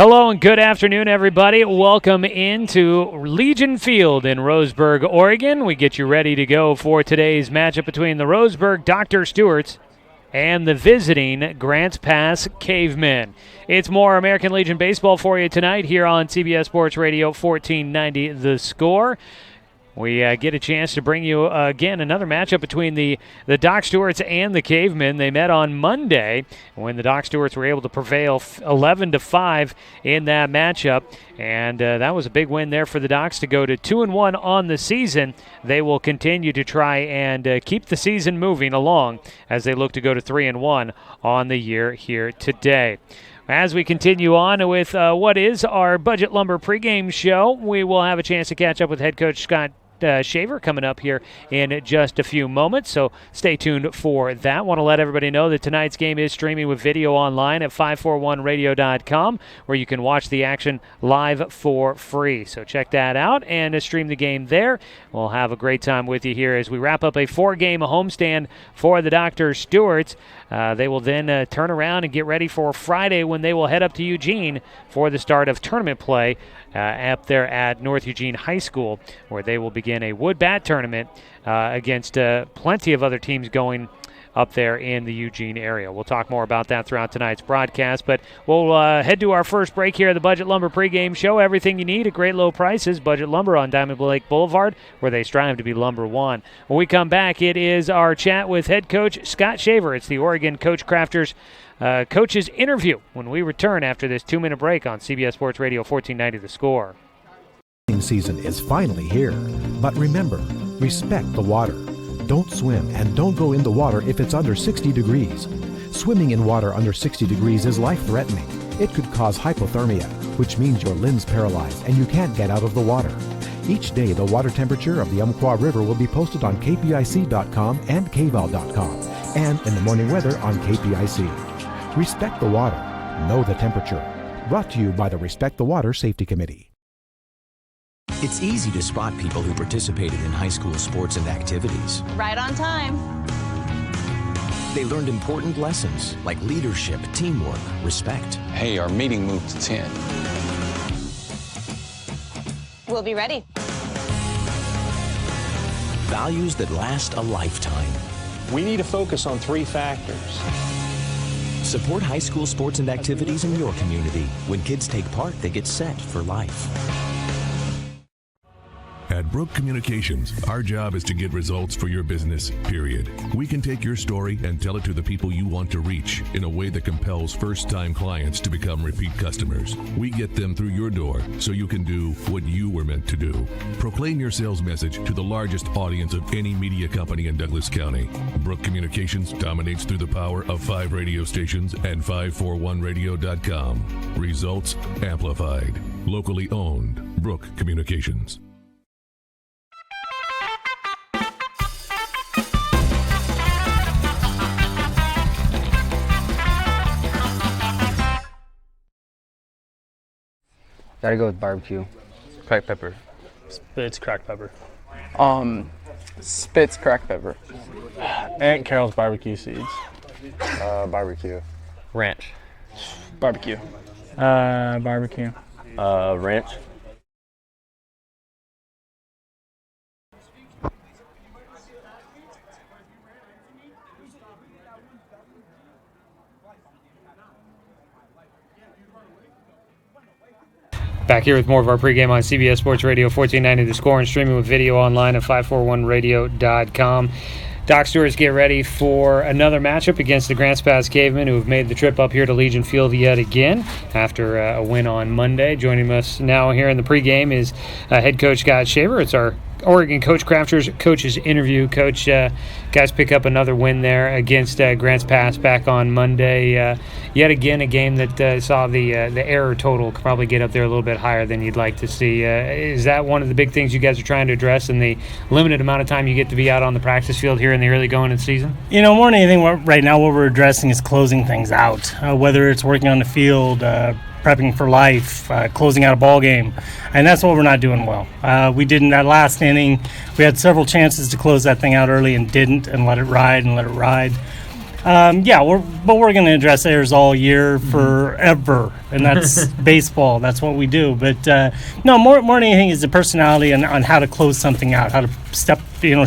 Hello and good afternoon, everybody. Welcome into Legion Field in Roseburg, Oregon. We get you ready to go for today's matchup between the Roseburg Dr. Stewarts and the visiting Grants Pass Cavemen. It's more American Legion baseball for you tonight here on CBS Sports Radio 1490 The Score. we get a chance to bring you, again, another matchup between the Doc Stewarts and the Cavemen. They met on Monday when the Doc Stewarts were able to prevail 11-5 in that matchup. And that was a big win there for the Docs to go to 2-1 on the season. They will continue to try and keep the season moving along as they look to go to 3-1 on the year here today. As we continue on with what is our Budget Lumber pregame show, we will have a chance to catch up with head coach Scott Shaver coming up here in just a few moments, so stay tuned for that. Want to let everybody know that tonight's game is streaming with video online at 541radio.com, where you can watch the action live for free. So check that out and stream the game there. We'll have a great time with you here as we wrap up a 4-game homestand for the Dr. Stewarts. They will then turn around and get ready for Friday when they will head up to Eugene for the start of tournament play up there at North Eugene High School, where they will begin a wood bat tournament against plenty of other teams going up there in the Eugene area. We'll talk more about that throughout tonight's broadcast, but we'll head to our first break here at the Budget Lumber pregame show. Everything you need at great low prices. Budget Lumber on Diamond Lake Boulevard, where they strive to be lumber one. When we come back, it is our chat with head coach Scott Shaver. It's the Oregon Coach Crafters coach's interview when we return after this 2-minute break on CBS Sports Radio 1490 The Score. Season is finally here, but remember, respect the water. Don't swim and don't go in the water if it's under 60 degrees. Swimming in water under 60 degrees is life-threatening. It could cause hypothermia, which means your limbs paralyzed and you can't get out of the water. Each day, the water temperature of the Umpqua River will be posted on kpic.com and kval.com, and in the morning weather on KPIC. Respect the water. Know the temperature. Brought to you by the Respect the Water Safety Committee. It's easy to spot people who participated in high school sports and activities. Right on time. They learned important lessons like leadership, teamwork, respect. Hey, our meeting moved to 10. We'll be ready. Values that last a lifetime. We need to focus on 3 factors. Support high school sports and activities in your community. When kids take part, they get set for life. At Brook Communications, our job is to get results for your business, period. We can take your story and tell it to the people you want to reach in a way that compels first-time clients to become repeat customers. We get them through your door so you can do what you were meant to do. Proclaim your sales message to the largest audience of any media company in Douglas County. Brook Communications dominates through the power of 5 radio stations and 541radio.com. Results amplified. Locally owned. Brook Communications. Gotta go with barbecue. Cracked pepper. Spitz cracked pepper. Spitz cracked pepper. Aunt Carol's barbecue seeds. Barbecue. Ranch. Barbecue. Barbecue. Ranch. Back here with more of our pregame on CBS Sports Radio 1490 The Score and streaming with video online at 541radio.com. Doc Stewarts get ready for another matchup against the Grants Pass Cavemen, who have made the trip up here to Legion Field yet again after a win on Monday. Joining us now here in the pregame is head coach Scott Shaver. It's our Oregon Coach Crafters coaches interview. Coach, guys pick up another win there against Grants Pass back on Monday. Yet again, a game that saw the error total probably get up there a little bit higher than you'd like to see. Is that one of the big things you guys are trying to address in the limited amount of time you get to be out on the practice field here in the early going of the season? You know, more than anything, right now what we're addressing is closing things out, whether it's working on the field, prepping for life, closing out a ball game, and that's what we're not doing well. We did in that last inning. We had several chances to close that thing out early and didn't, and let it ride. We're going to address errors all year forever, and that's baseball. That's what we do. But no, more than anything is the personality on how to close something out, how to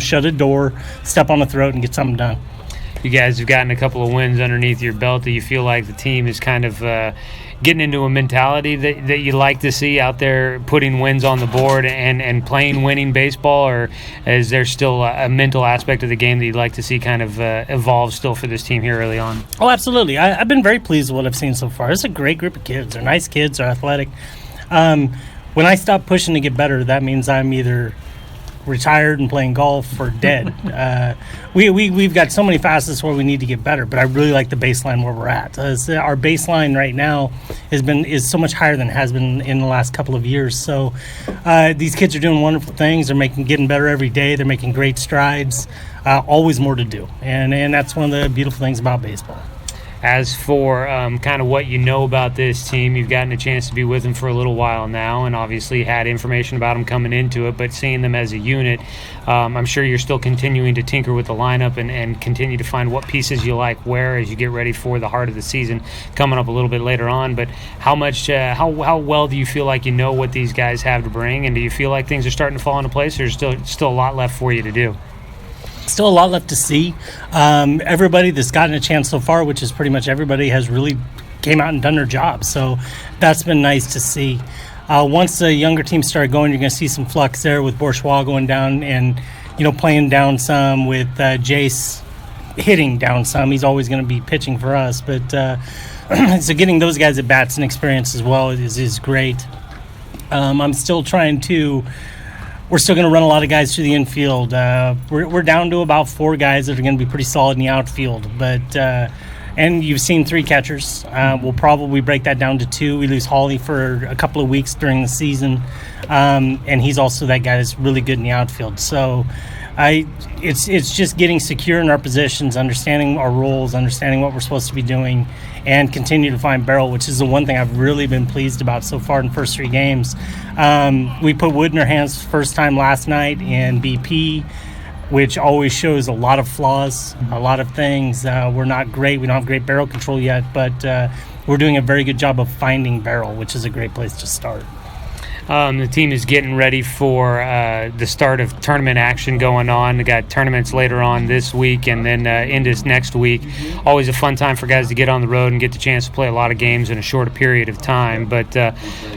shut a door, step on the throat, and get something done. You guys have gotten a couple of wins underneath your belt. Do you feel like the team is kind of getting into a mentality that you like to see out there, putting wins on the board and playing winning baseball, or is there still a mental aspect of the game that you'd like to see kind of evolve still for this team here early on? Oh, absolutely. I've been very pleased with what I've seen so far. It's a great group of kids. They're nice kids. They're athletic. When I stop pushing to get better, that means I'm either retired and playing golf or dead. We've got so many facets where we need to get better, but I really like the baseline where we're at. Our baseline right now is so much higher than it has been in the last couple of years. So these kids are doing wonderful things. They're getting better every day. They're making great strides. Always more to do, and that's one of the beautiful things about baseball. As for kind of what you know about this team, you've gotten a chance to be with them for a little while now and obviously had information about them coming into it, but seeing them as a unit, I'm sure you're still continuing to tinker with the lineup and continue to find what pieces you like where as you get ready for the heart of the season coming up a little bit later on. But how well do you feel like you know what these guys have to bring, and do you feel like things are starting to fall into place, or there's still a lot left for you to do? Still a lot left to see. Everybody that's gotten a chance so far, which is pretty much everybody, has really came out and done their job. So that's been nice to see. Once the younger teams start going, you're going to see some flux there with Bourgeois going down and, playing down some, with Jace hitting down some. He's always going to be pitching for us. But so getting those guys at bats and experience as well is great. I'm still trying to... We're still going to run a lot of guys through the infield. We're down to about 4 guys that are going to be pretty solid in the outfield. But and you've seen 3 catchers. We'll probably break that down to 2. We lose Hawley for a couple of weeks during the season, and he's also that guy that's really good in the outfield. So it's just getting secure in our positions, understanding our roles, understanding what we're supposed to be doing, and continue to find barrel, which is the one thing I've really been pleased about so far in the first 3 games. We put wood in our hands first time last night in BP, which always shows a lot of flaws, a lot of things. We're not great. We don't have great barrel control yet, but we're doing a very good job of finding barrel, which is a great place to start. The team is getting ready for the start of tournament action going on. We got tournaments later on this week and then into next week. Always a fun time for guys to get on the road and get the chance to play a lot of games in a shorter period of time. But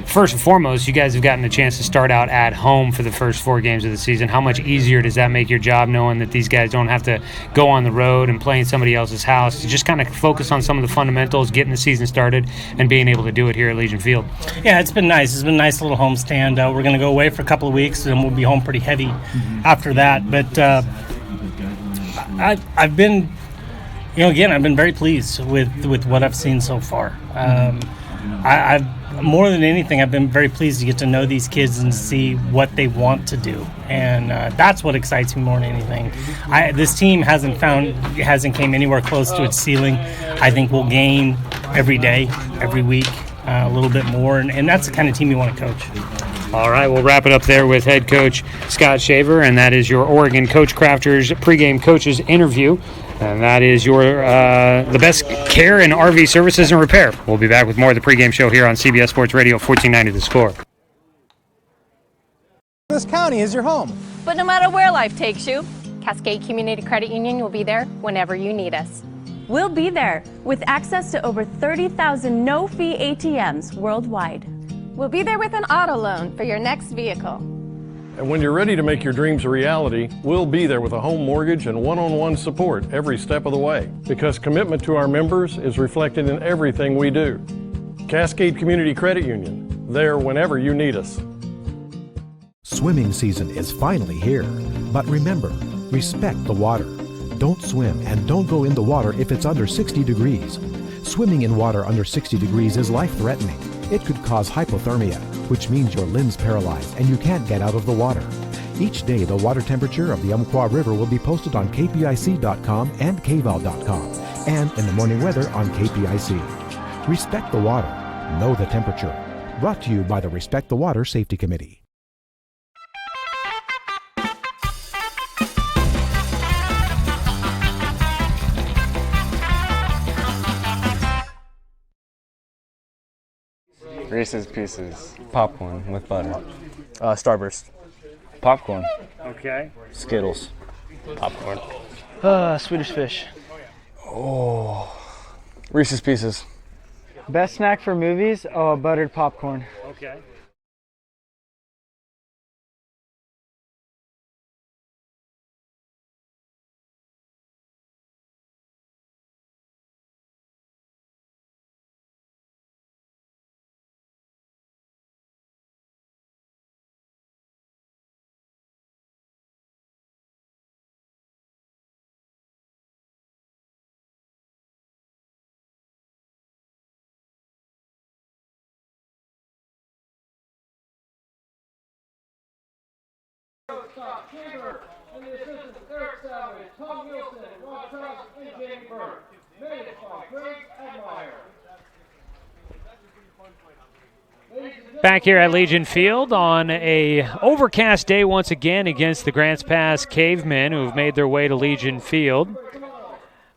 first and foremost, you guys have gotten a chance to start out at home for the first 4 games of the season. How much easier does that make your job, knowing that these guys don't have to go on the road and play in somebody else's house, to just kind of focus on some of the fundamentals, getting the season started, and being able to do it here at Legion Field? Yeah, it's been nice. It's been a nice little home stand. We're going to go away for a couple of weeks, and we'll be home pretty heavy after that. But I've been, I've been very pleased with what I've seen so far. I've more than anything, I've been very pleased to get to know these kids and see what they want to do, and that's what excites me more than anything. This team hasn't came anywhere close to its ceiling. I think we'll gain every day, every week, a little bit more, and that's the kind of team you want to coach. All right, we'll wrap it up there with head coach Scott Shaver, and that is your Oregon Coach Crafters pregame coaches interview. And that is your the best care in RV services and repair. We'll be back with more of the pregame show here on CBS Sports Radio 1490 The Score. This county is your home. But no matter where life takes you, Cascade Community Credit Union will be there whenever you need us. We'll be there with access to over 30,000 no-fee ATMs worldwide. We'll be there with an auto loan for your next vehicle. And when you're ready to make your dreams a reality, we'll be there with a home mortgage and one-on-one support every step of the way. Because commitment to our members is reflected in everything we do. Cascade Community Credit Union, there whenever you need us. Swimming season is finally here. But remember, respect the water. Don't swim and don't go in the water if it's under 60 degrees. Swimming in water under 60 degrees is life-threatening. It could cause hypothermia, which means your limbs paralyzed and you can't get out of the water. Each day, the water temperature of the Umpqua River will be posted on kpic.com and kval.com, and in the morning weather on KPIC. Respect the water. Know the temperature. Brought to you by the Respect the Water Safety Committee. Reese's Pieces. Popcorn with butter. Starburst. Popcorn. Okay. Skittles. Popcorn. Swedish Fish. Oh. Reese's Pieces. Best snack for movies? Oh, buttered popcorn. Okay. Back here at Legion Field on a overcast day once again against the Grants Pass Cavemen, who've made their way to Legion Field.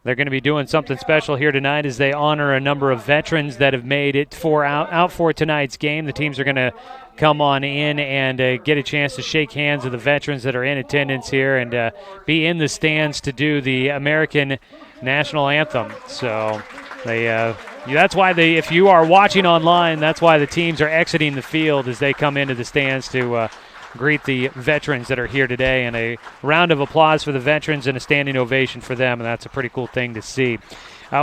They're going to be doing something special here tonight as they honor a number of veterans that have made it out for tonight's game. The teams are going to come on in and get a chance to shake hands with the veterans that are in attendance here and be in the stands to do the American National Anthem. So that's why if you are watching online, that's why the teams are exiting the field as they come into the stands to greet the veterans that are here today, and a round of applause for the veterans and a standing ovation for them, and that's a pretty cool thing to see.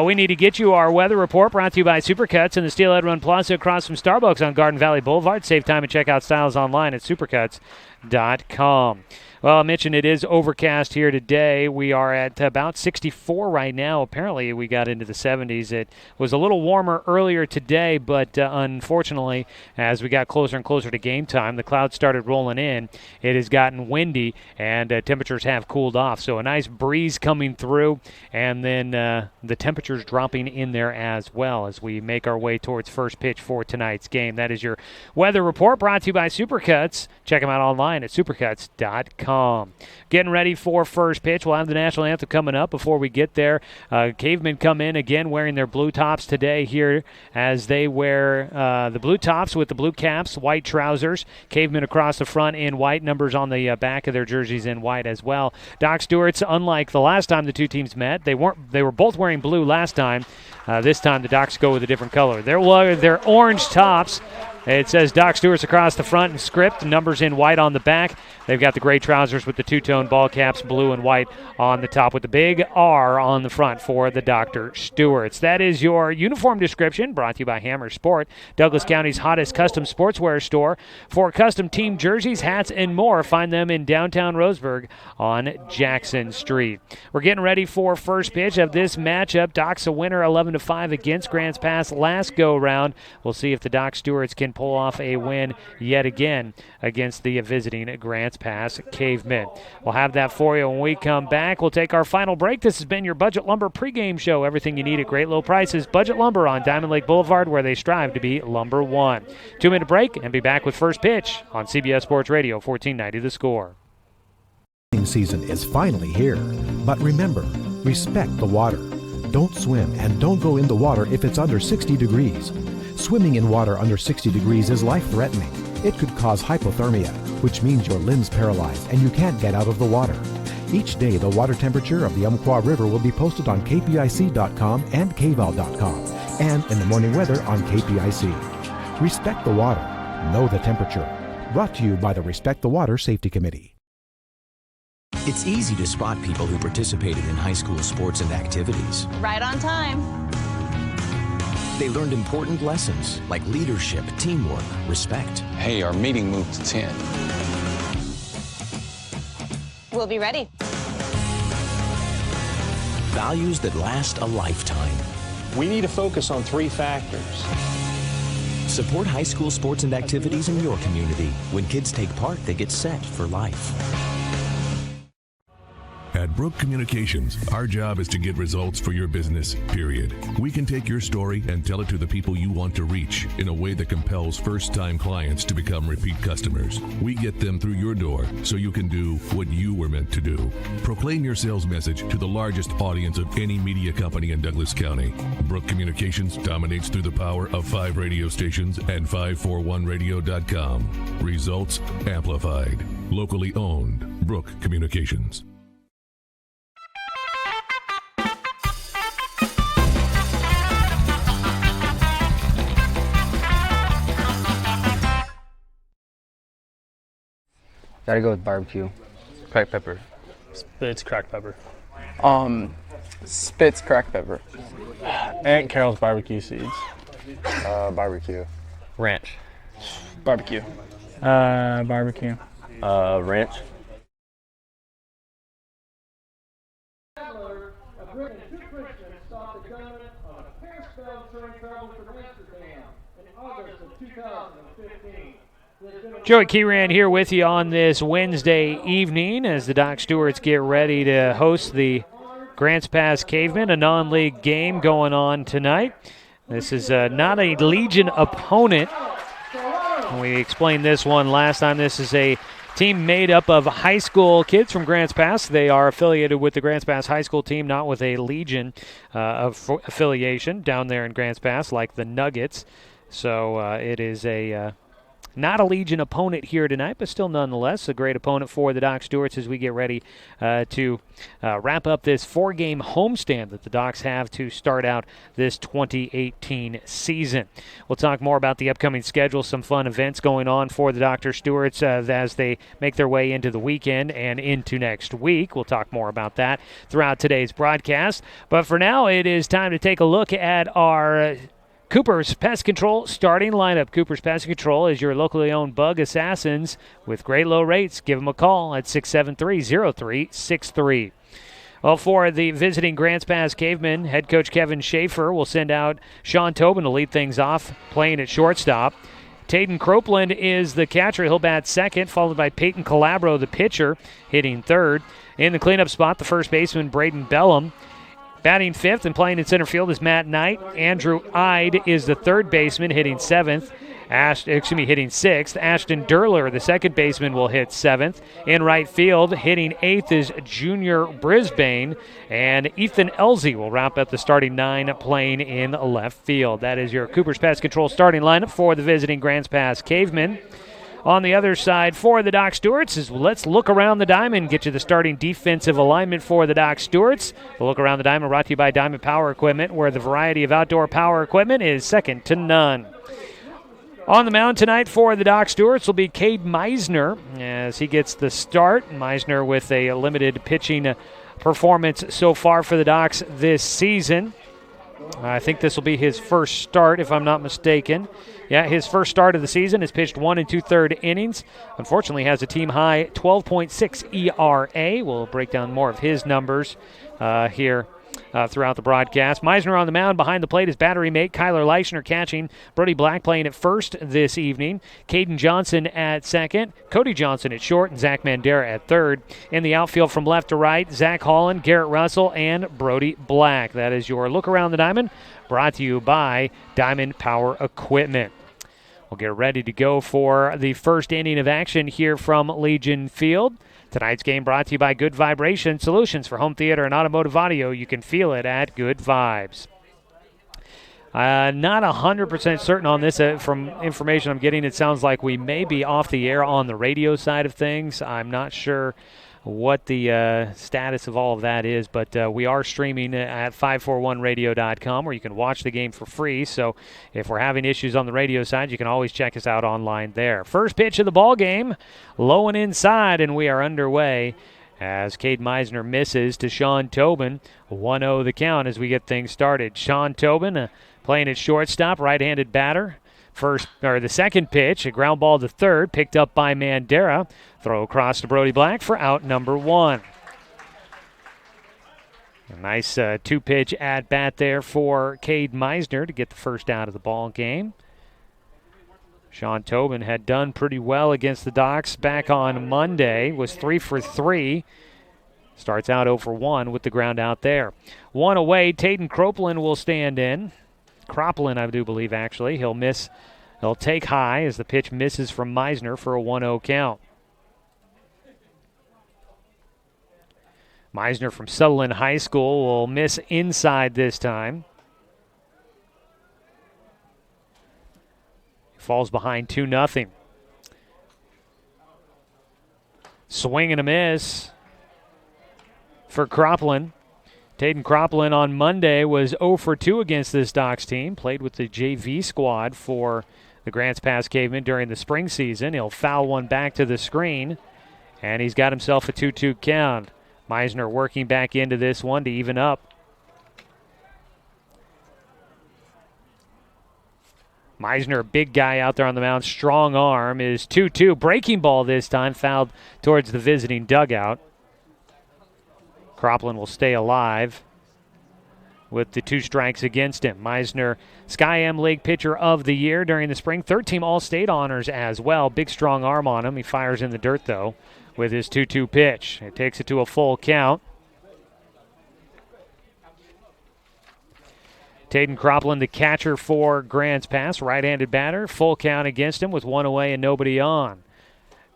We need to get you our weather report brought to you by Supercuts and the Steelhead Run Plaza across from Starbucks on Garden Valley Boulevard. Save time and check out styles online at supercuts.com. Well, I mentioned it is overcast here today. We are at about 64 right now. Apparently, we got into the 70s. It was a little warmer earlier today, but unfortunately, as we got closer and closer to game time, the clouds started rolling in. It has gotten windy, and temperatures have cooled off. So a nice breeze coming through, and then the temperatures dropping in there as well as we make our way towards first pitch for tonight's game. That is your weather report brought to you by Supercuts. Check them out online at supercuts.com. Getting ready for first pitch. We'll have the national anthem coming up. Before we get there, Cavemen come in again wearing their blue tops today here as they wear the blue tops with the blue caps, white trousers. Cavemen across the front in white, numbers on the back of their jerseys in white as well. Doc Stewart's, unlike the last time the two teams met, they were both wearing blue last time. This time the Docs go with a different color. They're orange tops. It says Doc Stewart's across the front in script, numbers in white on the back. They've got the gray trousers with the two-tone ball caps, blue and white on the top with the big R on the front for the Dr. Stewarts. That is your uniform description, brought to you by Hammer Sport, Douglas County's hottest custom sportswear store. For custom team jerseys, hats, and more, find them in downtown Roseburg on Jackson Street. We're getting ready for first pitch of this matchup. Doc's a winner 11-5 against Grants Pass last go-round. We'll see if the Doc Stewarts can pull off a win yet again against the visiting Grants Pass Cavemen. We'll have that for you when we come back. We'll take our final break. This has been your Budget Lumber pregame show. Everything you need at great low prices. Budget Lumber on Diamond Lake Boulevard, where they strive to be lumber one. 2-minute break and be back with first pitch on CBS Sports Radio 1490 The Score. Season is finally here, but remember, respect the water. Don't swim and don't go in the water if it's under 60 degrees. Swimming in water under 60 degrees is life-threatening. It could cause hypothermia, which means your limbs paralyzed and you can't get out of the water. Each day, the water temperature of the Umpqua River will be posted on kpic.com and kval.com, and in the morning weather on KPIC. Respect the water. Know the temperature. Brought to you by the Respect the Water Safety Committee. It's easy to spot people who participated in high school sports and activities. Right on time. They learned important lessons like leadership, teamwork, respect. Hey, our meeting moved to 10. We'll be ready. Values that last a lifetime. We need to focus on three factors. Support high school sports and activities in your community. When kids take part, they get set for life. At Brook Communications, our job is to get results for your business, period. We can take your story and tell it to the people you want to reach in a way that compels first-time clients to become repeat customers. We get them through your door so you can do what you were meant to do. Proclaim your sales message to the largest audience of any media company in Douglas County. Brook Communications dominates through the power of 5 radio stations and 541radio.com. Results amplified. Locally owned. Brook Communications. Gotta go with barbecue. Cracked pepper. Spitz cracked pepper. Spitz cracked pepper. Aunt Carol's barbecue seeds. Barbecue. Ranch. Barbecue. Barbecue. Ranch. Joey Keyran here with you on this Wednesday evening as the Doc Stewarts get ready to host the Grants Pass Cavemen, a non-league game going on tonight. This is not a Legion opponent. We explained this one last time. This is a team made up of high school kids from Grants Pass. They are affiliated with the Grants Pass high school team, not with a Legion affiliation down there in Grants Pass like the Nuggets. So it is not a Legion opponent here tonight, but still nonetheless a great opponent for the Doc Stewarts as we get ready to wrap up this 4-game homestand that the Docs have to start out this 2018 season. We'll talk more about the upcoming schedule, some fun events going on for the Dr. Stewarts as they make their way into the weekend and into next week. We'll talk more about that throughout today's broadcast. But for now, it is time to take a look at our Cooper's Pest Control starting lineup. Cooper's Pest Control is your locally owned bug assassins with great low rates. Give them a call at 673-0363. Well, for the visiting Grants Pass Cavemen, head coach Kevin Schaefer will send out Sean Tobin to lead things off, playing at shortstop. Taden Cropeland is the catcher. He'll bat second, followed by Peyton Calabro, the pitcher, hitting third. In the cleanup spot, the first baseman, Braden Bellum. Batting fifth and playing in center field is Matt Knight. Andrew Ide is the third baseman, hitting sixth. Ashton Durler, the second baseman, will hit seventh. In right field, hitting eighth is Junior Brisbane. And Ethan Elzey will wrap up the starting 9 playing in left field. That is your Cooper's Pest Control starting lineup for the visiting Grants Pass Cavemen. On the other side for the Doc Stewarts is let's look around the diamond, get you the starting defensive alignment for the Doc Stewarts. The look around the diamond brought to you by Diamond Power Equipment, where the variety of outdoor power equipment is second to none. On the mound tonight for the Doc Stewarts will be Cade Meisner as he gets the start. Meisner with a limited pitching performance so far for the Docs this season. I think this will be his first start, if I'm not mistaken. Yeah, his first start of the season has pitched 1 2/3 innings. Unfortunately, has a team-high 12.6 ERA. We'll break down more of his numbers here throughout the broadcast. Meisner on the mound. Behind the plate is battery mate Kyler Leischner catching. Brody Black playing at first this evening. Caden Johnson at second. Cody Johnson at short. And Zach Mandera at third. In the outfield from left to right, Zach Holland, Garrett Russell, and Brody Black. That is your look around the diamond, brought to you by Diamond Power Equipment. We'll get ready to go for the first inning of action here from Legion Field. Tonight's game brought to you by Good Vibration Solutions for home theater and automotive audio. You can feel it at Good Vibes. Not 100% certain on this. From information I'm getting, it sounds like we may be off the air on the radio side of things. I'm not sure what the status of all of that is, but we are streaming at 541radio.com where you can watch the game for free. So if we're having issues on the radio side, you can always check us out online there. First pitch of the ball game, low and inside, and we are underway as Cade Meisner misses to Sean Tobin. 1-0 the count as we get things started. Sean Tobin playing at shortstop, right-handed batter. The second pitch, a ground ball to third, picked up by Mandera. Throw across to Brody Black for out number 1. A nice 2-pitch at-bat there for Cade Meisner to get the first out of the ball game. Sean Tobin had done pretty well against the Docs back on Monday, was 3 for 3. Starts out 0 for 1 with the ground out there. 1 away, Taden Cropeland will stand in. Cropeland, I do believe, actually. He'll take high as the pitch misses from Meisner for a 1-0 count. Meisner from Sutherland High School will miss inside this time. Falls behind 2-0. Swing and a miss for Cropeland. Taden Cropeland on Monday was 0 for 2 against this Docs team. Played with the JV squad for the Grants Pass Cavemen during the spring season. He'll foul one back to the screen And he's got himself a 2-2 count. Meisner working back into this one to even up. Meisner, a big guy out there on the mound, strong arm, is 2-2. Breaking ball this time, fouled towards the visiting dugout. Cropland will stay alive with the 2 strikes against him. Meisner, Sky M League Pitcher of the Year during the spring. 3rd-team All-State honors as well. Big, strong arm on him. He fires in the dirt, though, with his 2-2 pitch. It takes it to a full count. Taden Cropland, the catcher for Grants Pass, right-handed batter. Full count against him with 1 away and nobody on.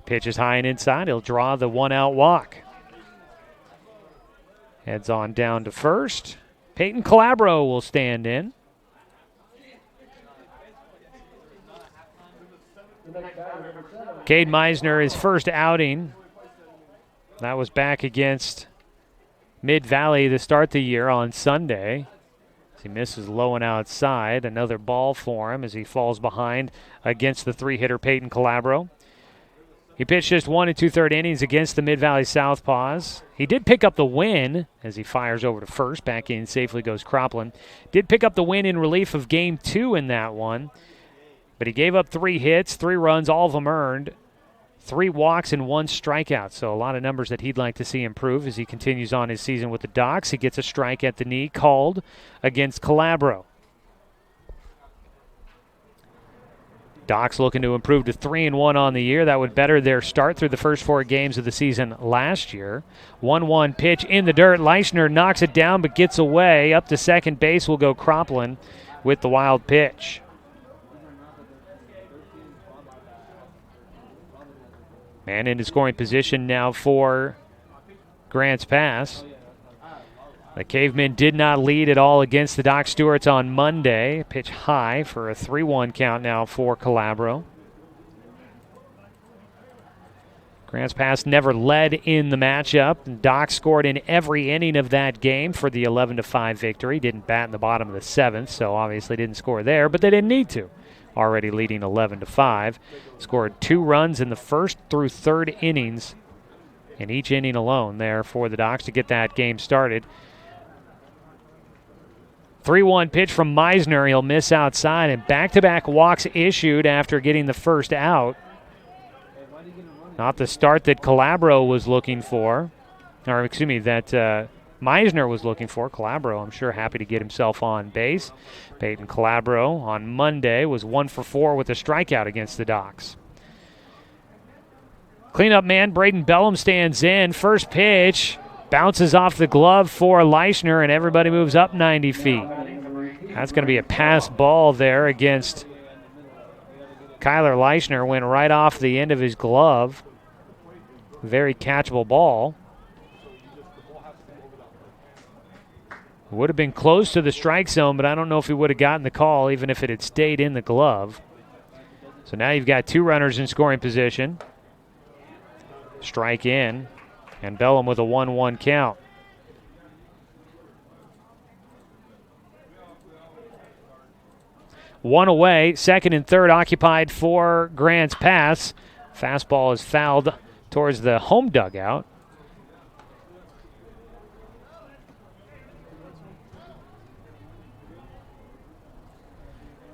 Pitch is high and inside. He'll draw the 1-out walk. Heads on down to first. Peyton Calabro will stand in. Cade Meisner, his first outing. That was back against Mid-Valley to start the year on Sunday. He misses low and outside. Another ball for him as he falls behind against the 3-hitter Peyton Calabro. He pitched just 1 2/3 innings against the Mid-Valley Southpaws. He did pick up the win as he fires over to first. Back in safely goes Cropland. Did pick up the win in relief of Game 2 in that one. But he gave up 3 hits, 3 runs, all of them earned. 3 walks and 1 strikeout. So a lot of numbers that he'd like to see improve as he continues on his season with the Docs. He gets a strike at the knee called against Calabro. Docs looking to improve to 3-1 on the year. That would better their start through the first 4 games of the season last year. 1-1 pitch in the dirt. Leischner knocks it down but gets away. Up to second base will go Cropland with the wild pitch. Man into scoring position now for Grants Pass. The Cavemen did not lead at all against the Doc Stewarts on Monday. Pitch high for a 3-1 count now for Calabro. Grants Pass never led in the matchup. Doc scored in every inning of that game for the 11-5 victory. Didn't bat in the bottom of the 7th, so obviously didn't score there, but they didn't need to. Already leading 11-5. Scored 2 runs in the first through 3rd innings in each inning alone there for the Docs to get that game started. 3-1 pitch from Meisner. He'll miss outside, and back-to-back walks issued after getting the first out. Not the start that Calabro was looking for, or excuse me, that Meisner was looking for. Calabro, I'm sure, happy to get himself on base. Peyton Calabro on Monday was 1 for 4 with a strikeout against the Docs. Cleanup man Braden Bellum stands in. First pitch bounces off the glove for Leischner, and everybody moves up 90 feet. That's going to be a pass ball there against Kyler Leischner. Went right off the end of his glove. Very catchable ball. Would have been close to the strike zone, but I don't know if he would have gotten the call even if it had stayed in the glove. So now you've got 2 runners in scoring position. Strike in, and Bellum with a 1-1 count. One away, second and third occupied for Grants Pass. Fastball is fouled towards the home dugout.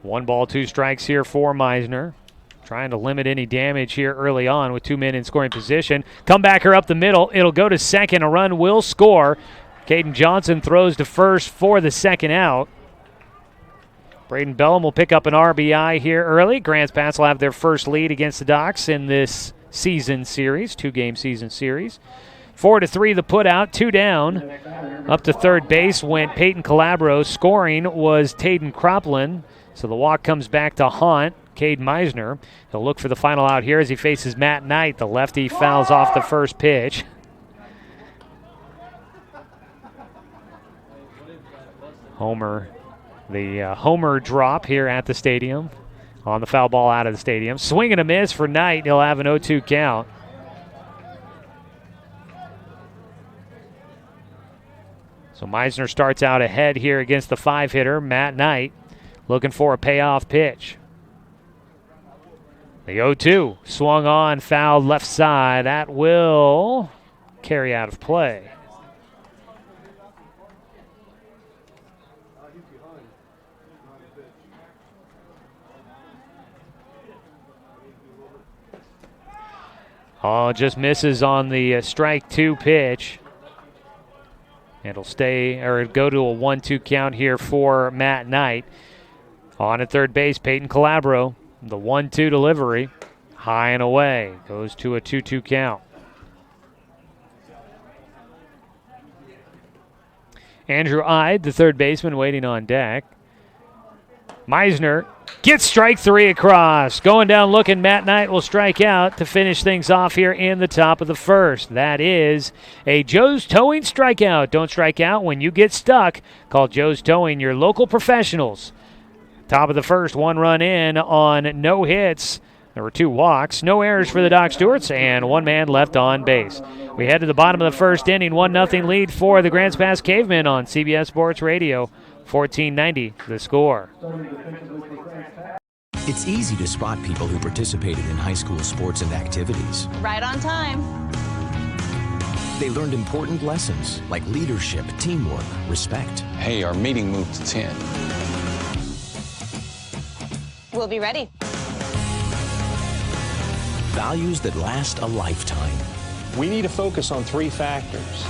One ball, 2 strikes here for Meisner. Trying to limit any damage here early on with 2 men in scoring position. Comebacker up the middle. It'll go to second. A run will score. Caden Johnson throws to first for the second out. Braden Bellum will pick up an RBI here early. Grants Pass will have their first lead against the Docs in this season series, 2-game season series. 4-3 the put out, 2 down. Up to third base went Peyton Calabro. Scoring was Taden Cropland. So the walk comes back to haunt Cade Meisner. He'll look for the final out here as he faces Matt Knight. The lefty fouls off the first pitch. The homer drop here at the stadium on the foul ball out of the stadium. Swing and a miss for Knight. He'll have an 0-2 count. So Meisner starts out ahead here against the 5-hitter, Matt Knight, looking for a payoff pitch. The 0-2 swung on, fouled left side. That will carry out of play. Oh, just misses on the strike 2 pitch. It'll stay, or go to a 1-2 count here for Matt Knight. On at third base, Peyton Calabro. The 1-2 delivery. High and away. Goes to a 2-2 count. Andrew Ide, the third baseman, waiting on deck. Meisner gets strike 3 across. Going down looking, Matt Knight will strike out to finish things off here in the top of the first. That is a Joe's Towing strikeout. Don't strike out when you get stuck. Call Joe's Towing, your local professionals. Top of the first, 1 run in on no hits. There were 2 walks, no errors for the Doc Stewarts, and 1 man left on base. We head to the bottom of the first inning, 1-0 lead for the Grants Pass Cavemen on CBS Sports Radio. 1490, the score. It's easy to spot people who participated in high school sports and activities. Right on time. They learned important lessons like leadership, teamwork, respect. Hey, our meeting moved to 10. We'll be ready. Values that last a lifetime. We need to focus on 3 factors.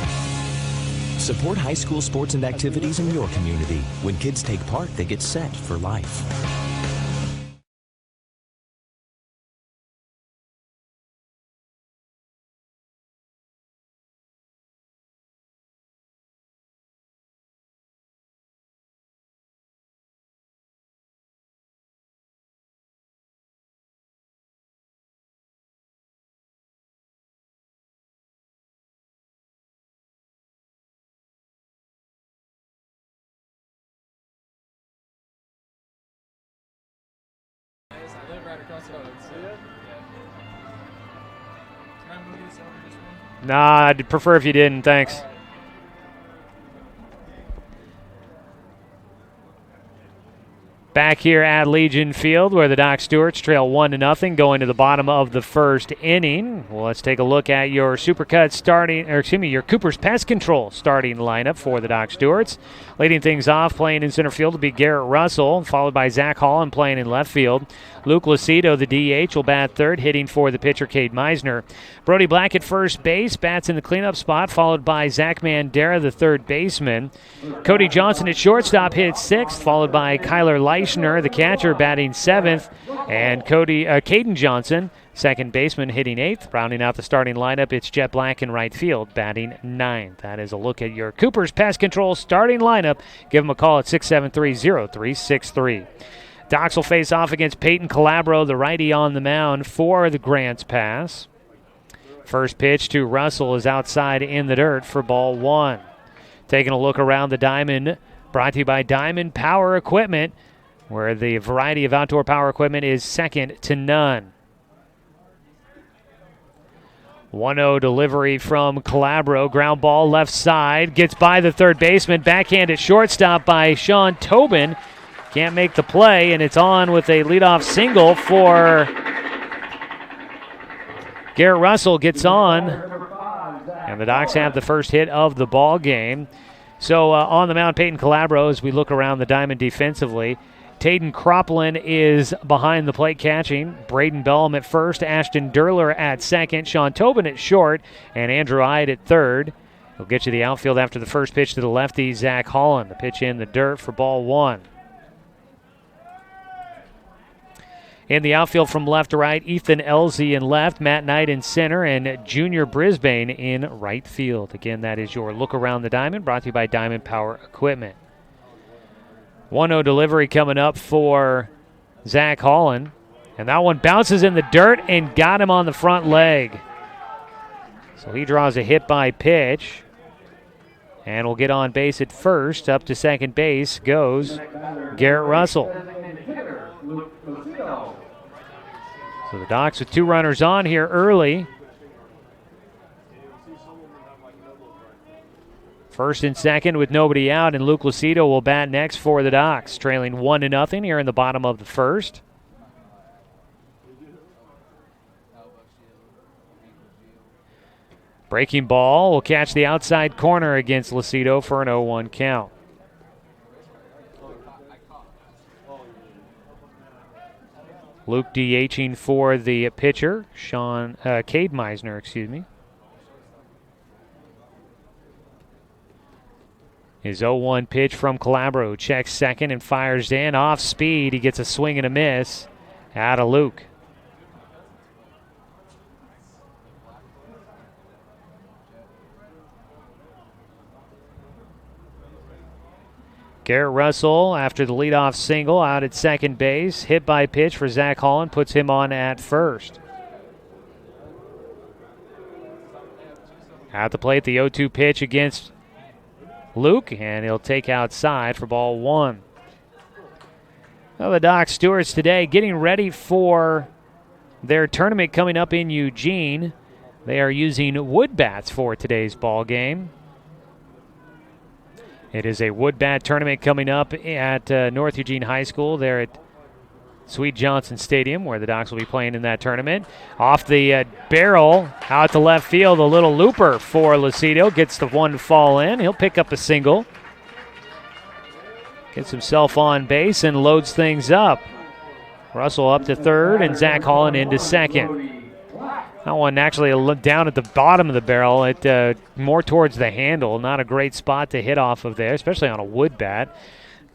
Support high school sports and activities in your community. When kids take part, they get set for life. I live right across the road. So, yeah. Can I move this over just one? Nah, I'd prefer if you didn't. Thanks. Back here at Legion Field, where the Doc Stewarts trail 1-0, going to the bottom of the first inning. Well, let's take a look at your Supercut starting, or excuse me, your Cooper's Pest Control starting lineup for the Doc Stewarts. Leading things off, playing in center field, will be Garrett Russell, followed by Zach Holland playing in left field. Luke Lucido, the DH, will bat third, hitting for the pitcher, Cade Meisner. Brody Black at first base, bats in the cleanup spot, followed by Zach Mandera, the third baseman. Cody Johnson at shortstop hits sixth, followed by Kyler Leischner, the catcher, batting seventh, and Caden Johnson, second baseman, hitting eighth. Rounding out the starting lineup, it's Jet Black in right field, batting ninth. That is a look at your Cooper's Pest Control starting lineup. Give them a call at 673-0363. Docs will face off against Peyton Calabro, the righty on the mound for the Grants Pass. First pitch to Russell is outside in the dirt for ball one. Taking a look around the diamond, brought to you by Diamond Power Equipment, where the variety of outdoor power equipment is second to none. 1-0 delivery from Calabro. Ground ball left side. Gets by the third baseman. Backhand at shortstop by Sean Tobin. Can't make the play, and it's on with a leadoff single for Garrett Russell. Gets on, and the Docs have the first hit of the ball game. So on the mound, Peyton Calabro, as we look around the diamond defensively. Taden Cropland is behind the plate catching. Braden Bellum at first, Ashton Derler at second, Sean Tobin at short, and Andrew Ide at third. He'll get you the outfield after the first pitch to the lefty, Zach Holland. The pitch in the dirt for ball one. In the outfield from left to right, Ethan Elzey in left, Matt Knight in center, and Junior Brisbane in right field. Again, that is your look around the diamond, brought to you by Diamond Power Equipment. 1-0 delivery coming up for Zach Holland. And that one bounces in the dirt and got him on the front leg. So he draws a hit by pitch. And will get on base at first. Up to second base goes Garrett Russell. So the Docs with two runners on here early. First and second with nobody out, and Luke Lucido will bat next for the Docs, trailing 1-0 here in the bottom of the first. Breaking ball will catch the outside corner against Lucido for an 0-1 count. Luke DHing for the pitcher, Cade Meisner, excuse me. His 0-1 pitch from Calabro. Checks second and fires in. Off speed. He gets a swing and a miss. Out of Luke. Garrett Russell, after the leadoff single, out at second base. Hit by pitch for Zach Holland, puts him on at first. At the plate, the 0-2 pitch against Luke, and he'll take outside for ball one. Well, the Doc Stewarts today getting ready for their tournament coming up in Eugene. They are using wood bats for today's ball game. It is a wood bat tournament coming up at North Eugene High School there at Sweet Johnson Stadium, where the Docs will be playing in that tournament. Off the barrel, out to left field, a little looper for Lucido. Gets the one to fall in. He'll pick up a single. Gets himself on base and loads things up. Russell up to third and Zach Holland into second. That one actually down at the bottom of the barrel, more towards the handle. Not a great spot to hit off of there, especially on a wood bat.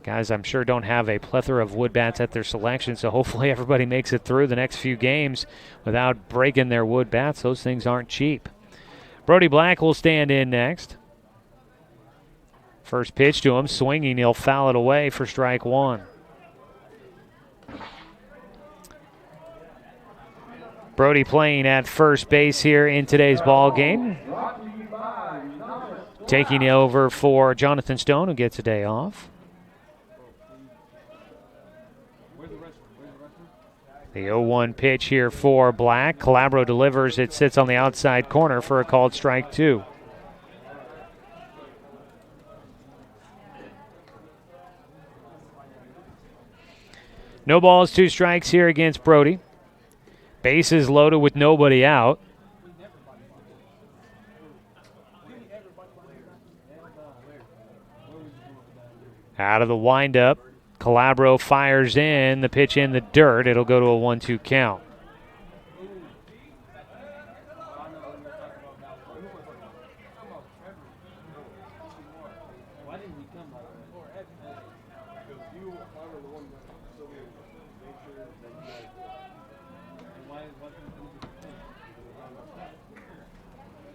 Guys, I'm sure don't have a plethora of wood bats at their selection, so hopefully everybody makes it through the next few games without breaking their wood bats. Those things aren't cheap. Brody Black will stand in next. First pitch to him, swinging, he'll foul it away for strike one. Brody playing at first base here in today's ball game. Taking over for Jonathan Stone, who gets a day off. The 0-1 pitch here for Black. Calabro delivers. It sits on the outside corner for a called strike two. No balls, two strikes here against Brody. Bases loaded with nobody out. Out of the windup, Calabro fires in, the pitch in the dirt. It'll go to a 1-2 count.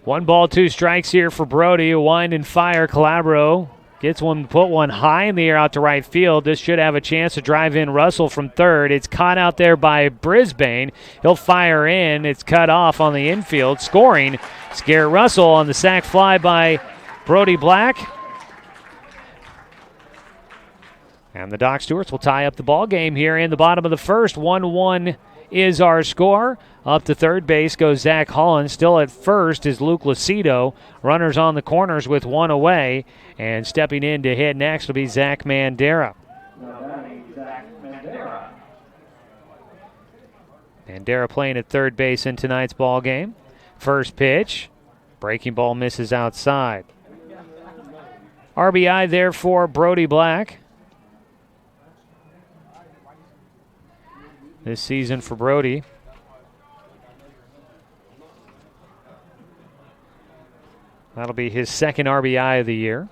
One ball, two strikes here for Brody. A wind and fire. Calabro gets one, put one high in the air out to right field. This should have a chance to drive in Russell from third. It's caught out there by Brisbane. He'll fire in. It's cut off on the infield. Scoring, Scare Russell on the sac fly by Brody Black. And the Doc Stewarts will tie up the ball game here in the bottom of the first. 1-1 is our score. Up to third base goes Zach Holland. Still at first is Luke Lucido. Runners on the corners with one away. And stepping in to hit next will be Zach Mandera. Mandera playing at third base in tonight's ball game. First pitch. Breaking ball misses outside. RBI there for Brody Black. This season for Brody. That'll be his second RBI of the year.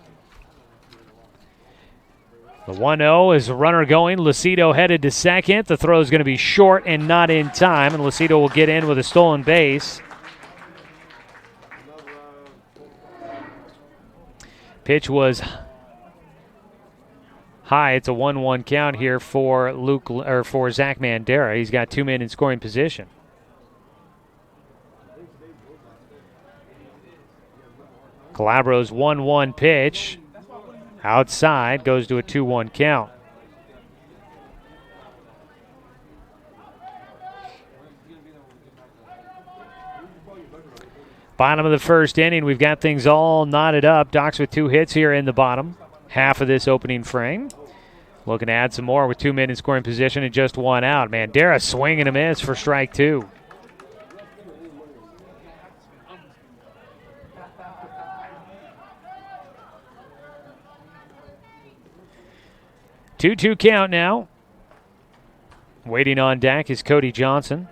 The 1-0 is a runner going. Lucido headed to second. The throw is going to be short and not in time, and Lucido will get in with a stolen base. Pitch was high. It's a 1-1 count here for for Zach Mandera. He's got 2 men in scoring position. Calabro's 1-1 pitch. Outside, goes to a 2-1 count. Bottom of the first inning, we've got things all knotted up. Docs with 2 hits here in the bottom half of this opening frame. Looking to add some more with 2 men in scoring position and just 1 out. Mandera swing and a miss for strike 2. 2-2 count now. Waiting on deck is Cody Johnson.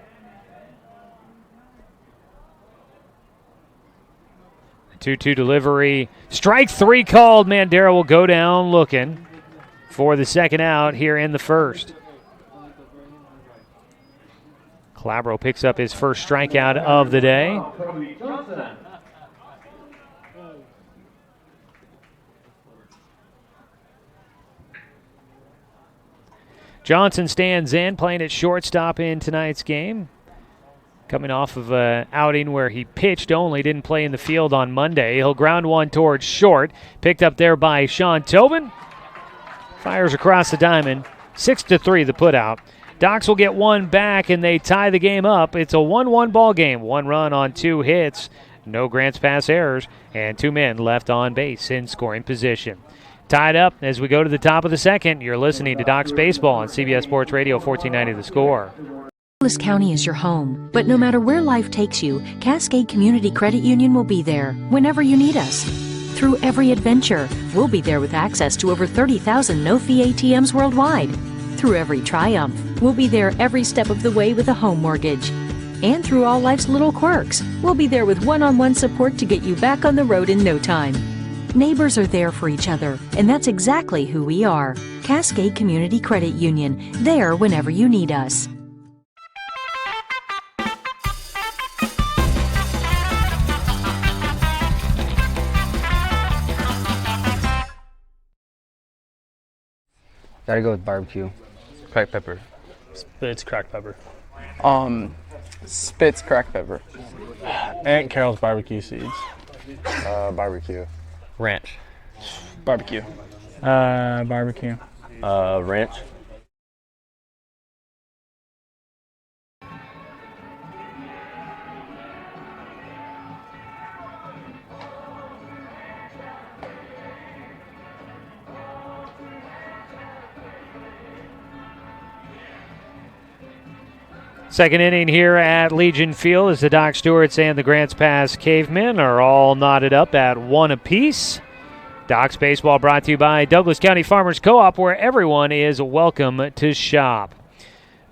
2-2 delivery. Strike 3 called. Mandera will go down looking for the second out here in the first. Calabro picks up his first strikeout of the day. Johnson stands in, playing at shortstop in tonight's game. Coming off of an outing where he pitched only, didn't play in the field on Monday. He'll ground one towards short. Picked up there by Sean Tobin. Fires across the diamond. 6-3 the putout. Docs will get one back, and they tie the game up. It's a 1-1 ball game. 1 run on 2 hits. No Grants Pass errors, and 2 men left on base in scoring position. Tied up as we go to the top of the second. You're listening to Docs Baseball on CBS Sports Radio 1490 The Score. Douglas County is your home, but no matter where life takes you, Cascade Community Credit Union will be there whenever you need us. Through every adventure, we'll be there with access to over 30,000 no-fee ATMs worldwide. Through every triumph, we'll be there every step of the way with a home mortgage. And through all life's little quirks, we'll be there with one-on-one support to get you back on the road in no time. Neighbors are there for each other, and that's exactly who we are. Cascade Community Credit Union, there whenever you need us. Gotta go with barbecue. Cracked pepper. Spitz cracked pepper. Spitz cracked pepper. Aunt Carol's barbecue seeds. Barbecue. Ranch. Barbecue. Barbecue. Ranch. Second inning here at Legion Field as the Doc Stewarts and the Grants Pass Cavemen are all knotted up at 1 apiece. Docs Baseball brought to you by Douglas County Farmers Co-op, where everyone is welcome to shop.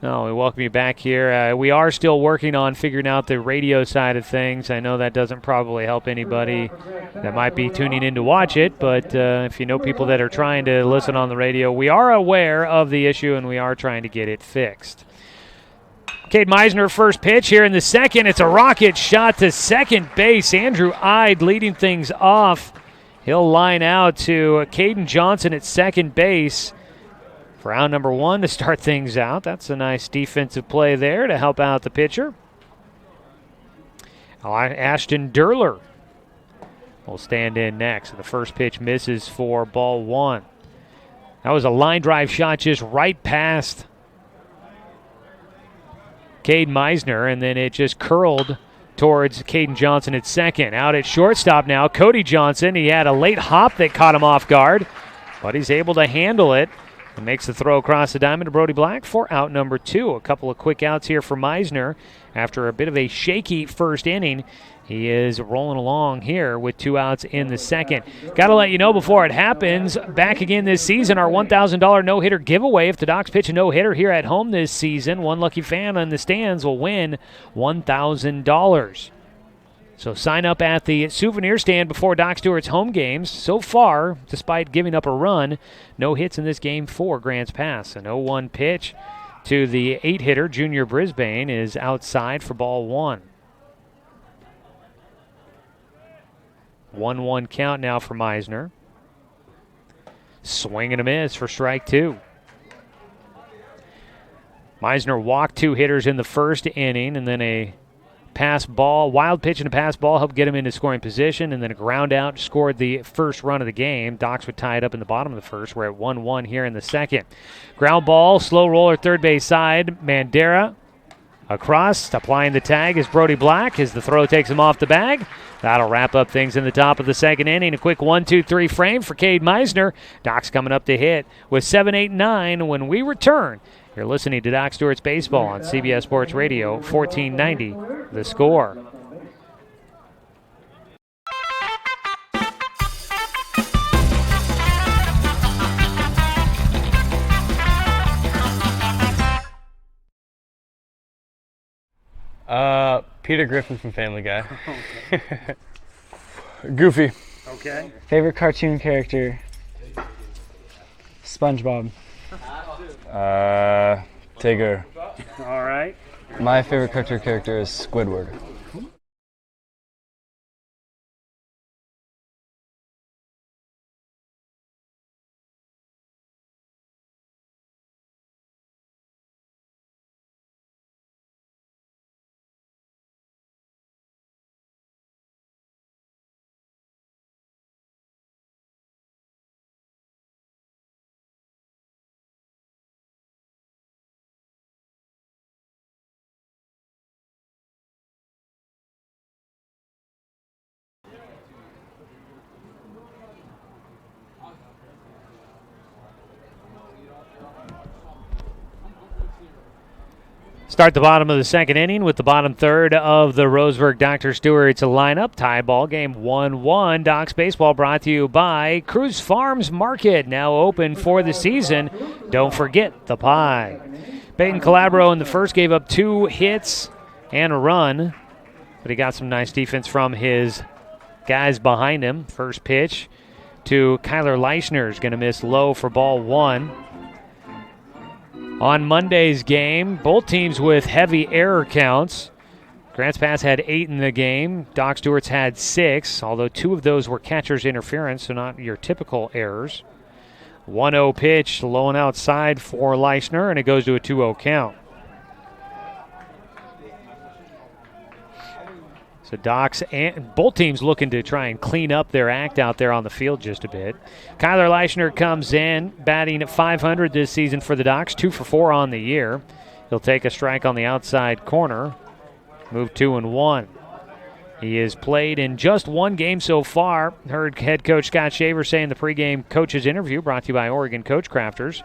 Oh, we welcome you back here. We are still working on figuring out the radio side of things. I know that doesn't probably help anybody that might be tuning in to watch it, but if you know people that are trying to listen on the radio, we are aware of the issue and we are trying to get it fixed. Cade Meisner, first pitch here in the second. It's a rocket shot to second base. Andrew Ide leading things off. He'll line out to Caden Johnson at second base for out number 1 to start things out. That's a nice defensive play there to help out the pitcher. Ashton Durler will stand in next. The first pitch misses for ball 1. That was a line drive shot just right past Cade Meisner, and then it just curled towards Caden Johnson at second. Out at shortstop now, Cody Johnson. He had a late hop that caught him off guard, but he's able to handle it and makes the throw across the diamond to Brody Black for out number 2. A couple of quick outs here for Meisner after a bit of a shaky first inning. He is rolling along here with 2 outs in the second. Got to let you know before it happens, back again this season, our $1,000 no-hitter giveaway. If the Docs pitch a no-hitter here at home this season, one lucky fan in the stands will win $1,000. So sign up at the souvenir stand before Doc Stewart's home games. So far, despite giving up a run, no hits in this game for Grants Pass. An 0-1 pitch to the 8-hitter, Junior Brisbane, is outside for ball 1. 1-1 count now for Meisner. Swing and a miss for strike 2. Meisner walked 2 hitters in the first inning, and then a pass ball, wild pitch and a pass ball helped get him into scoring position, and then a ground out scored the first run of the game. Docs would tie it up in the bottom of the first. We're at 1-1 here in the second. Ground ball, slow roller third base side. Mandera across, applying the tag is Brody Black as the throw takes him off the bag. That'll wrap up things in the top of the second inning. A quick 1-2-3 frame for Cade Meisner. Doc's coming up to hit with 7, 8, 9 when we return. You're listening to Doc Stewart's Baseball on CBS Sports Radio, 1490, The Score. Peter Griffin from Family Guy. Goofy. Okay. Favorite cartoon character? SpongeBob. Tigger. All right. My favorite cartoon character is Squidward. Start the bottom of the second inning with the bottom third of the Roseburg Dr. Stewart's lineup. Tie ball game 1-1. Docs Baseball brought to you by Cruz Farms Market, now open for the season. Don't forget the pie. Peyton Calabro in the first gave up 2 hits and a run, but he got some nice defense from his guys behind him. First pitch to Kyler Leischner is going to miss low for ball 1. On Monday's game, both teams with heavy error counts. Grants Pass had 8 in the game. Doc Stewart's had 6, although 2 of those were catcher's interference, so not your typical errors. 1-0 pitch, low and outside for Leischner, and it goes to a 2-0 count. So Docs and both teams looking to try and clean up their act out there on the field just a bit. Kyler Leischner comes in, batting at .500 this season for the Docs, 2 for 4 on the year. He'll take a strike on the outside corner, move 2-1. He has played in just 1 game so far. Heard head coach Scott Shaver say in the pregame coaches interview, brought to you by Oregon Coach Crafters,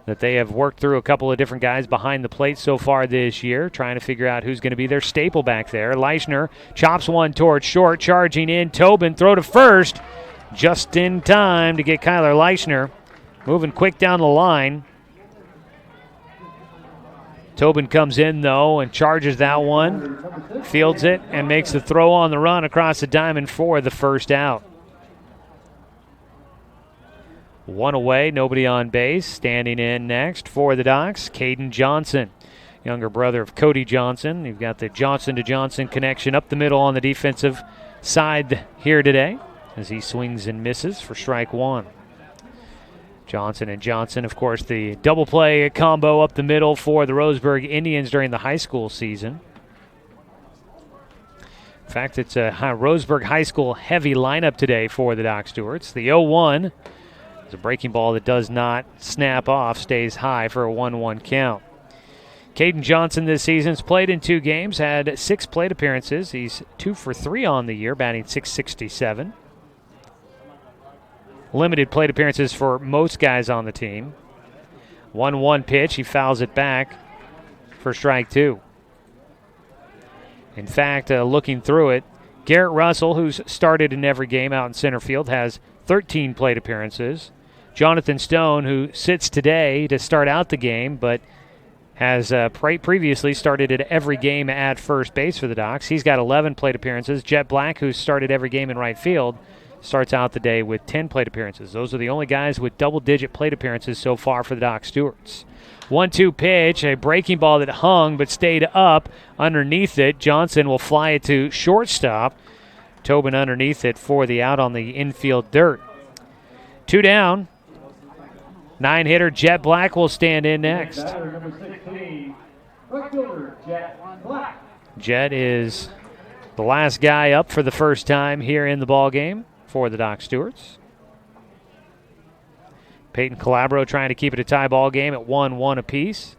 that they have worked through a couple of different guys behind the plate so far this year, trying to figure out who's going to be their staple back there. Leischner chops one towards short, charging in. Tobin, throw to first, just in time to get Kyler Leischner moving quick down the line. Tobin comes in, though, and charges that one, fields it, and makes the throw on the run across the diamond for the first out. 1 away, nobody on base. Standing in next for the Docs, Caden Johnson, younger brother of Cody Johnson. You've got the Johnson-to-Johnson connection up the middle on the defensive side here today as he swings and misses for strike 1. Johnson and Johnson, of course, the double play combo up the middle for the Roseburg Indians during the high school season. In fact, it's a Roseburg High School heavy lineup today for the Doc Stewarts. The 0-1. It's a breaking ball that does not snap off, stays high for a 1-1 count. Caden Johnson this season's played in 2 games, had 6 plate appearances. He's 2 for 3 on the year, batting .667. Limited plate appearances for most guys on the team. 1-1 pitch, he fouls it back for strike 2. In fact, looking through it, Garrett Russell, who's started in every game out in center field, has 13 plate appearances. Jonathan Stone, who sits today to start out the game, but has previously started at every game at first base for the Docs. He's got 11 plate appearances. Jet Black, who's started every game in right field, starts out the day with 10 plate appearances. Those are the only guys with double-digit plate appearances so far for the Doc Stewarts. 1-2 pitch, a breaking ball that hung but stayed up underneath it. Johnson will fly it to shortstop. Tobin underneath it for the out on the infield dirt. 2 down. 9-hitter Jet Black will stand in next. Jet is the last guy up for the first time here in the ballgame for the Doc Stewarts. Peyton Calabro trying to keep it a tie ball game at 1-1 apiece.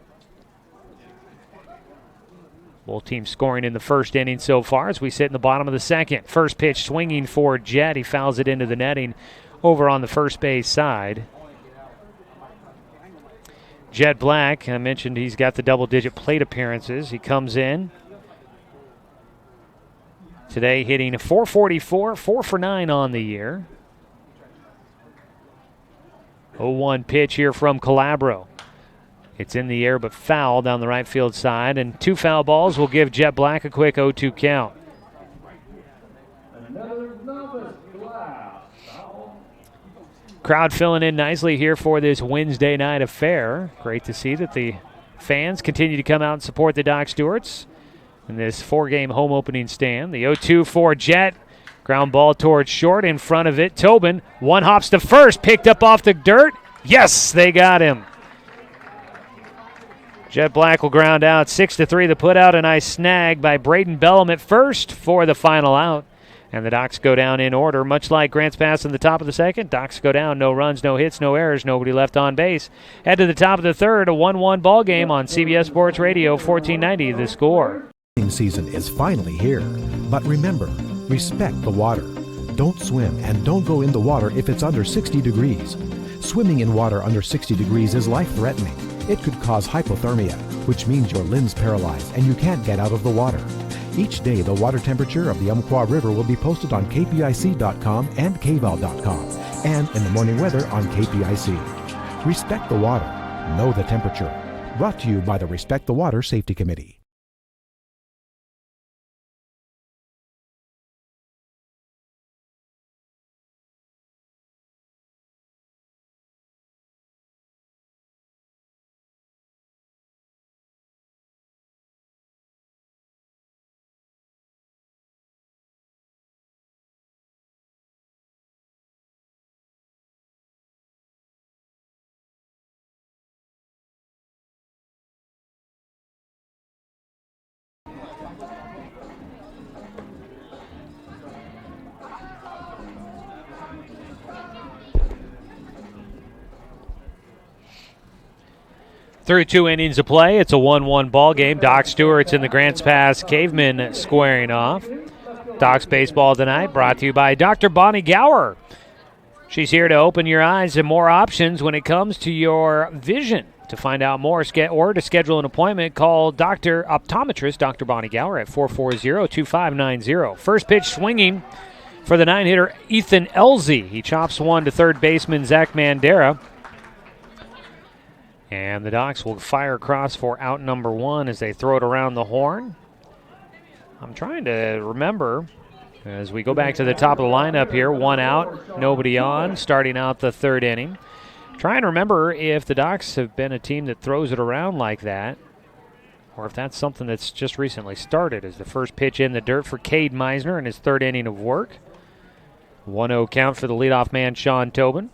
Both teams scoring in the first inning so far as we sit in the bottom of the second. First pitch swinging for Jet. He fouls it into the netting over on the first base side. Jet Black, I mentioned he's got the double-digit plate appearances. He comes in today hitting a .444, 4 for 9 on the year. 0-1 pitch here from Calabro. It's in the air but foul down the right field side, and 2 foul balls will give Jet Black a quick 0-2 count. Crowd filling in nicely here for this Wednesday night affair. Great to see that the fans continue to come out and support the Doc Stewarts in this 4-game home opening stand. The 0-2 for Jet. Ground ball towards short. In front of it, Tobin. One hops to first, picked up off the dirt. Yes, they got him. Jet Black will ground out 6-3. The put out, a nice snag by Braden Bellum at first for the final out. And the Docs go down in order, much like Grants Pass in the top of the second. Docs go down, no runs, no hits, no errors, nobody left on base. Head to the top of the third, a 1-1 ball game on CBS Sports Radio, 1490 The Score. Season is finally here, but remember, respect the water. Don't swim and don't go in the water if it's under 60 degrees. Swimming in water under 60 degrees is life-threatening. It could cause hypothermia, which means your limbs paralyzed and you can't get out of the water. Each day, the water temperature of the Umpqua River will be posted on kpic.com and kval.com, and in the morning weather on KPIC. Respect the water. Know the temperature. Brought to you by the Respect the Water Safety Committee. Through 2 innings of play, it's a 1-1 ball game. Doc Stewart's in the Grants Pass Cavemen squaring off. Doc's baseball tonight brought to you by Dr. Bonnie Gower. She's here to open your eyes to more options when it comes to your vision. To find out more or to schedule an appointment, call optometrist Dr. Bonnie Gower at 440-2590. First pitch swinging for the 9-hitter Ethan Elzy. He chops one to third baseman Zach Mandera. And the Docs will fire across for out number 1 as they throw it around the horn. I'm trying to remember as we go back to the top of the lineup here. 1 out, nobody on, starting out the 3rd inning. Trying to remember if the Docs have been a team that throws it around like that, or if that's something that's just recently started. As the first pitch in the dirt for Cade Meisner in his 3rd inning of work. 1-0 count for the leadoff man, Sean Tobin.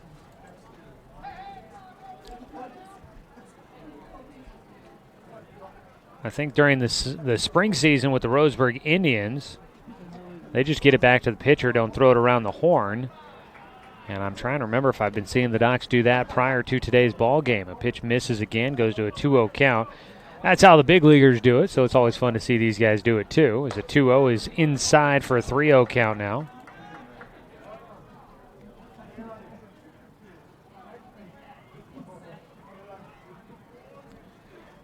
I think during the spring season with the Roseburg Indians, they just get it back to the pitcher, don't throw it around the horn. And I'm trying to remember if I've been seeing the Docs do that prior to today's ball game. A pitch misses again, goes to a 2-0 count. That's how the big leaguers do it, so it's always fun to see these guys do it too. As a 2-0 is inside for a 3-0 count now.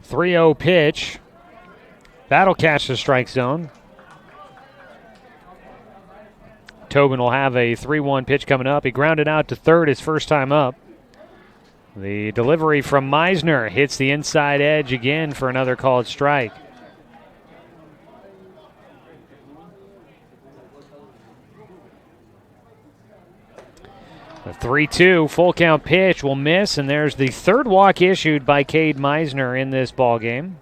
.30 pitch. That'll catch the strike zone. Tobin will have a 3-1 pitch coming up. He grounded out to third his first time up. The delivery from Meisner hits the inside edge again for another called strike. The 3-2 full count pitch will miss, and there's the 3rd walk issued by Cade Meisner in this ball game.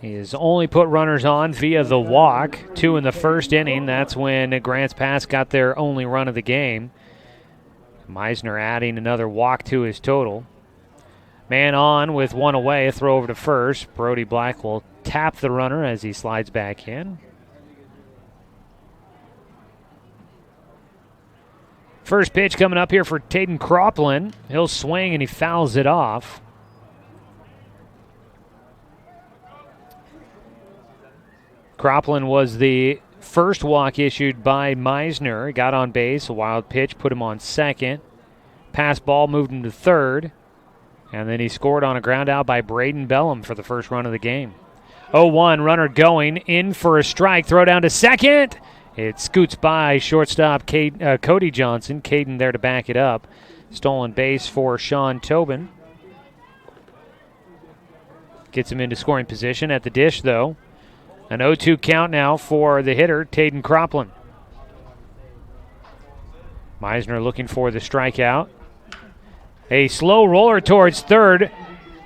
He has only put runners on via the walk, 2 in the 1st inning. That's when Grants Pass got their only run of the game. Meisner adding another walk to his total. Man on with 1 away, a throw over to first. Brody Black will tap the runner as he slides back in. First pitch coming up here for Taden Cropland. He'll swing and he fouls it off. Cropland was the first walk issued by Meisner. He got on base, a wild pitch, put him on second. Pass ball moved him to third. And then he scored on a ground out by Braden Bellum for the first run of the game. 0-1, runner going, in for a strike, throw down to second. It scoots by shortstop Cody Johnson. Caden there to back it up. Stolen base for Sean Tobin. Gets him into scoring position at the dish, though. An 0-2 count now for the hitter, Taden Cropland. Meisner looking for the strikeout. A slow roller towards third.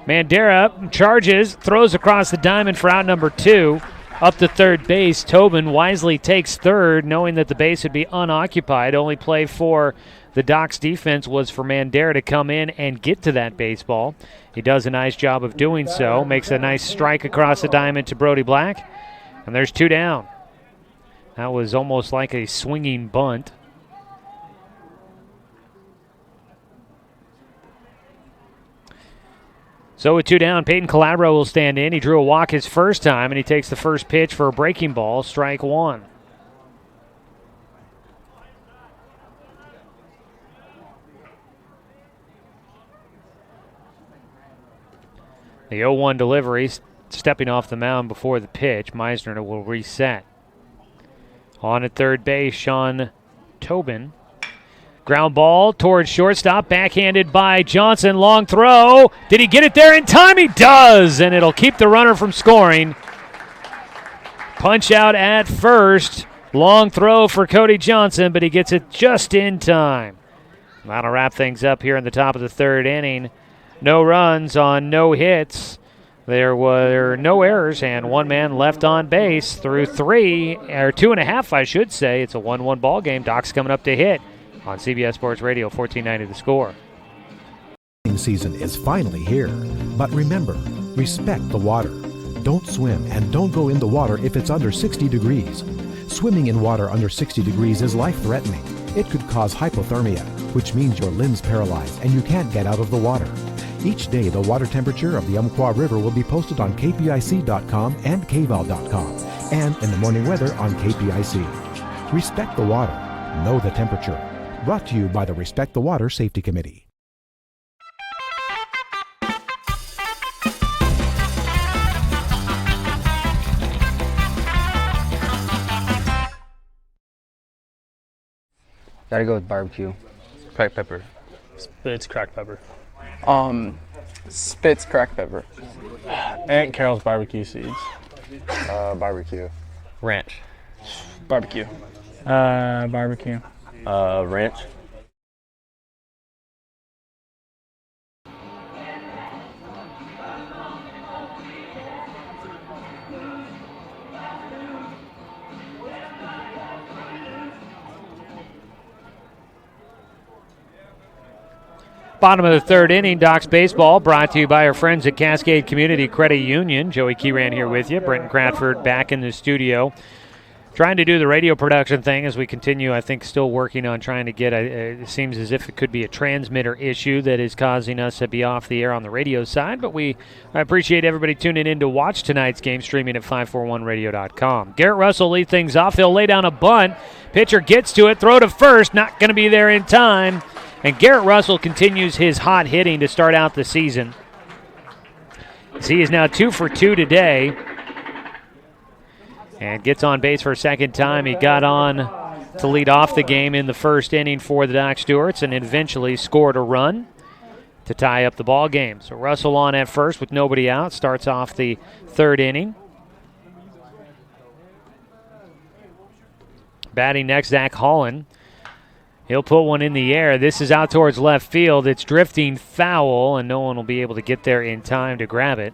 Mandera charges, throws across the diamond for out number 2. Up to third base, Tobin wisely takes third, knowing that the base would be unoccupied. Only play for the Docs defense was for Mandera to come in and get to that baseball. He does a nice job of doing so. Makes a nice strike across the diamond to Brody Black. And there's 2 down. That was almost like a swinging bunt. So with 2 down, Peyton Calabro will stand in. He drew a walk his first time, and he takes the first pitch for a breaking ball, strike 1. The 0-1 delivery, stepping off the mound before the pitch. Meisner will reset. On at third base, Sean Tobin. Ground ball towards shortstop, backhanded by Johnson. Long throw. Did he get it there in time? He does, and it'll keep the runner from scoring. Punch out at first. Long throw for Cody Johnson, but he gets it just in time. That'll wrap things up here in the top of the 3rd inning. No runs on no hits. There were no errors and 1 man left on base through 2.5, I should say. It's a 1-1 ball game. Doc's coming up to hit on CBS Sports Radio, 1490 The Score. Season is finally here, but remember, respect the water. Don't swim and don't go in the water if it's under 60 degrees. Swimming in water under 60 degrees is life-threatening. It could cause hypothermia, which means your limbs paralyzed and you can't get out of the water. Each day, the water temperature of the Umpqua River will be posted on kpic.com and kval.com, and in the morning weather on KPIC. Respect the water. Know the temperature. Brought to you by the Respect the Water Safety Committee. Gotta go with barbecue. Cracked pepper. Spitz cracked pepper. Spitz cracked pepper. Aunt Carol's barbecue seeds. Barbecue. Ranch. Barbecue. Barbecue. Ranch. Bottom of the 3rd inning, Doc's Baseball, brought to you by our friends at Cascade Community Credit Union. Joey Keyran here with you. Brenton Cratford back in the studio. Trying to do the radio production thing as we continue, I think, still working on trying to get it seems as if it could be a transmitter issue that is causing us to be off the air on the radio side. But I appreciate everybody tuning in to watch tonight's game, streaming at 541radio.com. Garrett Russell lead things off. He'll lay down a bunt. Pitcher gets to it, throw to first, not going to be there in time. And Garrett Russell continues his hot hitting to start out the season. He is now 2 for 2 today. And gets on base for a second time. He got on to lead off the game in the first inning for the Doc Stewarts and eventually scored a run to tie up the ball game. So Russell on at first with nobody out. Starts off the 3rd inning. Batting next, Zach Holland. He'll put one in the air. This is out towards left field. It's drifting foul, and no one will be able to get there in time to grab it.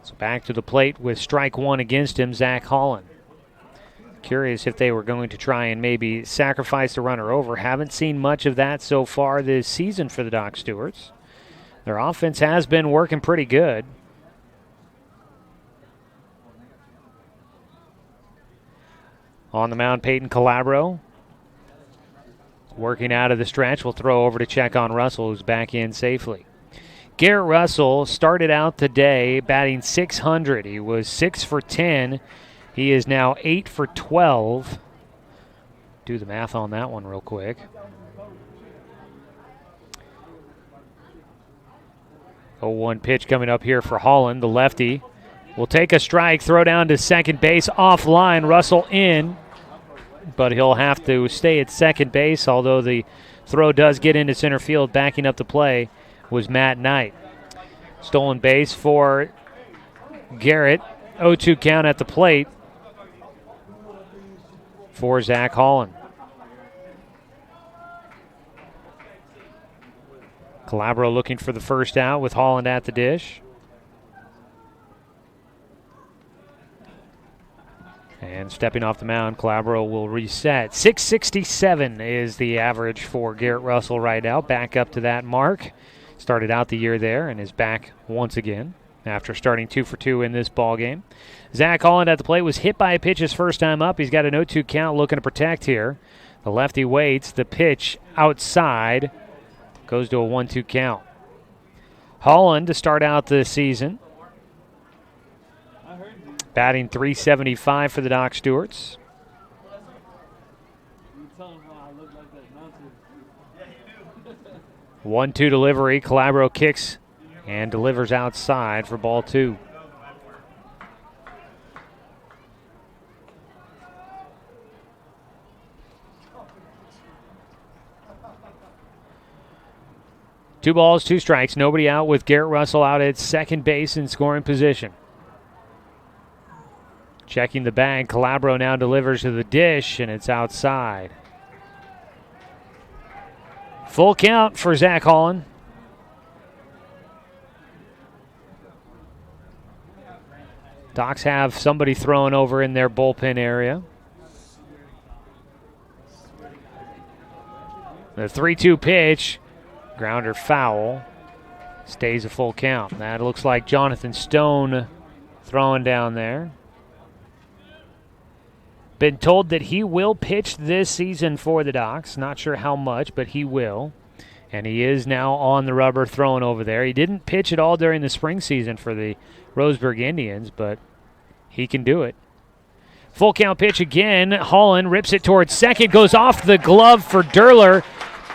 So back to the plate with strike 1 against him, Zach Holland. Curious if they were going to try and maybe sacrifice the runner over. Haven't seen much of that so far this season for the Doc Stewarts. Their offense has been working pretty good. On the mound, Peyton Calabro. Working out of the stretch, will throw over to check on Russell, who's back in safely. Garrett Russell started out the day batting .600. He was 6 for 10. He is now 8 for 12. Do the math on that one real quick. Oh, 1 pitch coming up here for Holland, the lefty. Will take a strike, throw down to second base, offline. Russell in. but he'll have to stay at second base, although the throw does get into center field. Backing up the play was Matt Knight. Stolen base for Garrett. 0-2 count at the plate for Zach Holland. Calabro looking for the first out with Holland at the dish. And stepping off the mound, Calabro will reset. 667 is the average for Garrett Russell right now. Back up to that mark. Started out the year there and is back once again after starting 2 for 2 in this ball game. Zach Holland at the plate was hit by a pitch his first time up. He's got an 0-2 count looking to protect here. The lefty waits. The pitch outside goes to a 1-2 count. Holland to start out the season. Batting .375 for the Doc Stewarts. 1-2 delivery. Calabro kicks and delivers outside for ball 2. Two balls, 2 strikes, nobody out with Garrett Russell out at second base in scoring position. Checking the bag, Calabro now delivers to the dish, and it's outside. Full count for Zach Holland. Docs have somebody thrown over in their bullpen area. The 3-2 pitch, grounder foul, stays a full count. That looks like Jonathan Stone throwing down there. Been told that he will pitch this season for the Docs. Not sure how much, but he will. And he is now on the rubber throwing over there. He didn't pitch at all during the spring season for the Roseburg Indians, but he can do it. Full count pitch again. Holland rips it towards second, goes off the glove for Derler.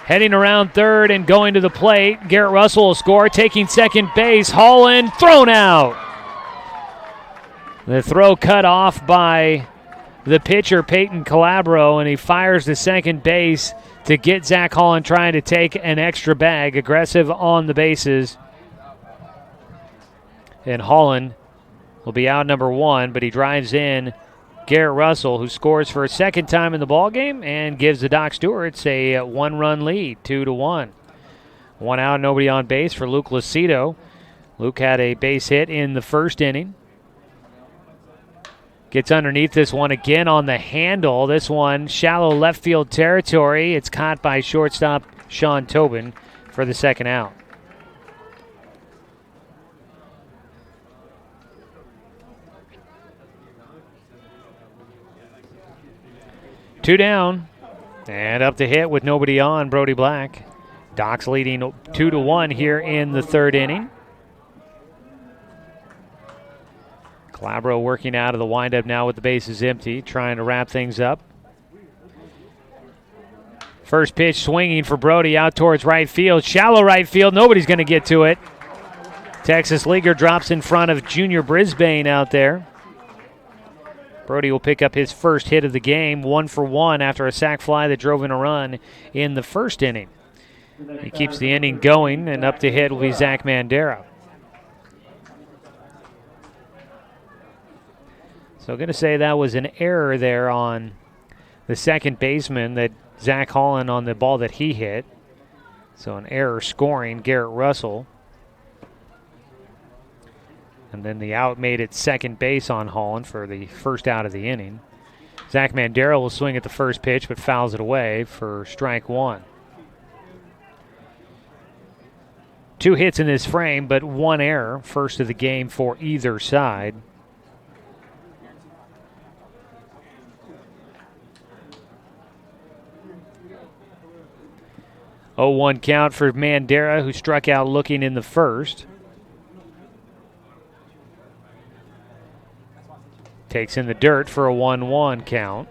Heading around third and going to the plate. Garrett Russell will score, taking second base. Holland thrown out. The throw cut off by the pitcher, Peyton Calabro, and he fires to second base to get Zach Holland trying to take an extra bag. Aggressive on the bases. And Holland will be out number 1, but he drives in Garrett Russell, who scores for a second time in the ballgame and gives the Doc Stewarts a 1-run lead, 2-1. 1 out, nobody on base for Luke Lucido. Luke had a base hit in the first inning. Gets underneath this one again on the handle. This one shallow left field territory. It's caught by shortstop Sean Tobin for the second out. Two down, and up to hit with nobody on, Brody Black. Docs leading 2-1 here in the third inning. Calabro working out of the windup now with the bases empty, trying to wrap things up. First pitch swinging for Brody out towards right field. Shallow right field, nobody's going to get to it. Texas Leaguer drops in front of Junior Brisbane out there. Brody will pick up his first hit of the game, 1 for 1 after a sac fly that drove in a run in the first inning. He keeps the inning going, and up to hit will be Zach Mandera. So I'm going to say that was an error there on the second baseman, that Zach Holland on the ball that he hit. So an error scoring Garrett Russell. And then the out made it second base on Holland for the first out of the inning. Zach Mandera will swing at the first pitch, but fouls it away for strike 1. 2 hits in this frame, but 1 error, first of the game for either side. Oh, 1 count for Mandera, who struck out looking in the first. Takes in the dirt for a 1-1 count.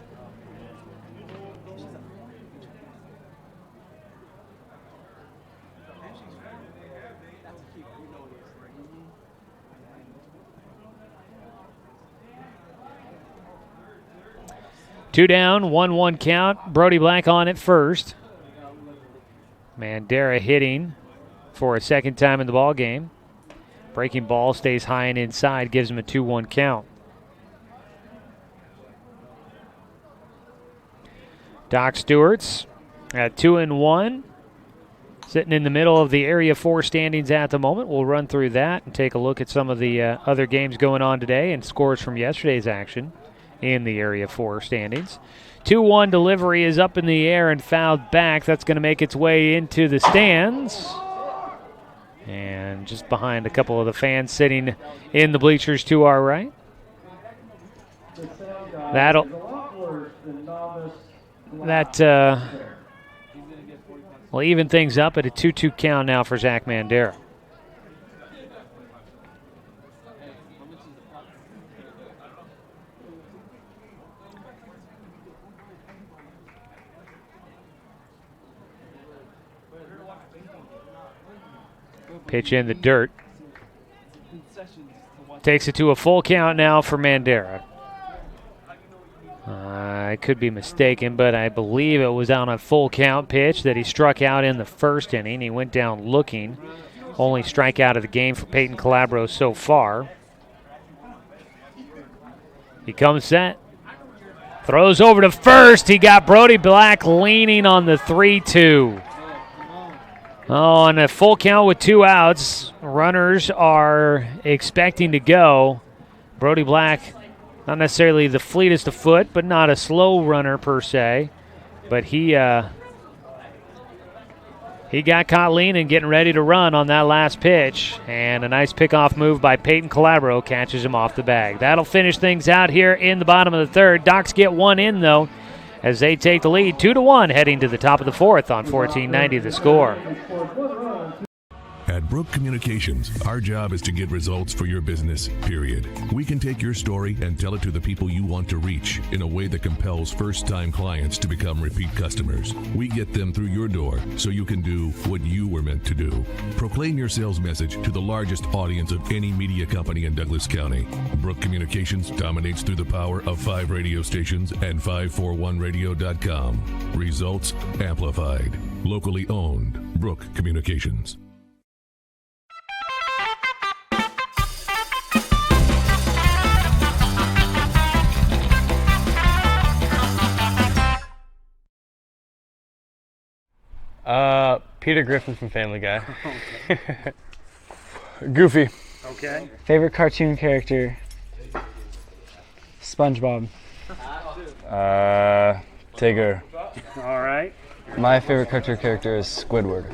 Two down, 1-1 count. Brody Black on at first. Mandera hitting for a second time in the ball game. Breaking ball stays high and inside, gives him a 2-1 count. Doc Stewart's at 2-1. Sitting in the middle of the Area 4 standings at the moment. We'll run through that and take a look at some of the other games going on today and scores from yesterday's action in the Area 4 standings. 2-1 delivery is up in the air and fouled back. That's going to make its way into the stands. And just behind a couple of the fans sitting in the bleachers to our right. Will even things up at a 2-2 count now for Zach Mandera. Pitch in the dirt. Takes it to a full count now for Mandera. I could be mistaken, but I believe it was on a full count pitch that he struck out in the first inning. He went down looking. Only strikeout of the game for Peyton Calabro so far. He comes set. Throws over to first. He got Brody Black leaning on the 3-2. Oh, and a full count with 2 outs. Runners are expecting to go. Brody Black, not necessarily the fleetest of foot, but not a slow runner per se. But he got caught leaning, getting ready to run on that last pitch. And a nice pickoff move by Peyton Calabro catches him off the bag. That'll finish things out here in the bottom of the third. Docs get one in, though, as they take the lead 2-1 heading to the top of the fourth on 1490 The Score. At Brook Communications, our job is to get results for your business, period. We can take your story and tell it to the people you want to reach in a way that compels first-time clients to become repeat customers. We get them through your door so you can do what you were meant to do. Proclaim your sales message to the largest audience of any media company in Douglas County. Brook Communications dominates through the power of 5 radio stations and 541radio.com. Results amplified. Locally owned. Brook Communications. Peter Griffin from Family Guy. Okay. Goofy. Okay. Favorite cartoon character? SpongeBob. Tigger. All right. My favorite cartoon character is Squidward.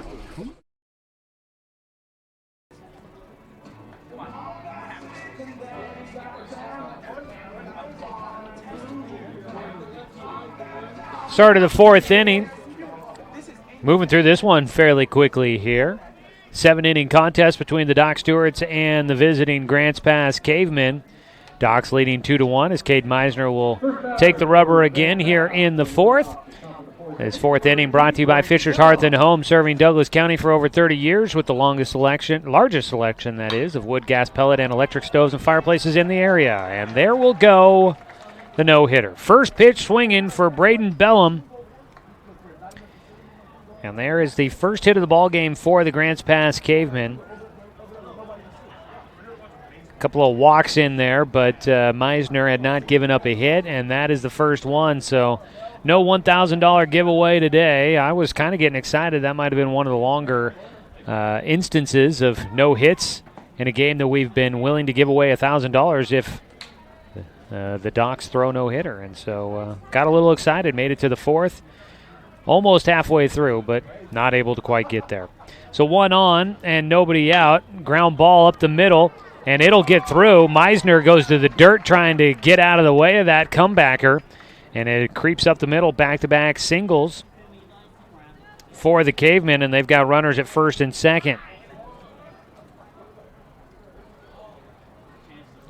Start of the fourth inning. Moving through this one fairly quickly here. 7-inning contest between the Doc Stewarts and the visiting Grants Pass Cavemen. Doc's leading 2-1 as Cade Meisner will take the rubber again here in the fourth. This fourth inning brought to you by Fisher's Hearth and Home, serving Douglas County for over 30 years with the largest selection that is, of wood, gas, pellet, and electric stoves and fireplaces in the area. And there will go the no-hitter. First pitch swinging for Braden Bellum. And there is the first hit of the ball game for the Grants Pass Cavemen. A couple of walks in there, but Meisner had not given up a hit, and that is the first one. So no $1,000 giveaway today. I was kind of getting excited. That might have been one of the longer instances of no hits in a game that we've been willing to give away $1,000 if the Docs throw no hitter. And so got a little excited, made it to the fourth. Almost halfway through, but not able to quite get there. So one on and nobody out. Ground ball up the middle, and it'll get through. Meisner goes to the dirt trying to get out of the way of that comebacker, and it creeps up the middle, back-to-back singles for the Cavemen, and they've got runners at first and second.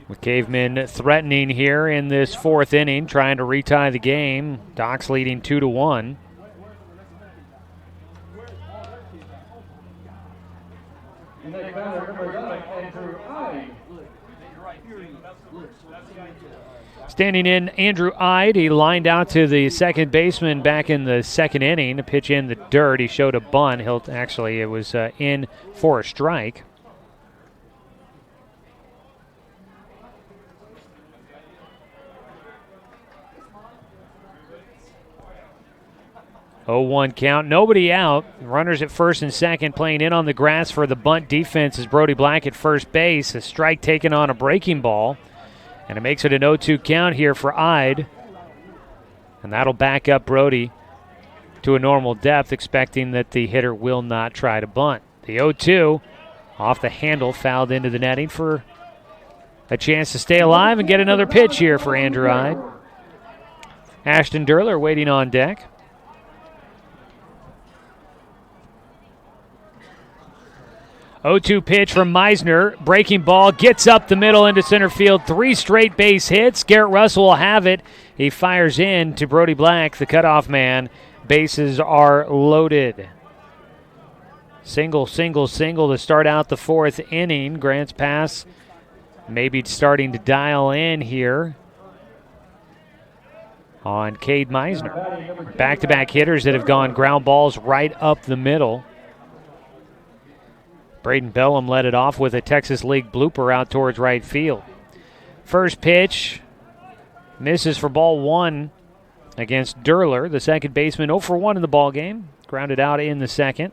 The Cavemen threatening here in this fourth inning, trying to retie the game. Doc's leading 2-1. Standing in, Andrew Ide. He lined out to the second baseman back in the second inning. A pitch in the dirt. He showed a bunt. It was in for a strike. Oh, 1 count. Nobody out. Runners at first and second. Playing in on the grass for the bunt defense is Brody Black at first base. A strike taken on a breaking ball. And it makes it an 0-2 count here for Ide. And that'll back up Brody to a normal depth, expecting that the hitter will not try to bunt. The 0-2 off the handle, fouled into the netting for a chance to stay alive and get another pitch here for Andrew Ide. Ashton Durler waiting on deck. Oh-2 pitch from Meisner. Breaking ball, gets up the middle into center field. 3 straight base hits. Garrett Russell will have it. He fires in to Brody Black, the cutoff man. Bases are loaded. Single to start out the 4th inning. Grants Pass maybe starting to dial in here on Cade Meisner. Back-to-back hitters that have gone ground balls right up the middle. Braden Bellum led it off with a Texas League blooper out towards right field. First pitch misses for ball 1 against Durler, the second baseman, 0 for 1 in the ball game. Grounded out in the second.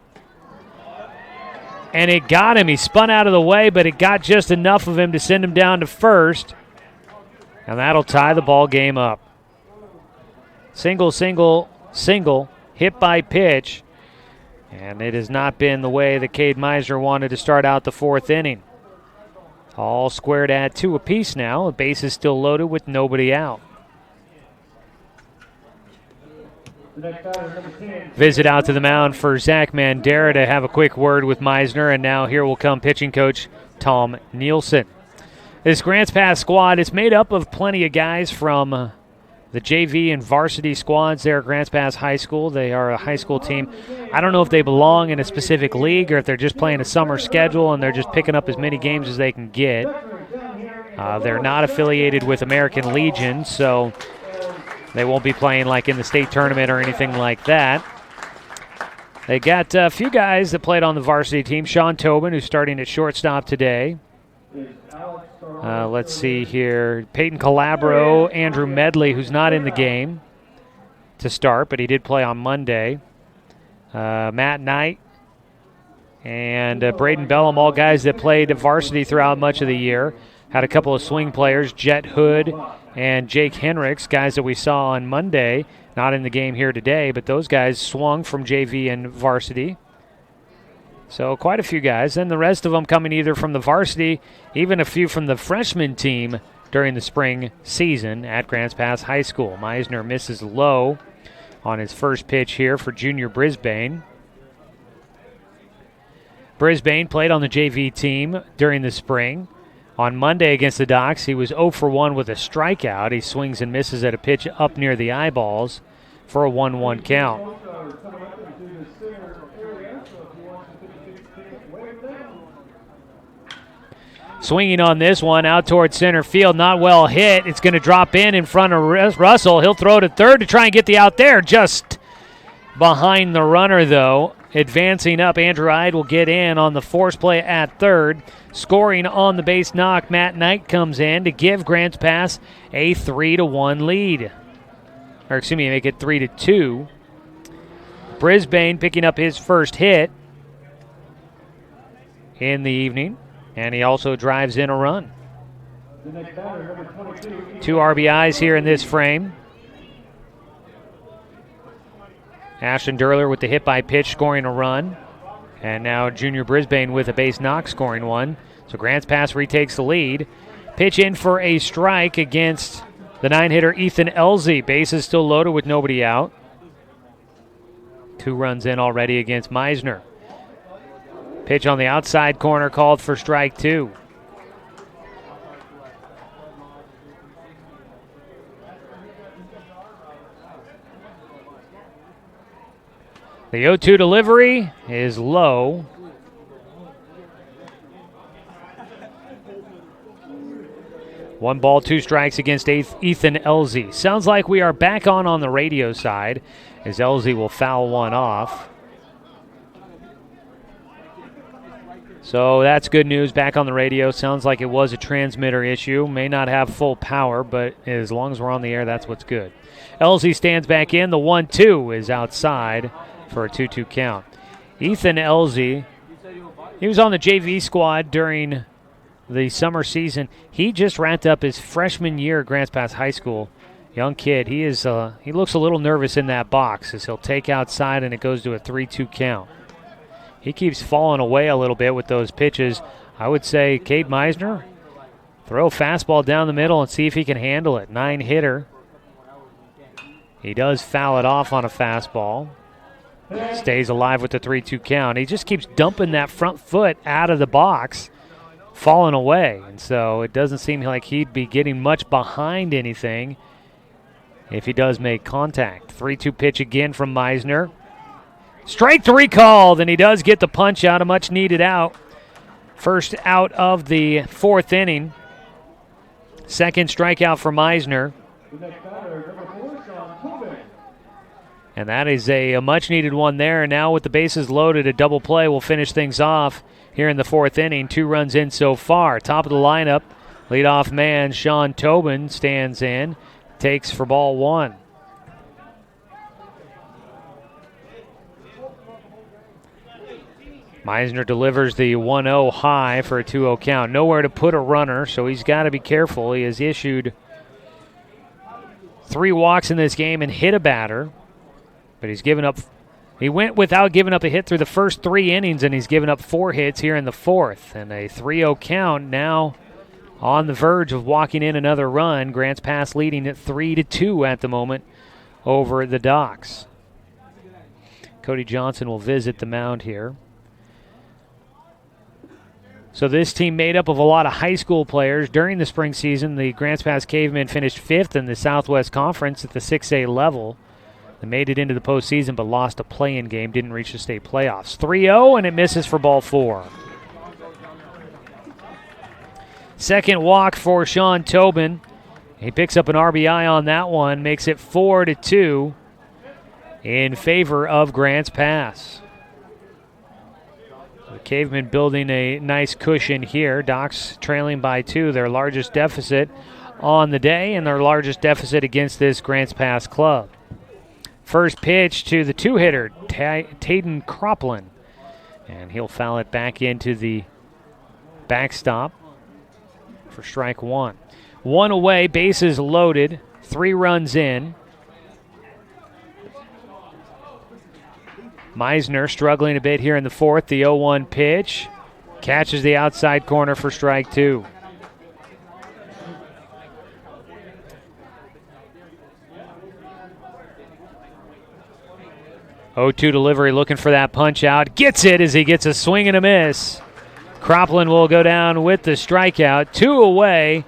And it got him. He spun out of the way, but it got just enough of him to send him down to first. And that'll tie the ball game up. Single, hit by pitch. And it has not been the way that Cade Meisner wanted to start out the 4th inning. All squared at 2 apiece now. The base is still loaded with nobody out. Visit out to the mound for Zach Mandera to have a quick word with Meisner, and now here will come pitching coach Tom Nielsen. This Grants Pass squad is made up of plenty of guys from the JV and varsity squads there at Grants Pass High School. They are a high school team. I don't know if they belong in a specific league or if they're just playing a summer schedule and they're just picking up as many games as they can get. They're not affiliated with American Legion, so they won't be playing like in the state tournament or anything like that. They got a few guys that played on the varsity team. Sean Tobin, who's starting at shortstop today. Let's see here. Peyton Calabro, Andrew Medley, who's not in the game to start, but he did play on Monday. Matt Knight and Braden Bellum, all guys that played varsity throughout much of the year. Had a couple of swing players, Jet Hood and Jake Henricks, guys that we saw on Monday. Not in the game here today, but those guys swung from JV and varsity. So quite a few guys, and the rest of them coming either from the varsity, even a few from the freshman team during the spring season at Grants Pass High School. Meisner misses low on his first pitch here for junior Brisbane. Brisbane played on the JV team during the spring. On Monday against the Docks, he was 0 for 1 with a strikeout. He swings and misses at a pitch up near the eyeballs for a 1-1 count. Swinging on this one out towards center field, not well hit. It's going to drop in front of Russell. He'll throw to third to try and get the out there. Just behind the runner, though. Advancing up, Andrew Ide will get in on the force play at third. Scoring on the base knock, Matt Knight comes in to give Grants Pass a 3-1 lead. Or excuse me, make it 3-2. Brisbane picking up his first hit in the evening. And he also drives in a run. 2 RBIs here in this frame. Ashton Durler with the hit by pitch scoring a run. And now Junior Brisbane with a base knock scoring one. So Grants Pass retakes the lead. Pitch in for a strike against the 9-hitter Ethan Elzey. Bases still loaded with nobody out. 2 runs in already against Meisner. Pitch on the outside corner called for strike 2. The 0-2 delivery is low. 1 ball, 2 strikes against Ethan Elzy. Sounds like we are back on the radio side as Elzy will foul one off. So that's good news. Back on the radio. Sounds like it was a transmitter issue. May not have full power, but as long as we're on the air, that's what's good. Elzy stands back in. The 1-2 is outside for a 2-2 count. Ethan Elzy, he was on the JV squad during the summer season. He just wrapped up his freshman year at Grants Pass High School. Young kid. He looks a little nervous in that box as he'll take outside and it goes to a 3-2 count. He keeps falling away a little bit with those pitches. I would say, Cade Meisner, throw a fastball down the middle and see if he can handle it. 9-hitter. He does foul it off on a fastball. Stays alive with the 3-2 count. He just keeps dumping that front foot out of the box, falling away. And so it doesn't seem like he'd be getting much behind anything if he does make contact. 3-2 pitch again from Meisner. Strike 3 called, and he does get the punch out, a much needed out. First out of the 4th inning. Second strikeout for Meisner. And that is a much needed one there. And now with the bases loaded, a double play will finish things off here in the 4th inning. 2 runs in so far. Top of the lineup, leadoff man Sean Tobin stands in, takes for ball 1. Meisner delivers the 1-0 high for a 2-0 count. Nowhere to put a runner, so he's got to be careful. He has issued 3 walks in this game and hit a batter, but he's given up. He went without giving up a hit through the first 3 innings, and he's given up 4 hits here in the 4th. And a 3-0 count now on the verge of walking in another run. Grants Pass leading at 3-2 at the moment over the Docks. Cody Johnson will visit the mound here. So this team made up of a lot of high school players. During the spring season, the Grants Pass Cavemen finished 5th in the Southwest Conference at the 6A level. They made it into the postseason but lost a play-in game, didn't reach the state playoffs. 3-0, and it misses for ball 4. Second walk for Sean Tobin. He picks up an RBI on that one, makes it 4-2 in favor of Grants Pass. The Cavemen building a nice cushion here. Docks trailing by 2, their largest deficit on the day and their largest deficit against this Grants Pass club. First pitch to the 2-hitter, Tayden Croplin. And he'll foul it back into the backstop for strike 1. 1 away, bases loaded, 3 runs in. Meisner struggling a bit here in the 4th. The 0-1 pitch catches the outside corner for strike 2. Oh, 2 delivery, looking for that punch out. Gets it as he gets a swing and a miss. Croplin will go down with the strikeout. 2 away.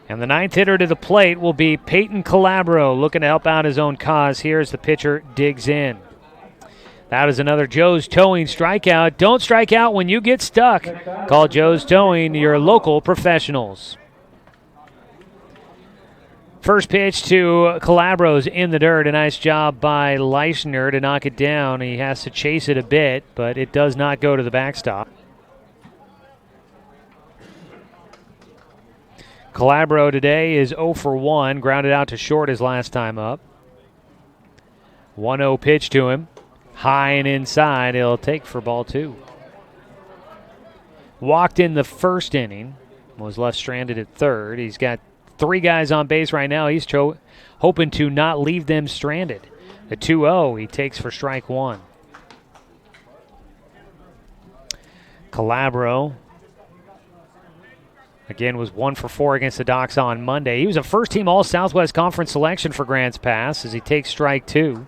And the 9th hitter to the plate will be Peyton Calabro, looking to help out his own cause here as the pitcher digs in. That is another Joe's Towing strikeout. Don't strike out when you get stuck. Call Joe's Towing, your local professionals. First pitch to Calabro's in the dirt. A nice job by Leishner to knock it down. He has to chase it a bit, but it does not go to the backstop. Calabro today is 0 for 1. Grounded out to short his last time up. 1-0 pitch to him. High and inside, he'll take for ball 2. Walked in the first inning, was left stranded at third. He's got 3 guys on base right now. He's hoping to not leave them stranded. The 2-0 he takes for strike 1. Calabro, again, was 1 for 4 against the Docks on Monday. He was a first-team All-Southwest Conference selection for Grants Pass as he takes strike 2.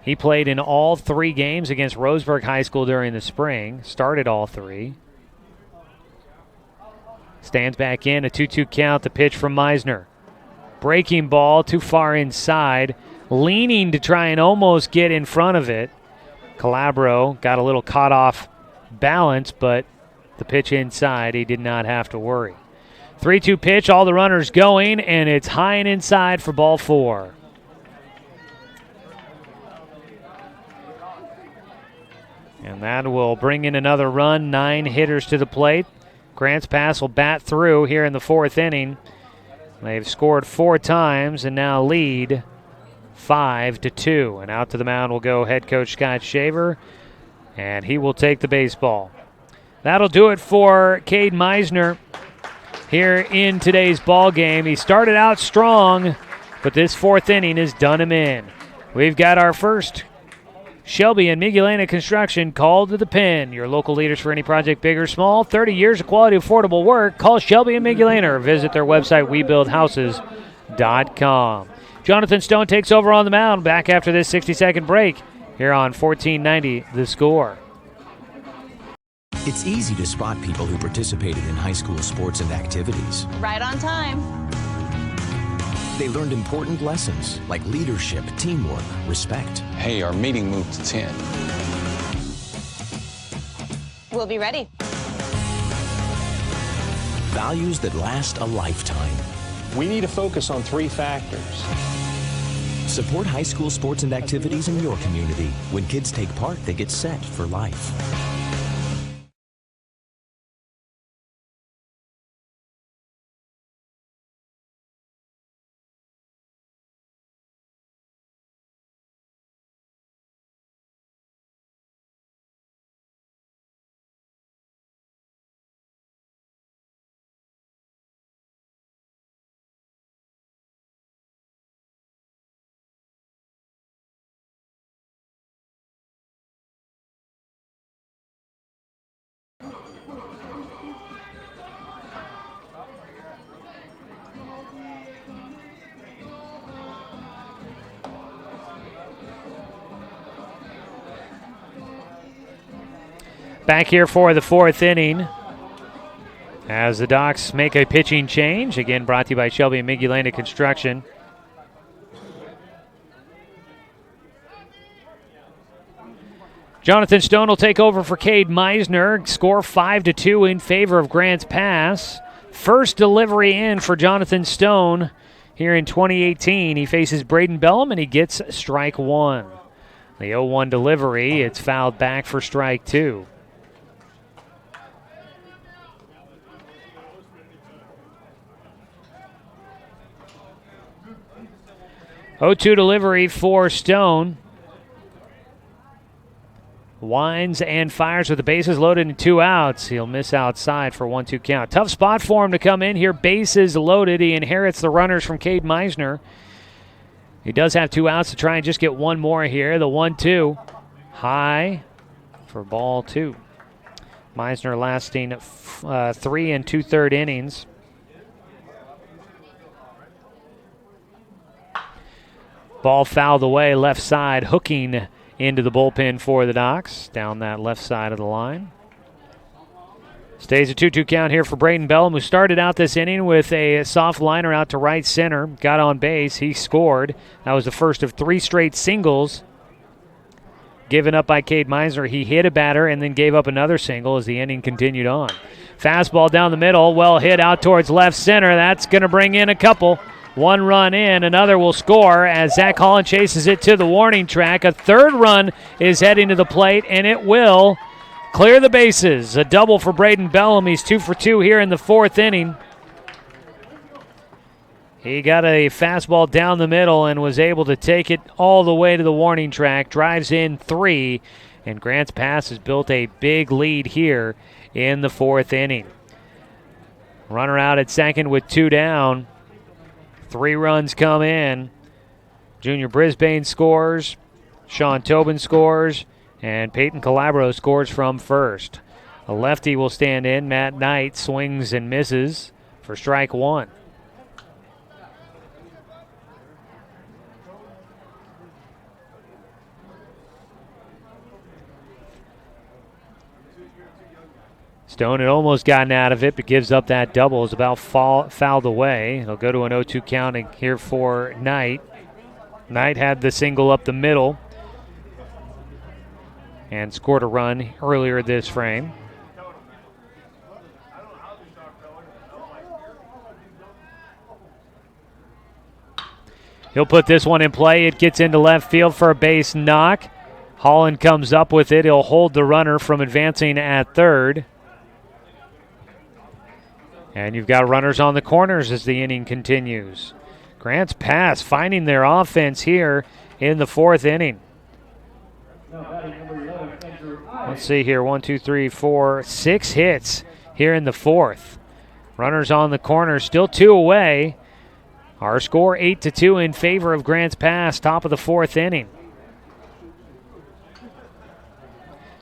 He played in all 3 games against Roseburg High School during the spring. Started all 3. Stands back in, a 2-2 count, the pitch from Meisner. Breaking ball, too far inside. Leaning to try and almost get in front of it. Calabro got a little caught off balance, but the pitch inside, he did not have to worry. 3-2 pitch, all the runners going, and it's high and inside for ball 4. And that will bring in another run, 9 hitters to the plate. Grants Pass will bat through here in the 4th inning. They've scored 4 times and now lead 5-2. And out to the mound will go head coach Scott Shaver, and he will take the baseball. That'll do it for Cade Meisner here in today's ball game. He started out strong, but this 4th inning has done him in. We've got our first Shelby and Miguelena Construction called to the pen. Your local leaders for any project, big or small. 30 years of quality, affordable work. Call Shelby and Miguelena or visit their website, webuildhouses.com. Jonathan Stone takes over on the mound back after this 60-second break here on 1490 The Score. It's easy to spot people who participated in high school sports and activities. Right on time. They learned important lessons like leadership, teamwork, respect. Hey, our meeting moved to 10. We'll be ready. Values that last a lifetime. We need to focus on 3 factors. Support high school sports and activities in your community. When kids take part, they get set for life. Back here for the 4th inning as the Docs make a pitching change. Again, brought to you by Shelby and Miguelena Construction. Jonathan Stone will take over for Cade Meisner. Score 5-2 in favor of Grants Pass. First delivery in for Jonathan Stone here in 2018. He faces Braden Bellum and he gets strike 1. The 0-1 delivery, it's fouled back for strike 2. O2 delivery for Stone. Winds and fires with the bases loaded and 2 outs. He'll miss outside for 1-2 count. Tough spot for him to come in here. Bases loaded. He inherits the runners from Cade Meisner. He does have 2 outs to try and just get one more here. The 1-2 high for ball 2. Meisner lasting 3 2/3 innings. Ball fouled away left side, hooking into the bullpen for the Docs down that left side of the line. Stays a 2-2 count here for Braden Bellum, who started out this inning with a soft liner out to right center. Got on base. He scored. That was the first of 3 straight singles given up by Cade Meisner. He hit a batter and then gave up another single as the inning continued on. Fastball down the middle, well hit out towards left center. That's going to bring in a couple. 1 run in, another will score as Zach Holland chases it to the warning track. A 3rd run is heading to the plate, and it will clear the bases. A double for Braden Bellum. He's 2 for 2 here in the 4th inning. He got a fastball down the middle and was able to take it all the way to the warning track. Drives in 3, and Grants Pass has built a big lead here in the 4th inning. Runner out at second with 2 down. 3 runs come in. Junior Brisbane scores. Sean Tobin scores. And Peyton Calabro scores from first. A lefty will stand in. Matt Knight swings and misses for strike 1. Stone had almost gotten out of it, but gives up that double. It's about fouled away. It'll go to an 0-2 count here for Knight. Knight had the single up the middle and scored a run earlier this frame. He'll put this one in play. It gets into left field for a base knock. Holland comes up with it. He'll hold the runner from advancing at third. And you've got runners on the corners as the inning continues. Grants Pass finding their offense here in the fourth inning. Let's see here. 1, 2, 3, 4, 6 hits here in the fourth. Runners on the corner, still 2 away. Our score 8-2 in favor of Grants Pass, top of the fourth inning.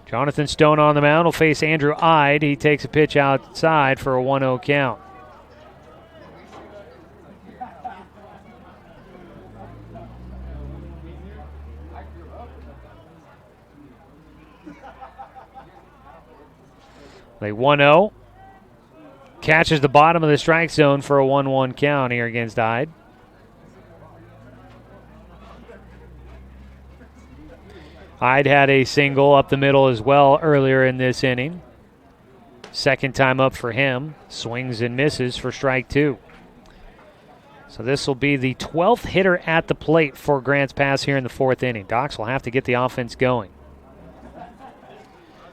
Jonathan Stone on the mound will face Andrew Ide. He takes a pitch outside for a 1-0 count. They 1-0. Catches the bottom of the strike zone for a 1-1 count here against Ide. Ide had a single up the middle as well earlier in this inning. Second time up for him. Swings and misses for strike 2. So this will be the 12th hitter at the plate for Grants Pass here in the fourth inning. Docs will have to get the offense going.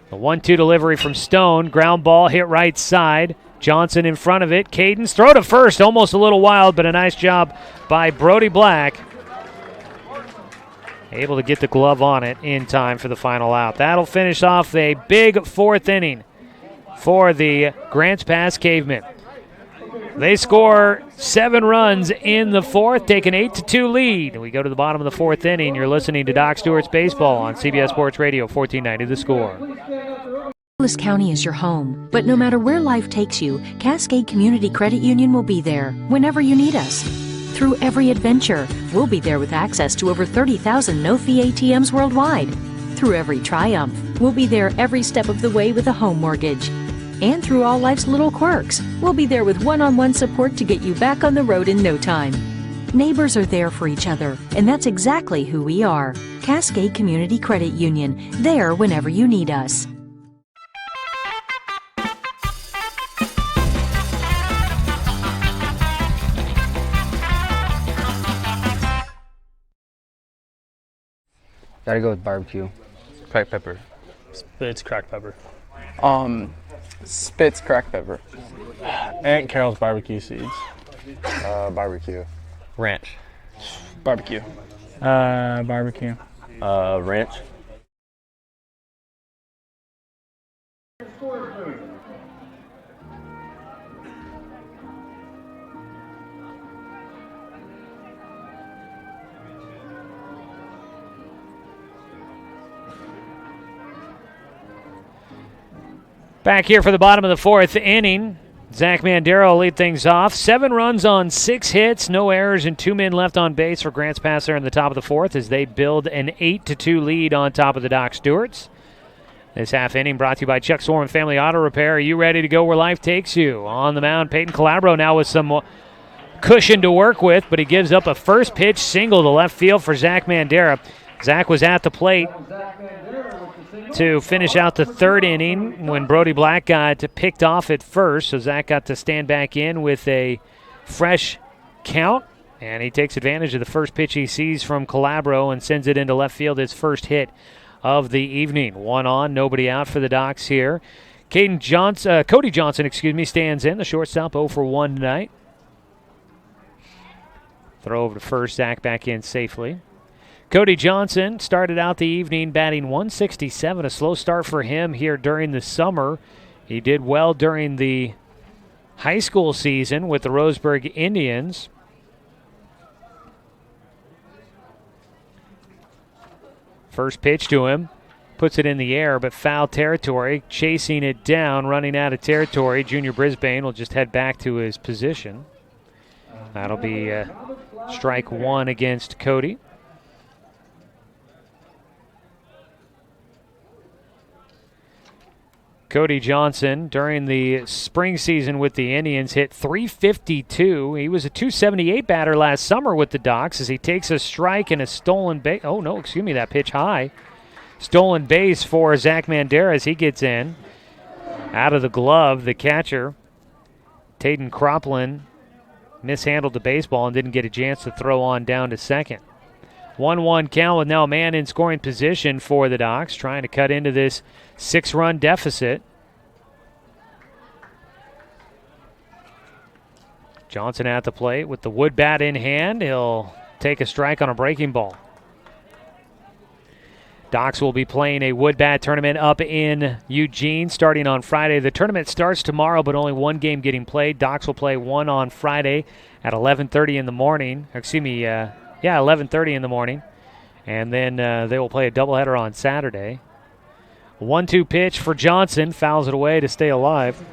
The 1-2 delivery from Stone. Ground ball hit right side. Johnson in front of it. Cadence throw to first. Almost a little wild, but a nice job by Brody Black. Able to get the glove on it in time for the final out. That'll finish off a big fourth inning for the Grants Pass Cavemen. They score 7 runs in the fourth, take an 8-2 lead. We go to the bottom of the fourth inning. You're listening to Doc Stewart's Baseball on CBS Sports Radio, 1490 The Score. Douglas County is your home, but no matter where life takes you, Cascade Community Credit Union will be there whenever you need us. Through every adventure, we'll be there with access to over 30,000 no-fee ATMs worldwide. Through every triumph, we'll be there every step of the way with a home mortgage. And through all life's little quirks, we'll be there with one-on-one support to get you back on the road in no time. Neighbors are there for each other, and that's exactly who we are. Cascade Community Credit Union, there whenever you need us. Gotta go with barbecue. Cracked pepper. Spitz cracked pepper. Spitz cracked pepper. Aunt Carol's barbecue seeds. Barbecue. Ranch. Barbecue. Barbecue. Ranch. Back here for the bottom of the fourth inning. Zach Mandera will lead things off. 7 runs on 6 hits, no errors, and 2 men left on base for Grants Pass there in the top of the fourth as they build an 8-2 lead on top of the Doc Stewarts. This half inning brought to you by Chuck Sorman Family Auto Repair. Are you ready to go where life takes you? On the mound, Peyton Calabro now with some cushion to work with, but he gives up a first pitch single to left field for Zach Mandera. Zach was at the plate to finish out the third inning when Brody Black got picked off at first, so Zach got to stand back in with a fresh count, and he takes advantage of the first pitch he sees from Calabro and sends it into left field, his first hit of the evening. 1 on, nobody out for the Docs here. Cody Johnson, stands in. The shortstop 0 for 1 tonight. Throw over to first, Zach back in safely. Cody Johnson started out the evening batting .167, a slow start for him here during the summer. He did well during the high school season with the Roseburg Indians. First pitch to him, puts it in the air, but foul territory, chasing it down, running out of territory. Junior Brisbane will just head back to his position. That'll be strike 1 against Cody. Cody Johnson, during the spring season with the Indians, hit .352. He was a .278 batter last summer with the Docs as he takes a strike and a stolen base. Oh, no, that pitch high. Stolen base for Zach Mandera as he gets in. Out of the glove, the catcher, Taden Cropland, mishandled the baseball and didn't get a chance to throw on down to second. 1-1 count with now a man in scoring position for the Docs, trying to cut into this 6-run deficit. Johnson at the plate with the wood bat in hand. He'll take a strike on a breaking ball. Docs will be playing a wood bat tournament up in Eugene starting on Friday. The tournament starts tomorrow, but only one game getting played. Docs will play one on Friday at 11:30 in the morning. 11:30 in the morning. And then they will play a doubleheader on Saturday. 1-2 pitch for Johnson. Fouls it away to stay alive.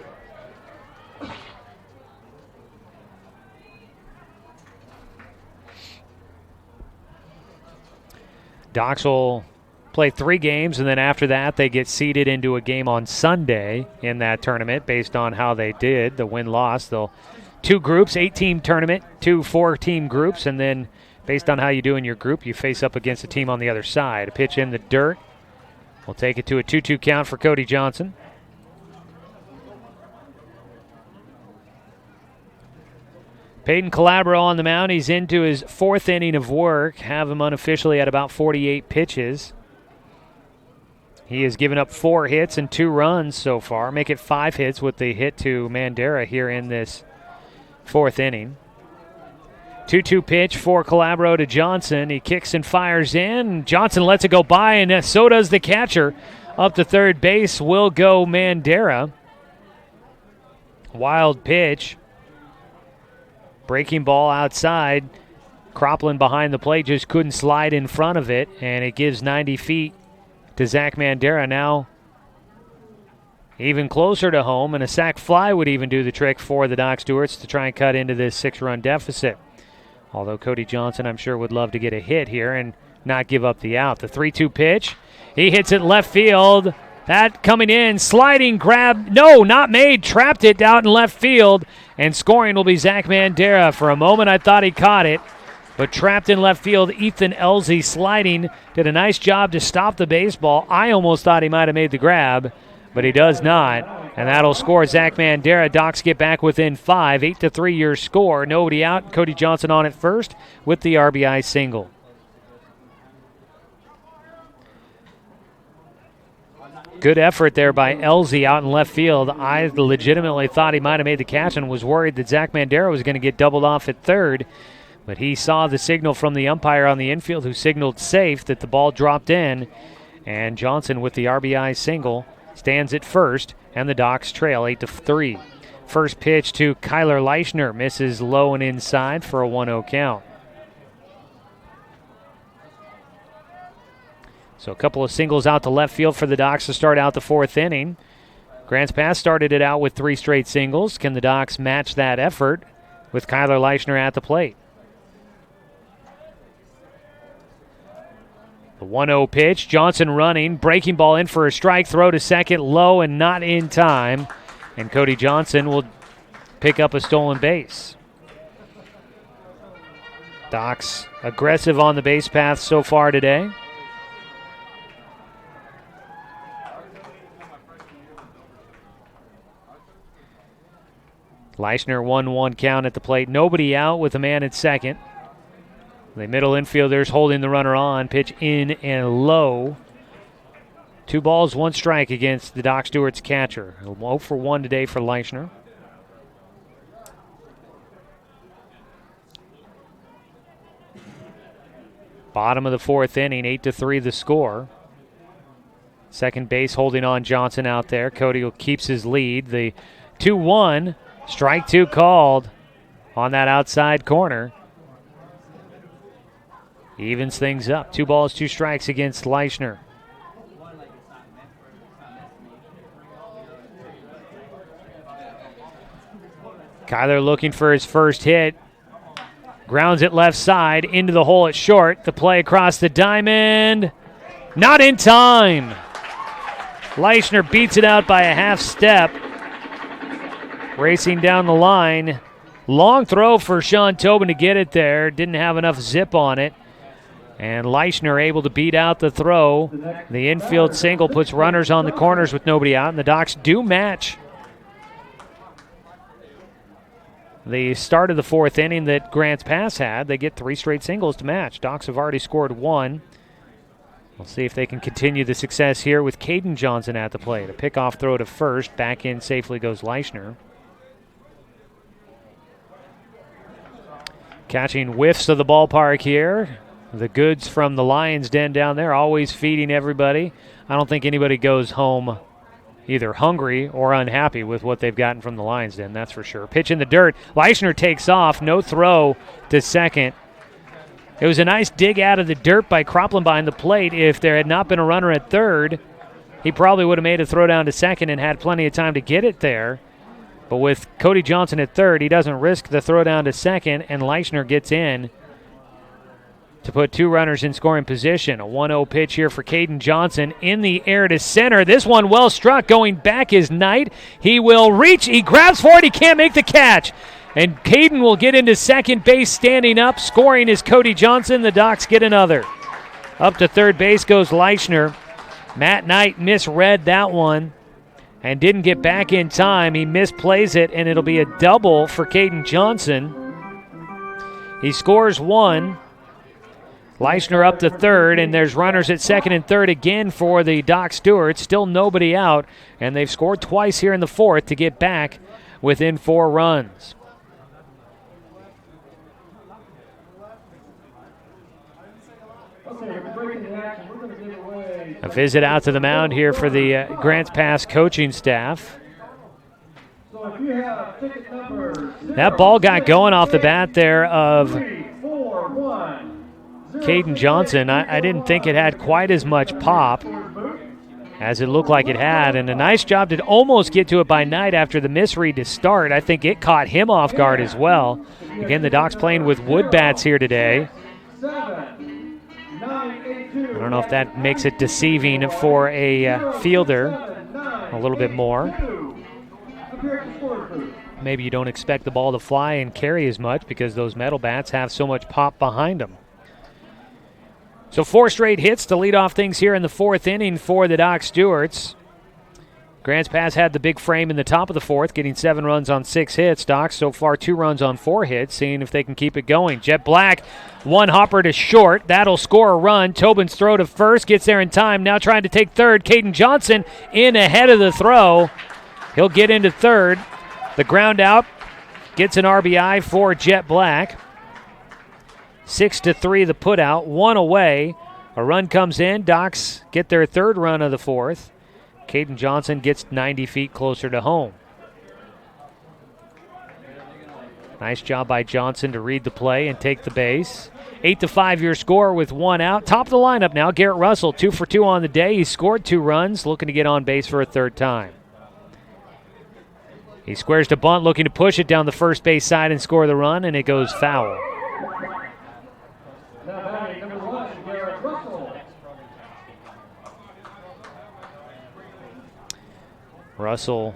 Docs will play 3 games, and then after that they get seeded into a game on Sunday in that tournament based on how they did, the win-loss. They'll 2 groups, 8-team tournament, 2 4-team groups, and then based on how you do in your group, you face up against a team on the other side. A pitch in the dirt. We'll take it to a 2-2 count for Cody Johnson. Peyton Calabro on the mound. He's into his 4th inning of work. Have him unofficially at about 48 pitches. He has given up 4 hits and 2 runs so far. Make it 5 hits with the hit to Mandera here in this 4th inning. 2-2 pitch for Calabro to Johnson. He kicks and fires in. Johnson lets it go by, and so does the catcher. Up to third base will go Mandera. Wild pitch. Breaking ball outside. Cropland behind the plate just couldn't slide in front of it, and it gives 90 feet to Zach Mandera. Now even closer to home, and a sac fly would even do the trick for the Doc Stewarts to try and cut into this 6-run deficit. Although Cody Johnson, I'm sure, would love to get a hit here and not give up the out. The 3-2 pitch. He hits it left field. That coming in, sliding grab. No, not made. Trapped it out in left field. And scoring will be Zach Mandera. For a moment, I thought he caught it. But trapped in left field, Ethan Elzy sliding. Did a nice job to stop the baseball. I almost thought he might have made the grab, but he does not. And that'll score Zach Mandera. Docs get back within 5. 8-3 your score. Nobody out. Cody Johnson on at first with the RBI single. Good effort there by Elzy out in left field. I legitimately thought he might have made the catch and was worried that Zach Mandera was going to get doubled off at third. But he saw the signal from the umpire on the infield who signaled safe that the ball dropped in. And Johnson with the RBI single stands at first, and the Docs trail 8-3. First pitch to Kyler Leischner. Misses low and inside for a 1-0 count. So a couple of singles out to left field for the Docs to start out the 4th inning. Grants Pass started it out with 3 straight singles. Can the Docs match that effort with Kyler Leischner at the plate? The 1-0 pitch. Johnson running. Breaking ball in for a strike. Throw to second. Low and not in time. And Cody Johnson will pick up a stolen base. Docs aggressive on the base path so far today. Leischner 1-1 count at the plate. Nobody out with a man at second. The middle infielders holding the runner on. Pitch in and low. 2 balls, 1 strike against the Doc Stewart's catcher. 0 for 1 today for Leischner. Bottom of the 4th inning, 8-3 the score. Second base holding on Johnson out there. Cody keeps his lead. The 2-1. Strike 2 called on that outside corner. Evens things up. 2 balls, 2 strikes against Leischner. Kyler looking for his first hit. Grounds it left side into the hole at short. The play across the diamond. Not in time. Leischner beats it out by a half step. Racing down the line. Long throw for Sean Tobin to get it there. Didn't have enough zip on it. And Leischner able to beat out the throw. The infield single puts runners on the corners with nobody out, and the Docs do match. the start of the fourth inning that Grants Pass had. They get 3 straight singles to match. Docs have already scored 1. We'll see if they can continue the success here with Caden Johnson at the plate. A pickoff throw to first. Back in safely goes Leischner. Catching whiffs of the ballpark here. The goods from the Lions Den down there, always feeding everybody. I don't think anybody goes home either hungry or unhappy with what they've gotten from the Lions Den, that's for sure. Pitch in the dirt. Leischner takes off. No throw to second. It was a nice dig out of the dirt by Cropland behind the plate. If there had not been a runner at third, he probably would have made a throw down to second and had plenty of time to get it there. But with Cody Johnson at third, he doesn't risk the throw down to second, and Leischner gets in to put 2 runners in scoring position. A 1-0 pitch here for Caden Johnson in the air to center. This one well struck. Going back is Knight. He will reach. He grabs for it. He can't make the catch. And Caden will get into second base standing up. Scoring is Cody Johnson. The Docs get another. Up to third base goes Leischner. Matt Knight misread that one and didn't get back in time. He misplays it, and it'll be a double for Caden Johnson. He scores 1. Leischner up to third, and there's runners at second and third again for the Doc Stewarts. Still nobody out, and they've scored twice here in the fourth to get back within 4 runs. A visit out to the mound here for the Grants Pass coaching staff. That ball got going off the bat there of Caden Johnson. I didn't think it had quite as much pop as it looked like it had, and a nice job to almost get to it by Knight after the misread to start. I think it caught him off guard as well. Again, the Docs playing with wood bats here today. I don't know if that makes it deceiving for a fielder a little bit more. Maybe you don't expect the ball to fly and carry as much because those metal bats have so much pop behind them. So 4 straight hits to lead off things here in the fourth inning for the Doc Stewarts. Grants Pass had the big frame in the top of the fourth, getting 7 runs on 6 hits. Docs so far 2 runs on 4 hits, seeing if they can keep it going. Jet Black, 1 hopper to short. That'll score a run. Tobin's throw to first gets there in time. Now trying to take third. Caden Johnson in ahead of the throw. He'll get into third. The ground out gets an RBI for Jet Black. 6-3 the put out. 1 away. A run comes in. Docs get their 3rd run of the fourth. Caden Johnson gets 90 feet closer to home. Nice job by Johnson to read the play and take the base. 8-5 your score with 1 out. Top of the lineup now, Garrett Russell, 2 for 2 on the day. He scored 2 runs, looking to get on base for a 3rd time. He squares to bunt, looking to push it down the first base side and score the run, and it goes foul. Russell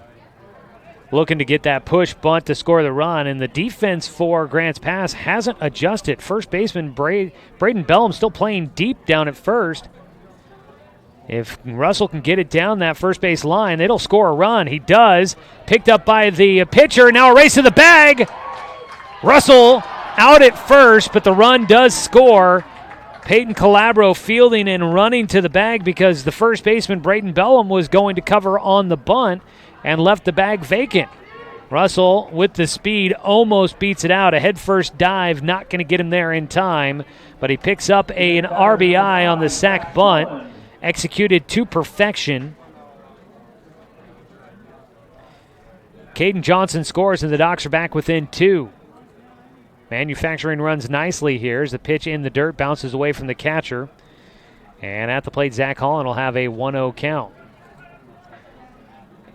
looking to get that push bunt to score the run, and the defense for Grants Pass hasn't adjusted. First baseman Braden Bellum still playing deep down at first. If Russell can get it down that first base line, it'll score a run. He does. Picked up by the pitcher. Now a race to the bag. Russell out at first, but the run does score. Peyton Calabro fielding and running to the bag because the first baseman, Braden Bellum, was going to cover on the bunt and left the bag vacant. Russell, with the speed, almost beats it out. A head-first dive, not going to get him there in time, but he picks up an RBI on the sac bunt, executed to perfection. Caden Johnson scores, and the Docs are back within 2. Manufacturing runs nicely here as the pitch in the dirt bounces away from the catcher. And at the plate, Zach Holland will have a 1-0 count.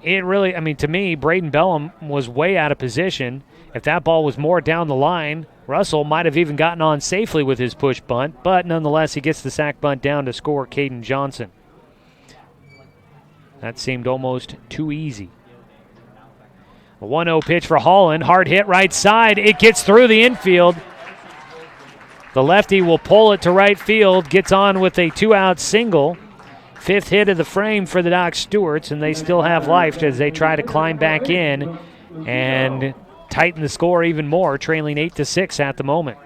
It really, to me, Braden Bellum was way out of position. If that ball was more down the line, Russell might have even gotten on safely with his push bunt, but nonetheless, he gets the sac bunt down to score Caden Johnson. That seemed almost too easy. A 1-0 pitch for Holland. Hard hit right side. It gets through the infield. The lefty will pull it to right field. Gets on with a 2-out single. 5th hit of the frame for the Doc Stewarts, and they still have life as they try to climb back in and tighten the score even more, trailing 8-6 at the moment.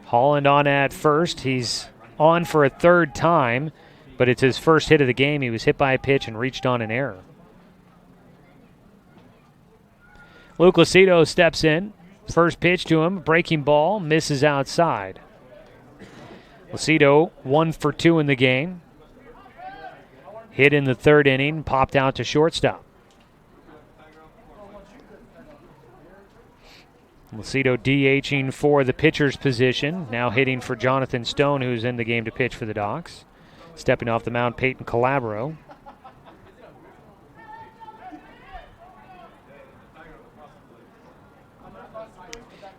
Holland on at first. He's on for a third time, but it's his first hit of the game. He was hit by a pitch and reached on an error. Luke Lucido steps in. First pitch to him, breaking ball, misses outside. Lucido 1 for 2 in the game. Hit in the third inning, popped out to shortstop. Lucido DHing for the pitcher's position, now hitting for Jonathan Stone, who's in the game to pitch for the Docs. Stepping off the mound, Peyton Calabro.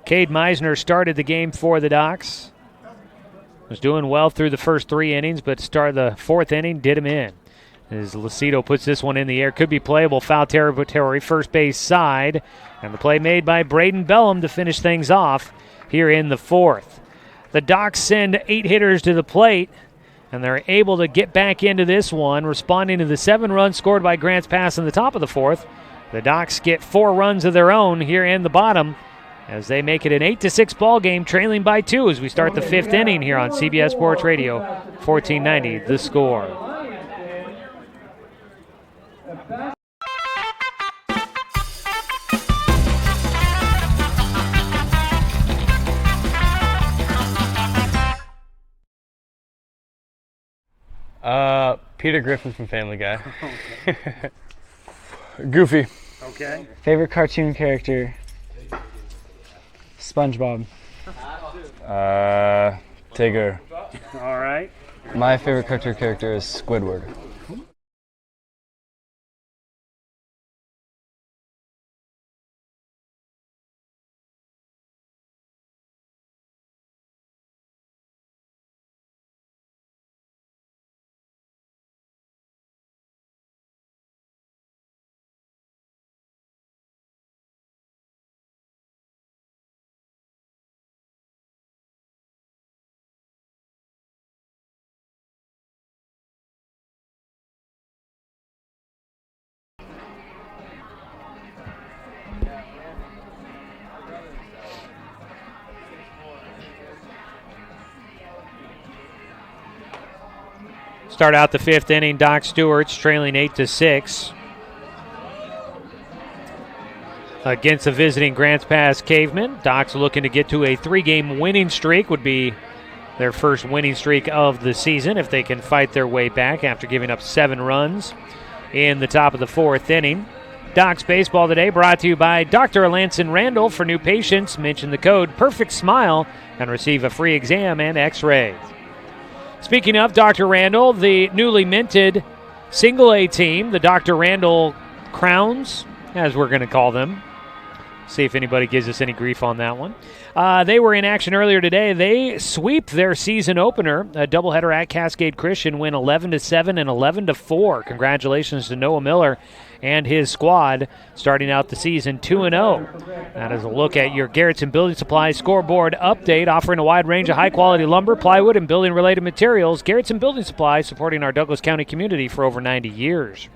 Cade Meisner started the game for the Docs. Was doing well through the first 3 innings, but started the 4th inning, did him in. As Lucido puts this one in the air, could be playable, foul territory, first base side, and the play made by Braden Bellum to finish things off here in the 4th. The Docs send 8 hitters to the plate, and they're able to get back into this one, responding to the 7 runs scored by Grants Pass in the top of the 4th. The Docs get 4 runs of their own here in the bottom, as they make it an 8-6 ball game, trailing by 2 as we start the 5th inning here on CBS Sports Radio, 1490 The Score. Peter Griffin from Family Guy. Goofy. Okay. Favorite cartoon character? SpongeBob. Tigger. All right. My favorite cartoon character is Squidward. Start out the 5th inning, Doc Stewart's trailing 8-6 against the visiting Grants Pass Cavemen. Docs looking to get to a 3-game winning streak, would be their first winning streak of the season if they can fight their way back after giving up 7 runs in the top of the 4th inning. Docs Baseball today brought to you by Dr. Alanson Randall. For new patients, mention the code Perfect Smile and receive a free exam and x-ray. Speaking of Dr. Randall, the newly minted single-A team, the Dr. Randall Crowns, as we're going to call them. See if anybody gives us any grief on that one. They were in action earlier today. They sweep their season opener, a doubleheader at Cascade Christian, win 11-7 and 11-4. Congratulations to Noah Miller and his squad, starting out the season 2-0. That is a look at your Garrettson Building Supply scoreboard update, offering a wide range of high-quality lumber, plywood, and building-related materials. Garrettson Building Supply, supporting our Douglas County community for over 90 years.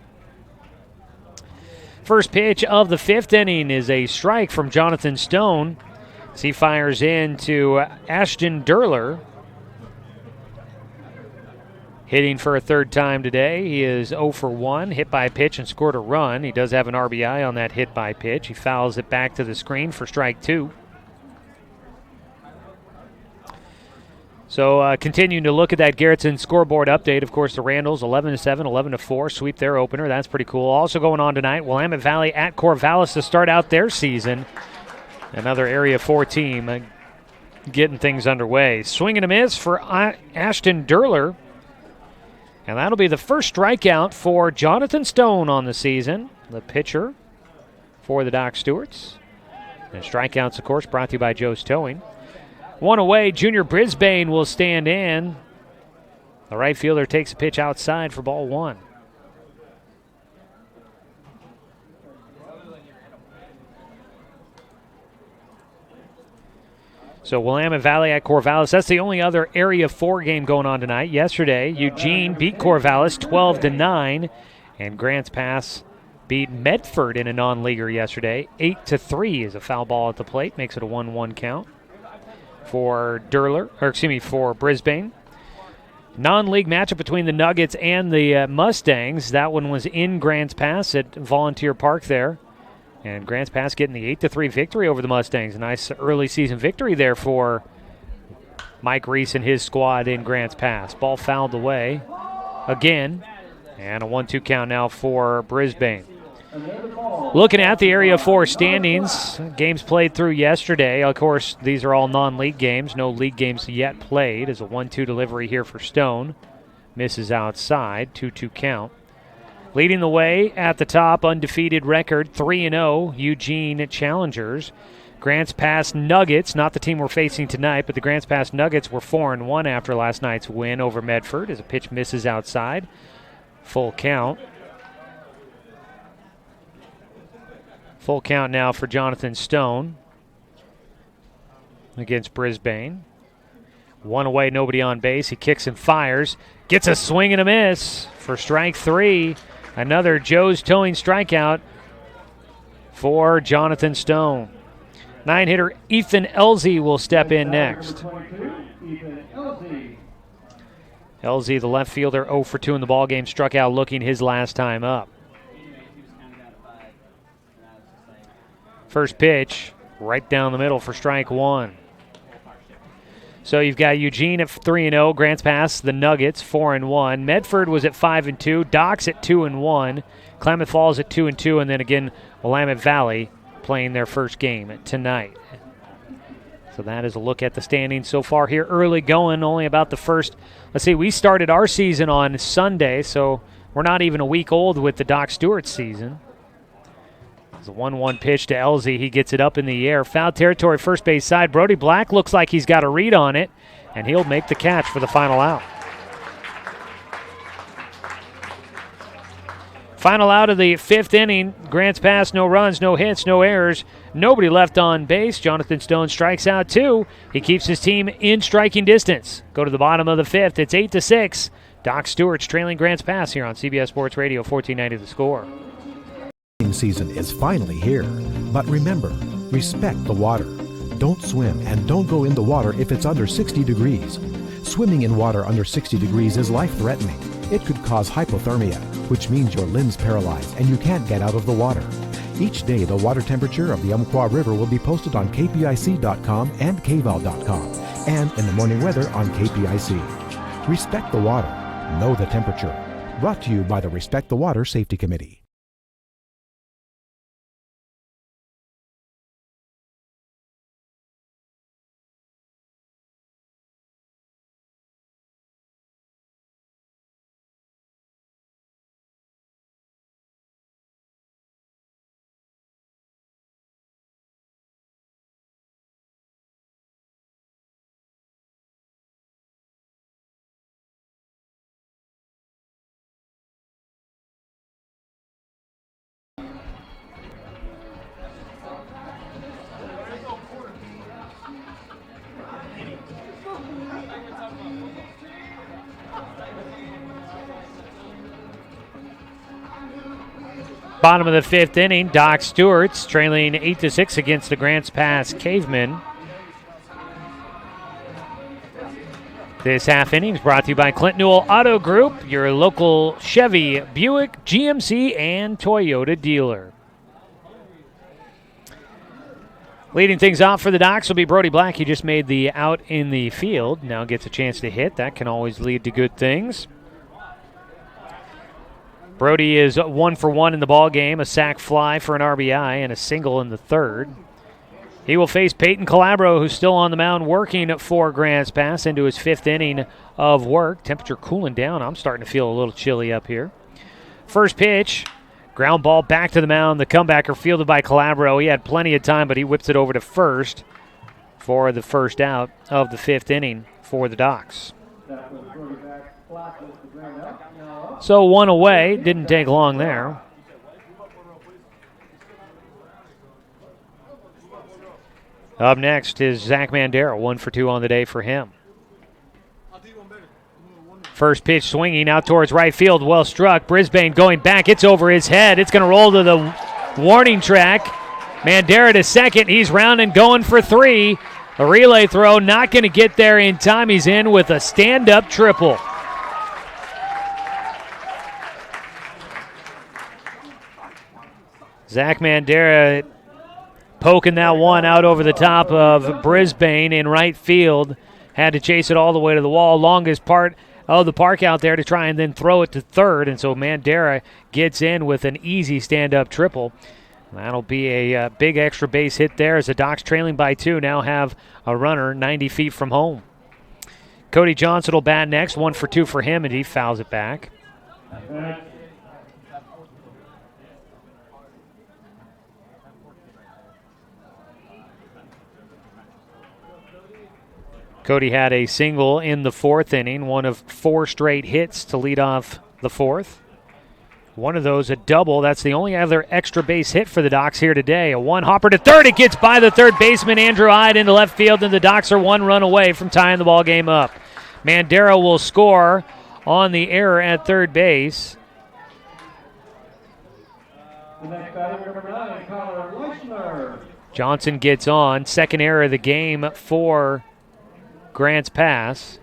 First pitch of the 5th inning is a strike from Jonathan Stone as he fires into Ashton Durler. Hitting for a 3rd time today. He is 0 for 1, hit by a pitch and scored a run. He does have an RBI on that hit by pitch. He fouls it back to the screen for strike 2. So continuing to look at that Garrettson scoreboard update, of course, the Randalls 11-7, 11-4, sweep their opener. That's pretty cool. Also going on tonight, Willamette Valley at Corvallis to start out their season. Another Area 4 team getting things underway. Swing and a miss for Ashton Durler. And that'll be the first strikeout for Jonathan Stone on the season, the pitcher for the Doc Stewarts. And strikeouts, of course, brought to you by Joe's Towing. One away, Junior Brisbane will stand in. The right fielder takes a pitch outside for ball 1. So Willamette Valley at Corvallis. That's the only other Area 4 game going on tonight. Yesterday, Eugene beat Corvallis 12-9, and Grants Pass beat Medford in a non-leaguer yesterday. 8-3 is a foul ball at the plate, makes it a 1-1 count for for Brisbane. Non-league matchup between the Nuggets and the Mustangs. That one was in Grants Pass at Volunteer Park there. And Grants Pass getting the 8-3 victory over the Mustangs. A nice early season victory there for Mike Reese and his squad in Grants Pass. Ball fouled away again. And a 1-2 count now for Brisbane. Looking at the Area 4 standings, games played through yesterday. Of course, these are all non-league games. No league games yet played. As a 1-2 delivery here for Stone. Misses outside. 2-2 count. Leading the way at the top, undefeated record, 3-0, Eugene Challengers. Grants Pass Nuggets, not the team we're facing tonight, but the Grants Pass Nuggets were 4-1 after last night's win over Medford as a pitch misses outside. Full count. Full count now for Jonathan Stone against Brisbane. One away, nobody on base. He kicks and fires. Gets a swing and a miss for strike 3. Another Joe's towing strikeout for Jonathan Stone. 9-hitter Ethan Elzey will step in next. Elzey, the left fielder, 0 for 2 in the ballgame, struck out looking his last time up. First pitch, right down the middle for strike 1. So you've got Eugene at 3-0, Grants Pass, the Nuggets 4-1. Medford was at 5-2, Docks at 2-1, Klamath Falls at 2-2, and then again Willamette Valley playing their first game tonight. So that is a look at the standings so far here. Early going, only about the first. Let's see, we started our season on Sunday, so we're not even a week old with the Doc Stewart season. It's a 1-1 pitch to Elzey. He gets it up in the air. Foul territory, first base side. Brody Black looks like he's got a read on it, and he'll make the catch for the final out. Final out of the 5th inning. Grants Pass, no runs, no hits, no errors. Nobody left on base. Jonathan Stone strikes out 2. He keeps his team in striking distance. Go to the bottom of the 5th. It's 8-6. Doc Stewart's trailing Grants Pass here on CBS Sports Radio, 1490 The Score. Season is finally here, but remember, respect the water. Don't swim and don't go in the water if it's under 60 degrees. Swimming in water under 60 degrees is life-threatening. It could cause hypothermia, which means your limbs paralyze and you can't get out of the water. Each day, the water temperature of the Umpqua River will be posted on kpic.com and kval.com, and in the morning weather on KPIC. Respect the water. Know the temperature. Brought to you by the Respect the Water Safety Committee. Bottom of the 5th inning, Doc Stewart's trailing 8-6 against the Grants Pass Cavemen. This half inning is brought to you by Clint Newell Auto Group, your local Chevy, Buick, GMC, and Toyota dealer. Leading things off for the Docs will be Brody Black. He just made the out in the field. Now gets a chance to hit. That can always lead to good things. Brody is 1 for 1 in the ball game, a sac fly for an RBI and a single in the 3rd. He will face Peyton Calabro, who's still on the mound working for Grants Pass into his 5th inning of work. Temperature cooling down. I'm starting to feel a little chilly up here. First pitch, ground ball back to the mound. The comebacker fielded by Calabro. He had plenty of time, but he whips it over to first for the first out of the 5th inning for the Docs. So 1 away, didn't take long there. Up next is Zach Mandera, 1 for 2 on the day for him. First pitch swinging out towards right field, well struck. Brisbane going back, it's over his head. It's going to roll to the warning track. Mandera to second, he's rounding, going for 3. A relay throw, not going to get there in time. He's in with a stand-up triple. Zach Mandera poking that one out over the top of Brisbane in right field. Had to chase it all the way to the wall. Longest part of the park out there to try and then throw it to third. And so Mandera gets in with an easy stand-up triple. That'll be a big extra base hit there as the Docs trailing by 2 now have a runner 90 feet from home. Cody Johnson will bat next, 1 for 2 for him, and he fouls it back. Cody had a single in the 4th inning, one of 4 straight hits to lead off the 4th. One of those a double. That's the only other extra base hit for the Docs here today. A one-hopper to third. It gets by the third baseman, Andrew Hyde, into left field, and the Docs are 1 run away from tying the ball game up. Mandera will score on the error at third base. The next batter, number 9, Connor Leishner. Johnson gets on. Second error of the game for Grants Pass.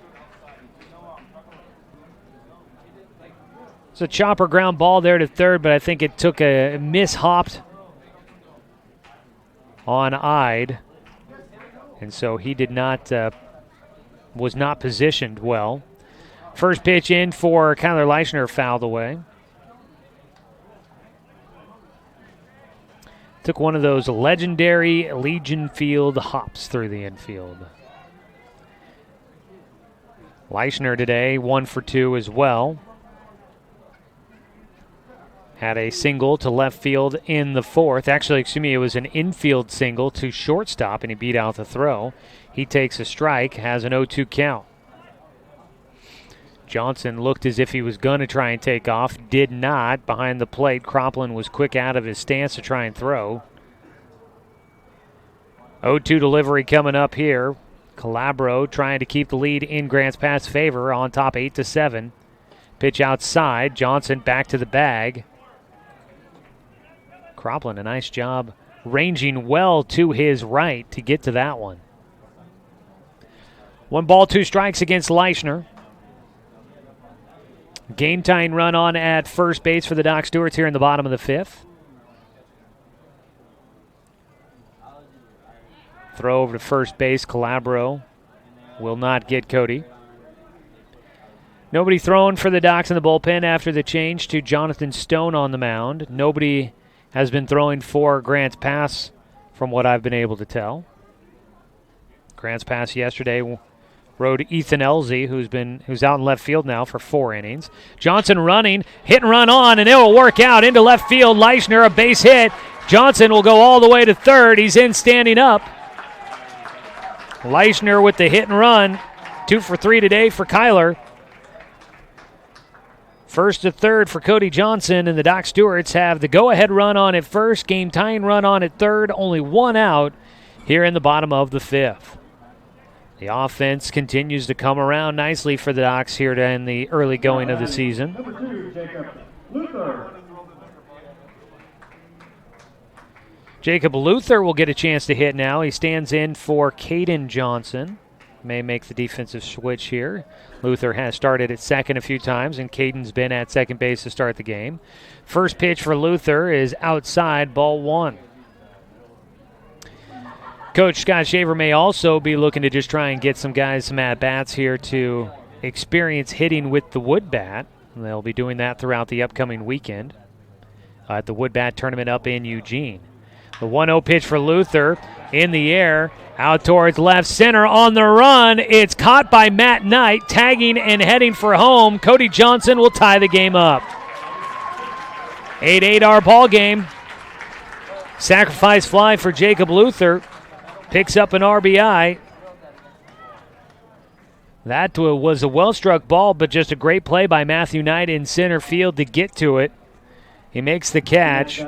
It's a chopper ground ball there to third, but I think it took a mishopped on Ide. And so he did not, was not positioned well. First pitch in for Kyler Leishner, fouled away. Took one of those legendary Legion Field hops through the infield. Leishner today, 1 for 2 as well. Had a single to left field in the 4th. Actually, it was an infield single to shortstop, and he beat out the throw. He takes a strike, has an 0-2 count. Johnson looked as if he was going to try and take off. Did not. Behind the plate, Cropland was quick out of his stance to try and throw. 0-2 delivery coming up here. Calabro trying to keep the lead in Grants Pass' favor on top 8-7. Pitch outside. Johnson back to the bag. Cropland, a nice job ranging well to his right to get to that one. 1 ball, 2 strikes against Leishner. Game tying run on at first base for the Doc Stewarts here in the bottom of the 5th. Throw over to first base. Calabro will not get Cody. Nobody throwing for the Docs in the bullpen after the change to Jonathan Stone on the mound. Nobody has been throwing for Grants Pass from what I've been able to tell. Grants Pass yesterday rode Ethan Elzy, who's out in left field now for 4 innings. Johnson running, hit and run on, and it will work out into left field. Leishner, a base hit. Johnson will go all the way to third. He's in standing up. Leishner with the hit and run. 2 for 3 today for Kyler. First to third for Cody Johnson, and the Doc Stewarts have the go-ahead run on at first, game-tying run on at third, only 1 out here in the bottom of the 5th. The offense continues to come around nicely for the Docs here in the early going of the season. Number 2, Jacob Luther. Jacob Luther will get a chance to hit now. He stands in for Caden Johnson. May make the defensive switch here. Luther has started at second a few times, and Caden's been at second base to start the game. First pitch for Luther is outside, ball 1. Coach Scott Shaver may also be looking to just try and get some guys some at-bats here to experience hitting with the wood bat. And they'll be doing that throughout the upcoming weekend at the wood bat tournament up in Eugene. The 1-0 pitch for Luther in the air, out towards left center on the run. It's caught by Matt Knight, tagging and heading for home. Cody Johnson will tie the game up. 8-8 our ball game. Sacrifice fly for Jacob Luther. Picks up an RBI. That was a well-struck ball, but just a great play by Matthew Knight in center field to get to it. He makes the catch.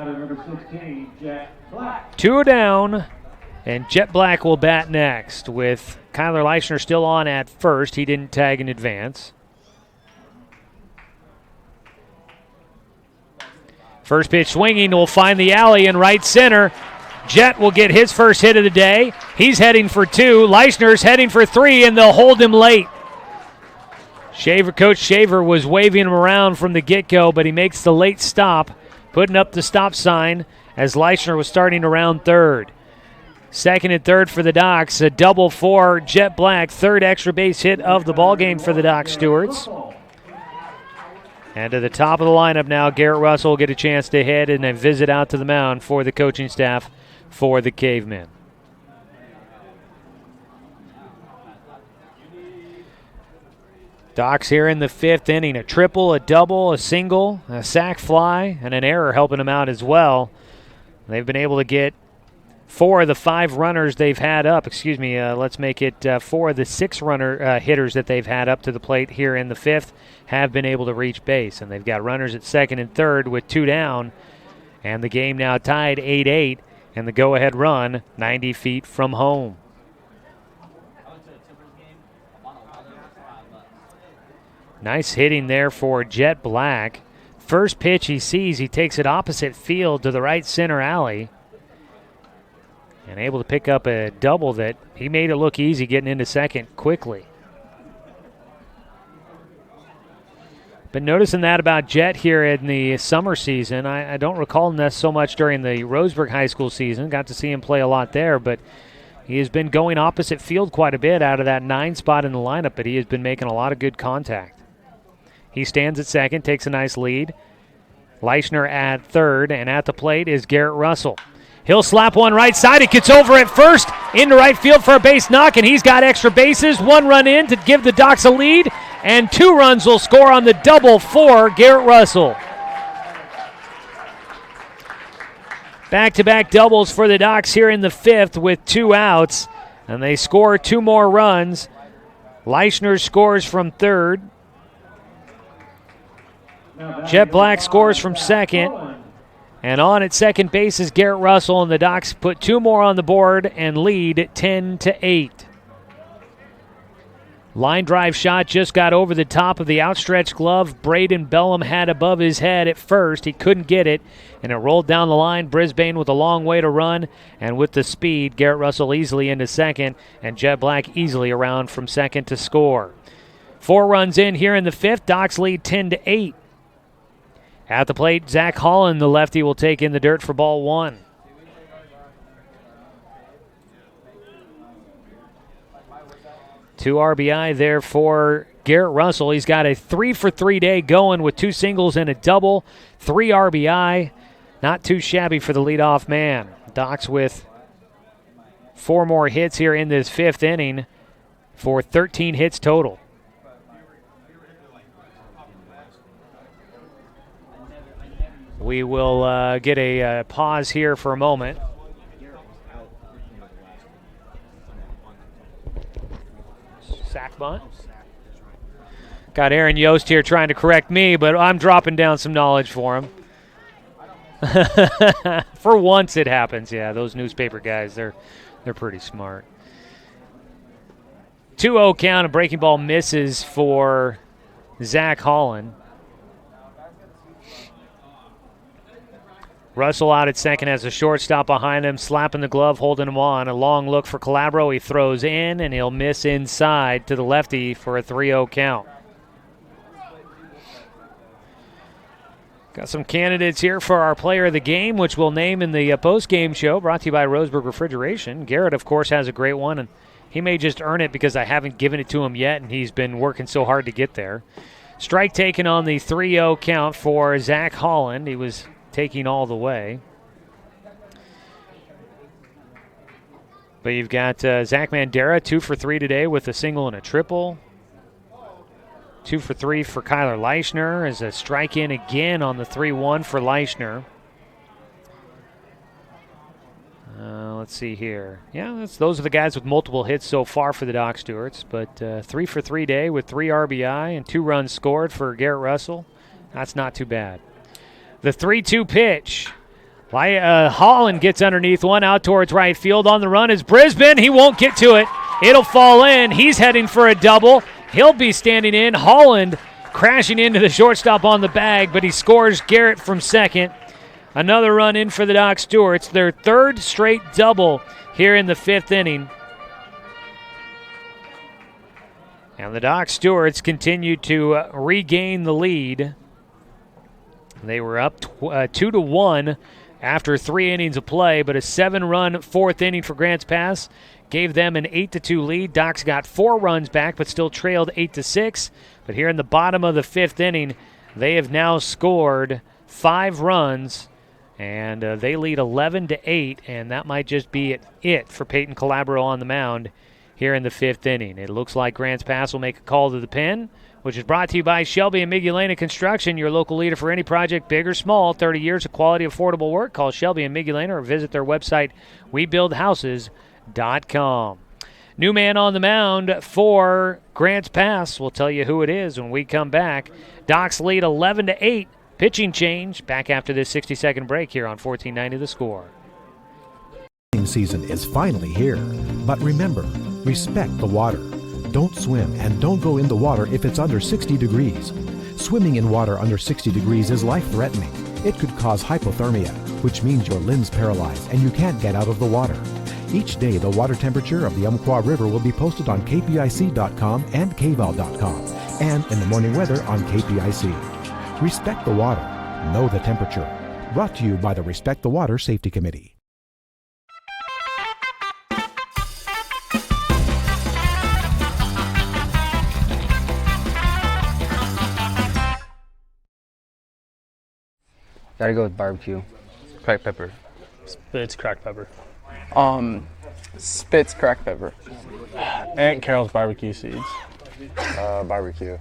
2 down. And Jet Black will bat next with Kyler Leischner still on at first. He didn't tag in advance. First pitch swinging will find the alley in right center. Jet will get his first hit of the day. He's heading for 2. Leischner's heading for 3, and they'll hold him late. Coach Shaver was waving him around from the get-go, but he makes the late stop, putting up the stop sign as Leischner was starting around third. Second and third for the Docs, a double for Jet Black, third extra base hit of the ballgame for the Doc Stewarts. And to the top of the lineup now, Garrett Russell will get a chance to hit and then visit out to the mound for the coaching staff for the Cavemen. Docs here in the 5th inning, a triple, a double, a single, a sac fly, and an error helping them out as well. They've been able to get 4 of the 5 runners they've had up. Let's make it 4 of the 6 hitters that they've had up to the plate here in the 5th have been able to reach base. And they've got runners at second and third with 2 down. And the game now tied 8-8, and the go-ahead run 90 feet from home. Nice hitting there for Jet Black. First pitch he sees, he takes it opposite field to the right center alley. And able to pick up a double that he made it look easy getting into second quickly. Been noticing that about Jet here in the summer season. I don't recall this so much during the Roseburg High School season. Got to see him play a lot there, but he has been going opposite field quite a bit out of that 9 spot in the lineup, but he has been making a lot of good contact. He stands at second, takes a nice lead. Leischner at third, and at the plate is Garrett Russell. He'll slap one right side. It gets over at first into right field for a base knock, and he's got extra bases. 1 run in to give the Docs a lead, and 2 runs will score on the double for Garrett Russell. Back-to-back doubles for the Docs here in the 5th with 2 outs, and they score 2 more runs. Leischner scores from third. Jet Black scores from second. And on at second base is Garrett Russell, and the Docs put 2 more on the board and lead 10-8. Line drive shot just got over the top of the outstretched glove Braden Bellum had above his head at first. He couldn't get it, and it rolled down the line. Brisbane with a long way to run, and with the speed, Garrett Russell easily into second, and Jet Black easily around from second to score. 4 runs in here in the 5th. Docs lead 10-8. At the plate, Zach Holland, the lefty, will take in the dirt for ball 1. Two RBI there for Garrett Russell. He's got a 3-for-3 day going with 2 singles and a double. 3 RBI. Not too shabby for the leadoff man. Docs with 4 more hits here in this 5th inning for 13 hits total. We will get a pause here for a moment. Sack bunt. Got Aaron Yost here trying to correct me, but I'm dropping down some knowledge for him. For once it happens. Yeah, those newspaper guys, they're pretty smart. 2-0 count, a breaking ball misses for Zach Holland. Russell out at second has a shortstop behind him, slapping the glove, holding him on. A long look for Calabro. He throws in, and he'll miss inside to the lefty for a 3-0 count. Got some candidates here for our player of the game, which we'll name in the post-game show, brought to you by Roseburg Refrigeration. Garrett, of course, has a great one, and he may just earn it because I haven't given it to him yet, and he's been working so hard to get there. Strike taken on the 3-0 count for Zach Holland. He was taking all the way. But you've got Zach Mandera, 2 for 3 today with a single and a triple. 2 for 3 for Kyler Leischner as a strike in again on the 3-1 for Leischner. Let's see here. Yeah, those are the guys with multiple hits so far for the Doc Stewarts. But 3 for 3 day with 3 RBI and 2 runs scored for Garrett Russell. That's not too bad. The 3-2 pitch. Holland gets underneath one out towards right field. On the run is Brisbane. He won't get to it. It'll fall in. He's heading for a double. He'll be standing in. Holland crashing into the shortstop on the bag, but he scores Garrett from second. Another run in for the Doc Stewarts. Their third straight double here in the fifth inning. And the Doc Stewarts continue to regain the lead. They were up 2-1 after 3 innings of play, but a 7-run fourth inning for Grants Pass gave them an 8-2 lead. Docs got 4 runs back, but still trailed 8-6. But here in the bottom of the fifth inning, they have now scored 5 runs, and they lead 11-8, and that might just be it for Peyton Calabro on the mound here in the fifth inning. It looks like Grants Pass will make a call to the pen, which is brought to you by Shelby and Migulena Construction, your local leader for any project, big or small. 30 years of quality, affordable work. Call Shelby and Migulena or visit their website, webuildhouses.com. New man on the mound for Grants Pass. We'll tell you who it is when we come back. Docs lead 11-8. Pitching change back after this 60-second break here on 1490 The Score. Season is finally here, but remember, respect the water. Don't swim and don't go in the water if it's under 60 degrees. Swimming in water under 60 degrees is life-threatening. It could cause hypothermia, which means your limbs paralyzed and you can't get out of the water. Each day, the water temperature of the Umpqua River will be posted on kpic.com and kval.com, and in the morning weather on KPIC. Respect the water. Know the temperature. Brought to you by the Respect the Water Safety Committee. Gotta go with barbecue. Cracked pepper. Spitz cracked pepper. Spitz cracked pepper. Aunt Carol's barbecue seeds. Barbecue.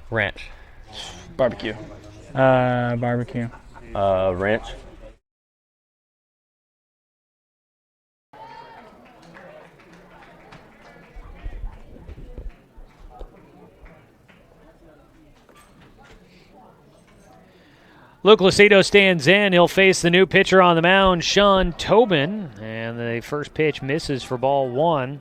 Ranch. Barbecue. Barbecue. Ranch. Luke Lucido stands in. He'll face the new pitcher on the mound, Sean Tobin. And the first pitch misses for ball 1.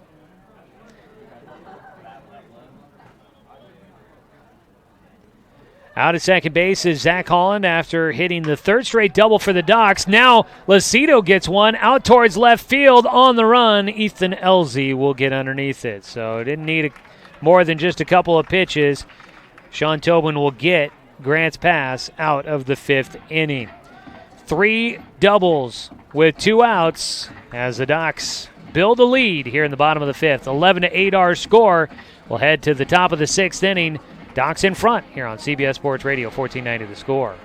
Out at second base is Zach Holland after hitting the third straight double for the Docs. Now Lucido gets one out towards left field on the run. Ethan Elzy will get underneath it. So it didn't need more than just a couple of pitches. Sean Tobin will get Grants Pass out of the fifth inning. 3 doubles with 2 outs as the Docs build a lead here in the bottom of the fifth. 11-8 our score. We'll head to the top of the sixth inning. Docs in front here on CBS Sports Radio 1490 The Score.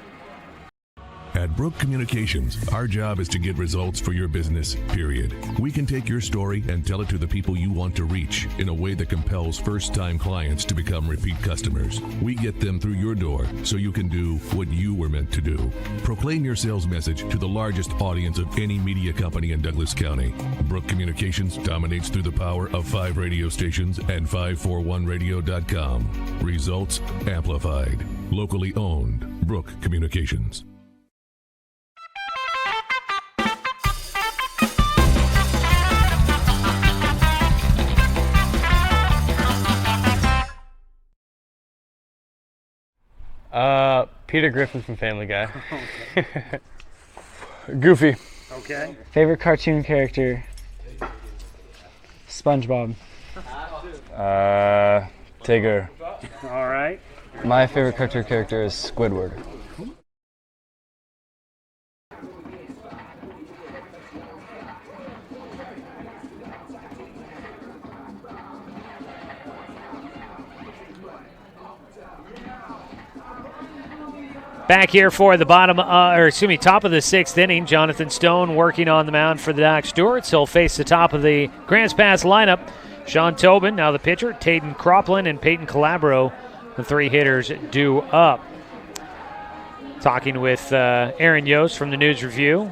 At Brook Communications, our job is to get results for your business, period. We can take your story and tell it to the people you want to reach in a way that compels first-time clients to become repeat customers. We get them through your door so you can do what you were meant to do. Proclaim your sales message to the largest audience of any media company in Douglas County. Brook Communications dominates through the power of 5 radio stations and 541radio.com. Results amplified. Locally owned. Brook Communications. Peter Griffin from Family Guy. Goofy. Okay. Favorite cartoon character? SpongeBob. Tigger. All right. My favorite cartoon character is Squidward. Back here for the top of the sixth inning, Jonathan Stone working on the mound for the Doc Stewarts. He'll face the top of the Grants Pass lineup. Sean Tobin, now the pitcher, Tayden Croplin and Peyton Calabro, the 3 hitters due up. Talking with Aaron Yost from the News Review.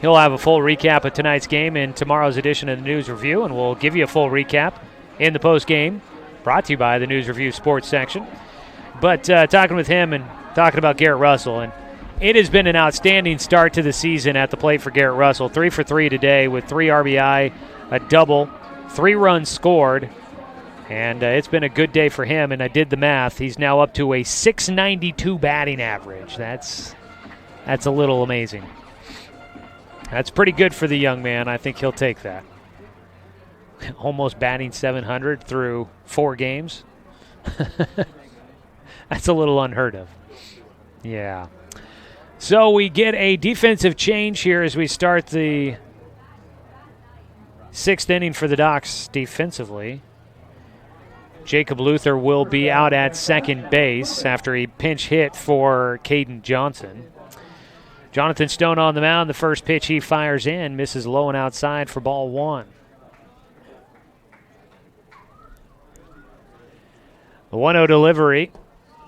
He'll have a full recap of tonight's game in tomorrow's edition of the News Review, and we'll give you a full recap in the post game, brought to you by the News Review Sports section. But talking with him and talking about Garrett Russell, and It has been an outstanding start to the season at the plate for Garrett Russell. 3 for 3 today with 3 RBI, a double, 3 runs scored. And it's been a good day for him, and I did the math. He's now up to a .692 batting average. That's a little amazing. That's pretty good for the young man. I think he'll take that. Almost batting .700 through 4 games. That's a little unheard of. Yeah. So we get a defensive change here as we start the 6th inning for the Docs defensively. Jacob Luther will be out at second base after he pinch hit for Caden Johnson. Jonathan Stone on the mound. The first pitch he fires in, misses low and outside for ball 1. The 1-0 delivery.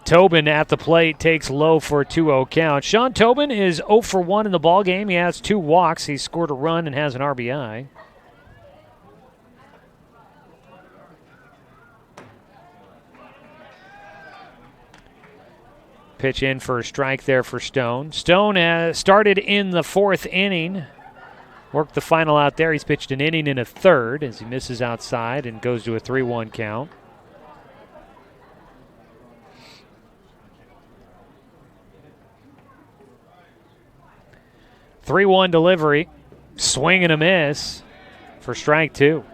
Tobin at the plate takes low for a 2-0 count. Sean Tobin is 0 for 1 in the ballgame. He has 2 walks. He scored a run and has an RBI. Pitch in for a strike there for Stone. Stone started in the 4th inning. Worked the final out there. He's pitched an inning and a third as he misses outside and goes to a 3-1 count. .3-1 delivery, swing and a miss for strike 2.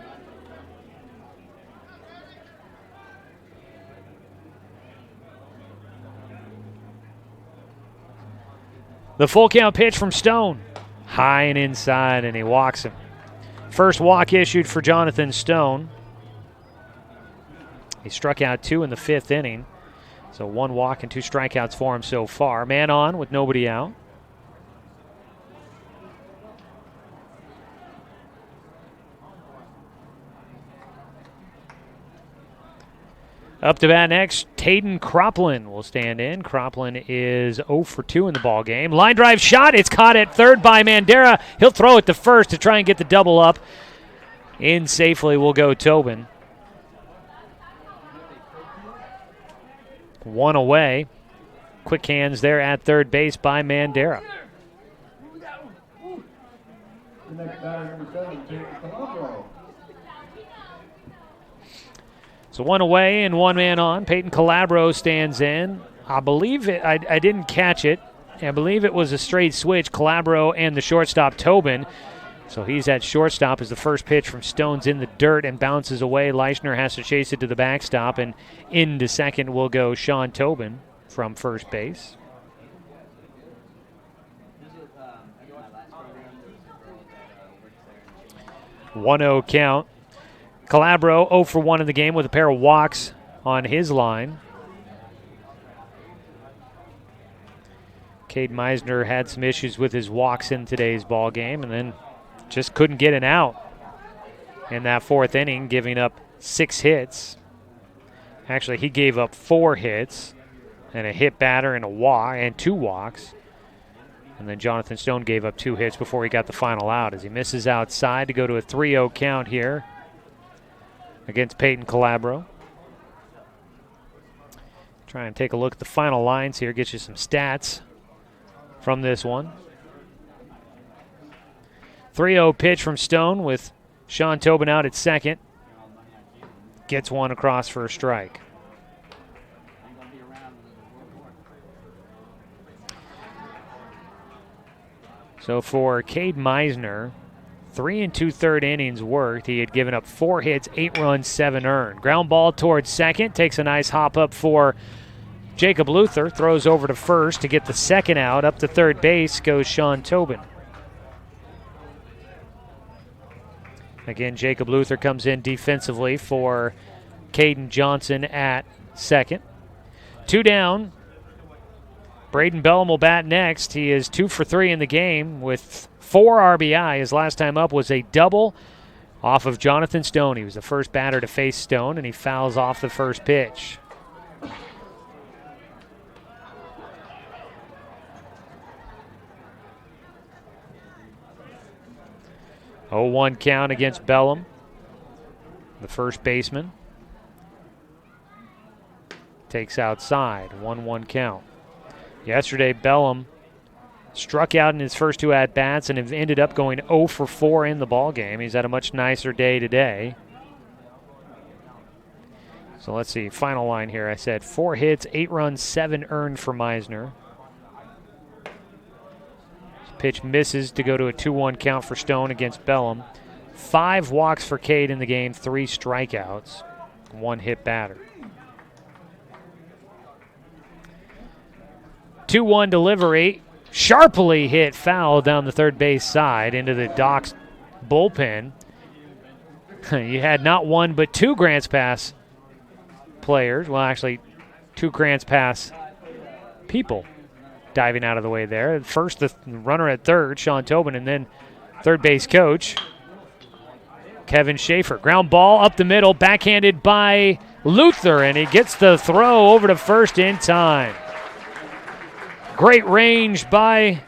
The full count pitch from Stone, high and inside, and he walks him. First walk issued for Jonathan Stone. He struck out 2 in the 5th inning, so 1 walk and 2 strikeouts for him so far. Man on with nobody out. Up to bat next, Taden Croplin will stand in. Croplin is 0 for 2 in the ball game. Line drive shot. It's caught at third by Mandera. He'll throw it to first to try and get the double up. In safely will go Tobin. 1 away. Quick hands there at third base by Mandera. The next batter, number 7, Jake Calabro. So 1 away and 1 man on. Peyton Calabro stands in. I believe it. I didn't catch it. I believe it was a straight switch. Calabro and the shortstop Tobin. So he's at shortstop as the first pitch from Stone's in the dirt and bounces away. Leishner has to chase it to the backstop, and into second will go Sean Tobin from first base. .1-0 count. Calabro 0 for 1 in the game with a pair of walks on his line. Cade Meisner had some issues with his walks in today's ball game and then just couldn't get an out in that 4th inning, giving up 6 hits. Actually, he gave up 4 hits and a hit batter and a walk and 2 walks. And then Jonathan Stone gave up 2 hits before he got the final out as he misses outside to go to a 3-0 count here against Peyton Calabro. Try and take a look at the final lines here, get you some stats from this one. 3-0 pitch from Stone with Sean Tobin out at second. Gets one across for a strike. So for Cade Meisner, 3 2/3 innings worked. He had given up 4 hits, 8 runs, 7 earned. Ground ball towards second. Takes a nice hop up for Jacob Luther. Throws over to first to get the second out. Up to third base goes Sean Tobin. Again, Jacob Luther comes in defensively for Caden Johnson at second. 2 down. Braden Bellum will bat next. He is 2 for 3 in the game with 4 RBI. His last time up was a double off of Jonathan Stone. He was the first batter to face Stone, and he fouls off the first pitch. Oh, 1 count against Bellum, the first baseman. Takes outside, 1-1 count. Yesterday, Bellum Struck out in his first 2 at-bats and have ended up going 0 for 4 in the ballgame. He's had a much nicer day today. So let's see, final line here. I said 4 hits, 8 runs, 7 earned for Meisner. Pitch misses to go to a 2-1 count for Stone against Bellum. 5 walks for Cade in the game, 3 strikeouts, 1 hit batter. 2-1 delivery, sharply hit foul down the third base side into the Doc's bullpen. You had not 1 but 2 Grants Pass players, well actually 2 Grants Pass people diving out of the way there. First the runner at third, Sean Tobin, and then third base coach Kevin Schaefer. Ground ball up the middle, backhanded by Luther, and he gets the throw over to first in time. Great range by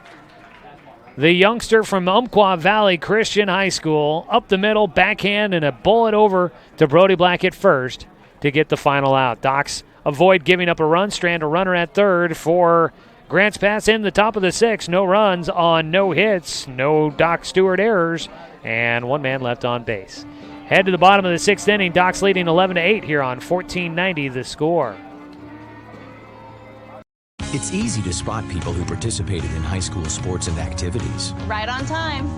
the youngster from Umpqua Valley Christian High School. Up the middle, backhand, and a bullet over to Brody Black at first to get the final out. Docs avoid giving up a run, strand a runner at third for Grants Pass in the top of the 6th. No runs on no hits, no Doc Stewart errors, and 1 man left on base. Head to the bottom of the 6th inning. Docs leading 11-8 here on 1490 The Score. It's easy to spot people who participated in high school sports and activities. Right on time.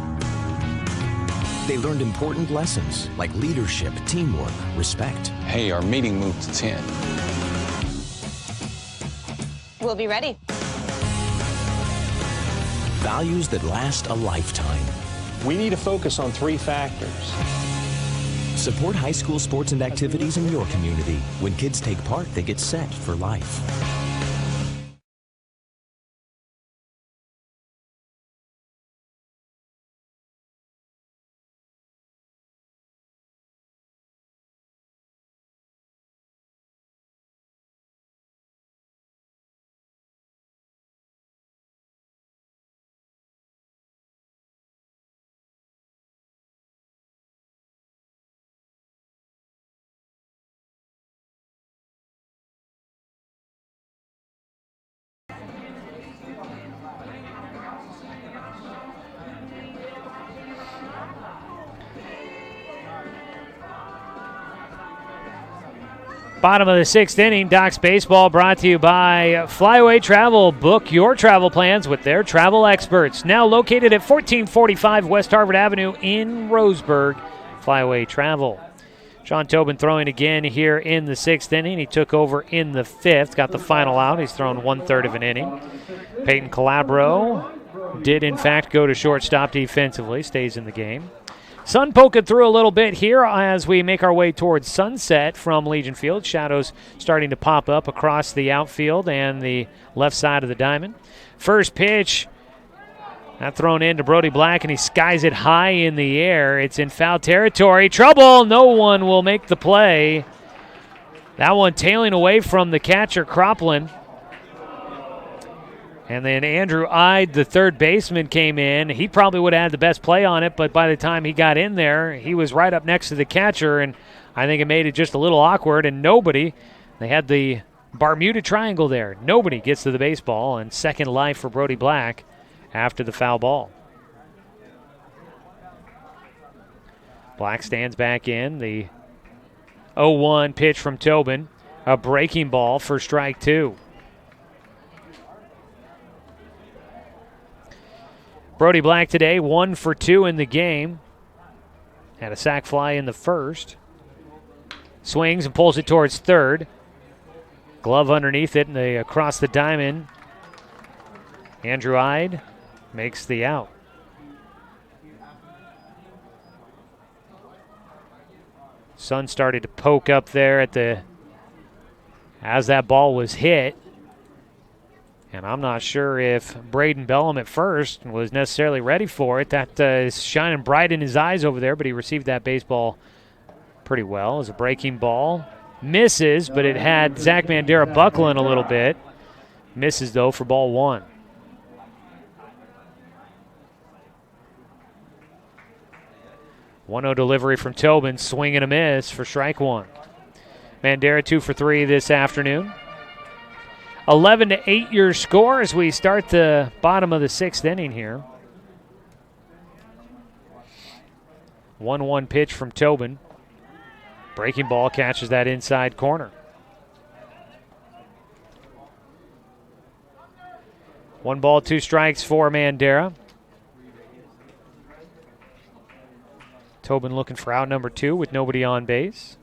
They learned important lessons like leadership, teamwork, respect. Hey, our meeting moved to 10. We'll be ready. Values that last a lifetime. We need to focus on 3 factors. Support high school sports and activities in your community. When kids take part, they get set for life. Bottom of the 6th inning, Docs Baseball brought to you by Flyaway Travel. Book your travel plans with their travel experts. Now located at 1445 West Harvard Avenue in Roseburg, Flyaway Travel. Sean Tobin throwing again here in the 6th inning. He took over in the 5th, got the final out. He's thrown 1/3 of an inning. Peyton Calabro did, in fact, go to shortstop defensively, stays in the game. Sun poking through a little bit here as we make our way towards sunset from Legion Field. Shadows starting to pop up across the outfield and the left side of the diamond. First pitch, not thrown in to Brody Black, and he skies it high in the air. It's in foul territory. Trouble! No one will make the play. That one tailing away from the catcher, Cropland. And then Andrew Ide, the third baseman, came in. He probably would have had the best play on it, but by the time he got in there, he was right up next to the catcher, and I think it made it just a little awkward, and nobody, they had the Bermuda Triangle there. Nobody gets to the baseball, and second life for Brody Black after the foul ball. Black stands back in. The 0-1 pitch from Tobin. A breaking ball for strike 2. Brody Black today, 1 for 2 in the game. Had a sac fly in the first. Swings and pulls it towards third. Glove underneath it and across the diamond. Andrew Ide makes the out. Sun started to poke up there as that ball was hit. And I'm not sure if Braden Bellum at first was necessarily ready for it. That is shining bright in his eyes over there, but he received that baseball pretty well. It was a breaking ball. Misses, but it had Zach Mandera buckling a little bit. Misses, though, for ball 1. One-0 delivery from Tobin. Swing and a miss for strike 1. Mandera 2 for 3 this afternoon. 11-8 your score as we start the bottom of the 6th inning here. 1-1 pitch from Tobin. Breaking ball catches that inside corner. 1 ball, 2 strikes for Mandera. Tobin looking for out number 2 with nobody on base.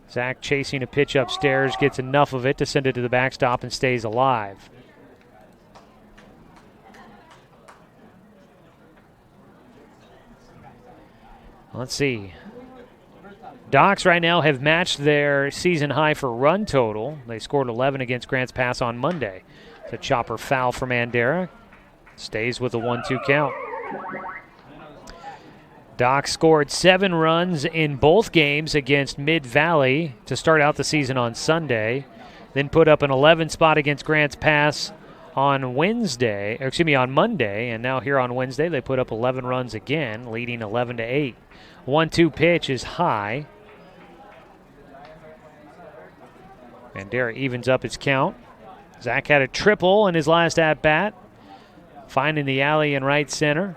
Zach chasing a pitch upstairs, gets enough of it to send it to the backstop and stays alive. Let's see. Docs right now have matched their season high for run total. They scored 11 against Grants Pass on Monday. It's a chopper foul for Mandera. Stays with a 1-2 count. Docs scored 7 runs in both games against Mid-Valley to start out the season on Sunday. Then put up an 11 spot against Grants Pass on Monday. And now here on Wednesday, they put up 11 runs again, leading 11-8. 1-2 pitch is high. Mandera evens up his count. Zach had a triple in his last at-bat, finding the alley in right center,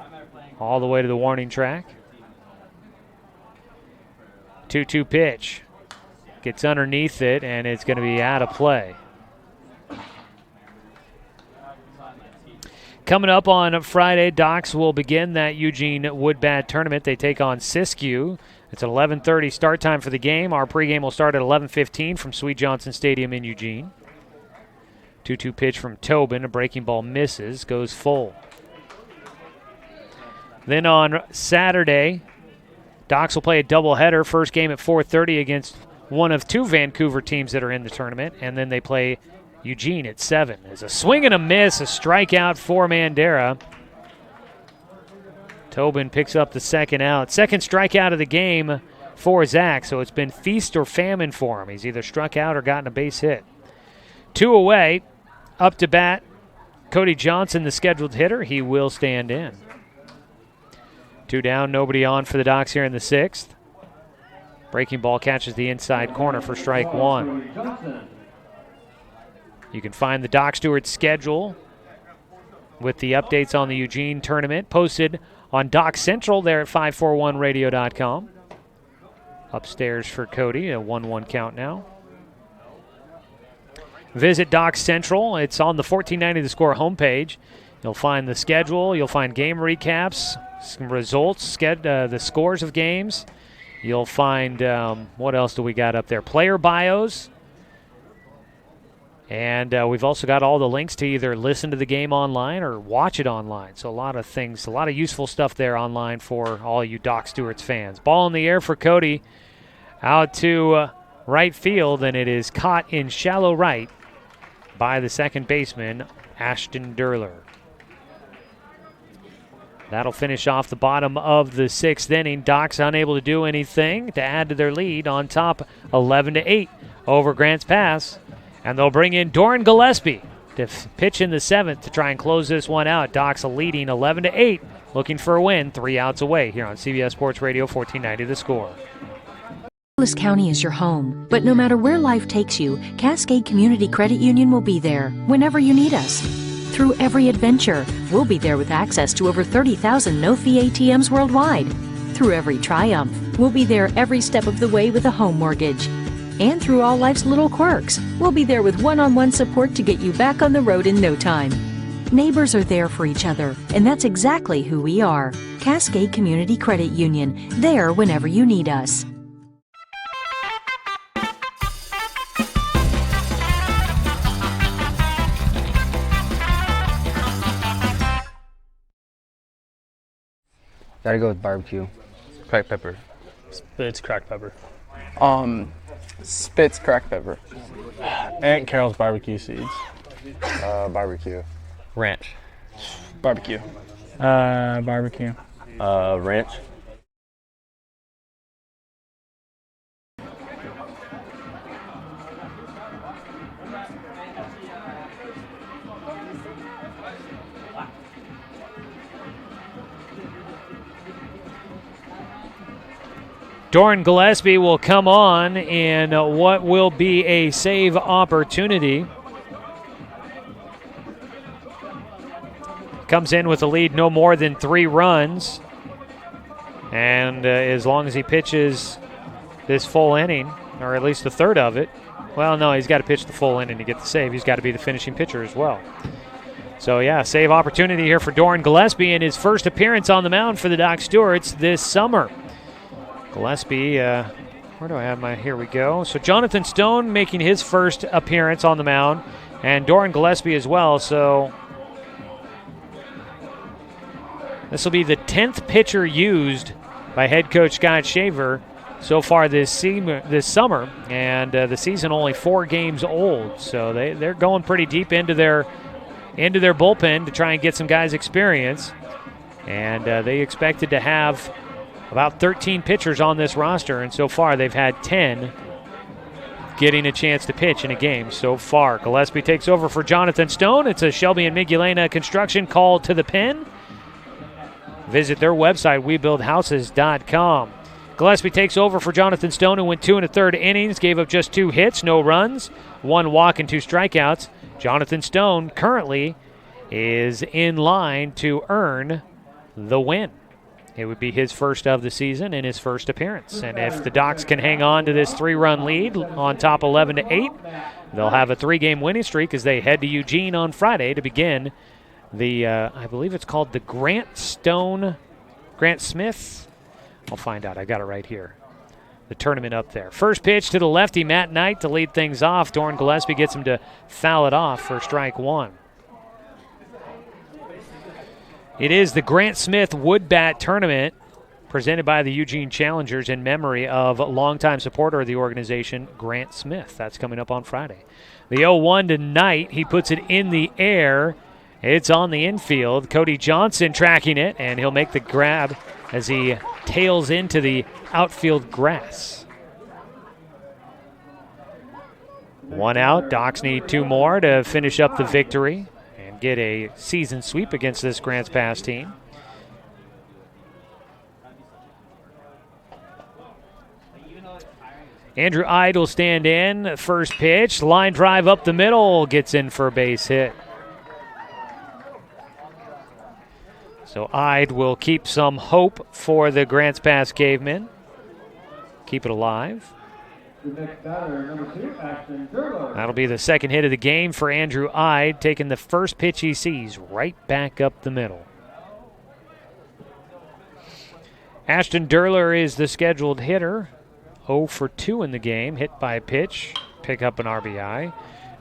all the way to the warning track. 2-2 pitch. Gets underneath it, and it's going to be out of play. Coming up on Friday, Docs will begin that Eugene Woodbat tournament. They take on Siskiyou. It's an 11:30 start time for the game. Our pregame will start at 11:15 from Sweet Johnson Stadium in Eugene. 2-2 pitch from Tobin. A breaking ball misses, goes full. Then on Saturday, Docs will play a doubleheader. First game at 4:30 against one of 2 Vancouver teams that are in the tournament, and then they play Eugene at 7. There's a swing and a miss, a strikeout for Mandera. Tobin picks up the second out. Second strikeout of the game for Zach, so it's been feast or famine for him. He's either struck out or gotten a base hit. 2 away, up to bat, Cody Johnson, the scheduled hitter. He will stand in. 2 down, nobody on for the Docs here in the 6th. Breaking ball catches the inside corner for strike 1. You can find the Doc Stewart schedule with the updates on the Eugene tournament posted on Doc Central there at 541radio.com. Upstairs for Cody, a 1-1 count now. Visit Doc Central. It's on the 1490 The Score homepage. You'll find the schedule. You'll find game recaps, some results, the scores of games. You'll find, what else do we got up there? Player bios. And we've also got all the links to either listen to the game online or watch it online. So a lot of things, a lot of useful stuff there online for all you Doc Stewart's fans. Ball in the air for Cody. Out to right field, and it is caught in shallow right by the second baseman, Ashton Durler. That'll finish off the bottom of the 6th inning. Docs unable to do anything to add to their lead on top 11-8 over Grants Pass. And they'll bring in Doran Gillespie to pitch in the 7th to try and close this one out. Docs leading 11-8, looking for a win, 3 outs away here on CBS Sports Radio 1490 The Score. Douglas County is your home, but no matter where life takes you, Cascade Community Credit Union will be there whenever you need us. Through every adventure, we'll be there with access to over 30,000 no-fee ATMs worldwide. Through every triumph, we'll be there every step of the way with a home mortgage. And through all life's little quirks, we'll be there with one-on-one support to get you back on the road in no time. Neighbors are there for each other, and that's exactly who we are. Cascade Community Credit Union, there whenever you need us. Gotta go with barbecue. Cracked pepper. It's cracked pepper. Spitz cracked pepper. Aunt Carol's barbecue seeds. Barbecue. Ranch. Barbecue. Barbecue. Ranch. Doran Gillespie will come on in what will be a save opportunity. comes in with a lead no more than 3 runs. And as long as he pitches this full inning, or at least a third of it, well, no, he's got to pitch the full inning to get the save. He's got to be the finishing pitcher as well. So, yeah, save opportunity here for Doran Gillespie in his first appearance on the mound for the Doc Stewarts this summer. Gillespie, where do I have my, here we go. So Jonathan Stone making his first appearance on the mound, and Doran Gillespie as well. So this will be the 10th pitcher used by head coach Scott Shaver so far this summer, and the season only 4 games old. So they're going pretty deep into their bullpen to try and get some guys experience, and they expected to have about 13 pitchers on this roster, and so far they've had 10 getting a chance to pitch in a game so far. Gillespie takes over for Jonathan Stone. It's a Shelby and Migulena construction call to the pen. Visit their website, webuildhouses.com. Gillespie takes over for Jonathan Stone, who went 2 1/3 innings, gave up just 2 hits, no runs, 1 walk and 2 strikeouts. Jonathan Stone currently is in line to earn the win. It would be his first of the season and his first appearance. And if the Docs can hang on to this 3-run lead on top 11-8, they'll have a 3-game winning streak as they head to Eugene on Friday to begin the, I believe it's called the Grant Smith. I'll find out. I got it right here. The tournament up there. First pitch to the lefty, Matt Knight, to lead things off. Doran Gillespie gets him to foul it off for strike 1. It is the Grant Smith Wood Bat Tournament presented by the Eugene Challengers in memory of longtime supporter of the organization, Grant Smith. That's coming up on Friday. The 0-1 to Knight. He puts it in the air. It's on the infield. Cody Johnson tracking it, and he'll make the grab as he tails into the outfield grass. 1 out. Docs need 2 more to finish up the victory and get a season sweep against this Grants Pass team. Andrew Ide will stand in. First pitch, line drive up the middle, gets in for a base hit. So Ide will keep some hope for the Grants Pass Cavemen. Keep it alive. That'll be the second hit of the game for Andrew Ide, taking the first pitch he sees right back up the middle. Ashton Derler is the scheduled hitter. 0 for 2 in the game, hit by pitch, pick up an RBI.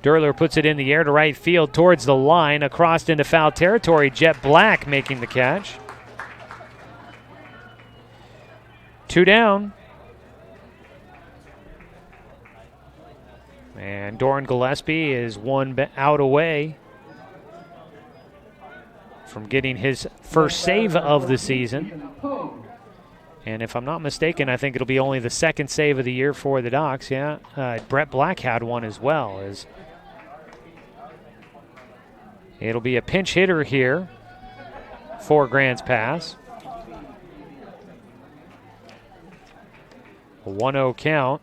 Derler puts it in the air to right field towards the line, across into foul territory. Jet Black making the catch. 2 down. And Doran Gillespie is 1 out away from getting his first save of the season. And if I'm not mistaken, I think it'll be only the second save of the year for the Docs. Yeah, Brett Black had one as well. It'll be a pinch hitter here for Grants Pass. A 1-0 count.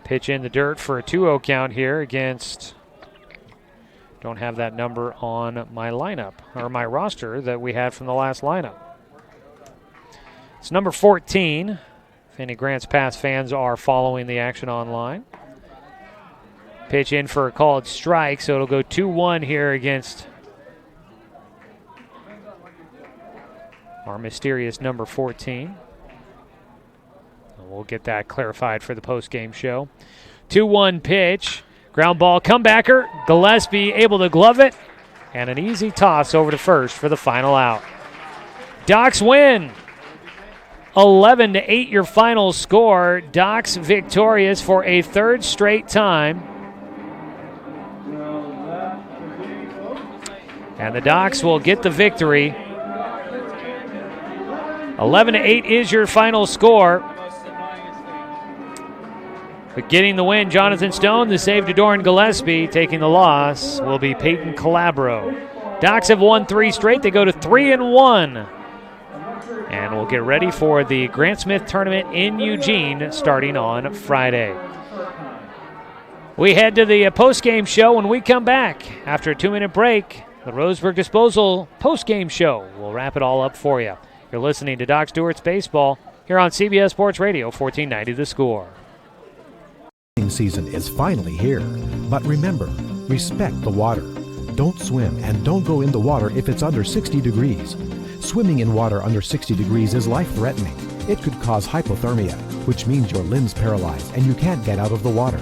Pitch in the dirt for a 2-0 count here against, don't have that number on my lineup, or my roster that we had from the last lineup. It's number 14, if any Grants Pass fans are following the action online. Pitch in for a called strike, so it'll go 2-1 here against our mysterious number 14. And we'll get that clarified for the post-game show. 2-1 pitch, ground ball comebacker. Gillespie able to glove it, and an easy toss over to first for the final out. Docs win. 11-8 your final score. Docs victorious for a 3rd straight time. And the Docs will get the victory. 11-8 is your final score. But getting the win, Jonathan Stone. The save to Doran Gillespie. Taking the loss will be Peyton Calabro. Docs have won 3 straight. They go to 3-1. And we'll get ready for the Grant Smith Tournament in Eugene starting on Friday. We head to the post-game show when we come back. After a 2-minute break, the Roseburg Disposal postgame show. We'll wrap it all up for you. You're listening to Doc Stewart's Baseball here on CBS Sports Radio, 1490 The Score. Season is finally here, but remember, respect the water. Don't swim and don't go in the water if it's under 60 degrees. Swimming in water under 60 degrees is life-threatening. It could cause hypothermia, which means your limbs paralyzed and you can't get out of the water.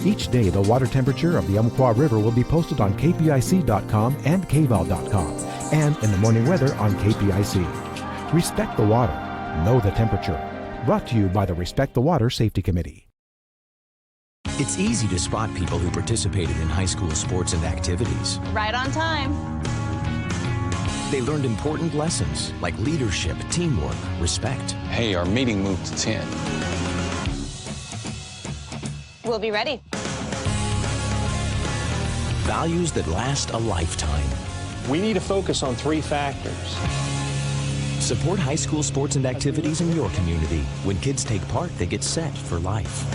Each day, the water temperature of the Umpqua River will be posted on kpic.com and kval.com, and in the morning weather on KPIC. Respect the water. Know the temperature. Brought to you by the Respect the Water Safety Committee. It's easy to spot people who participated in high school sports and activities. Right on time. They learned important lessons like leadership, teamwork, respect. Hey, our meeting moved to 10. We'll be ready. Values that last a lifetime. We need to focus on 3 factors. Support high school sports and activities in your community. When kids take part, they get set for life.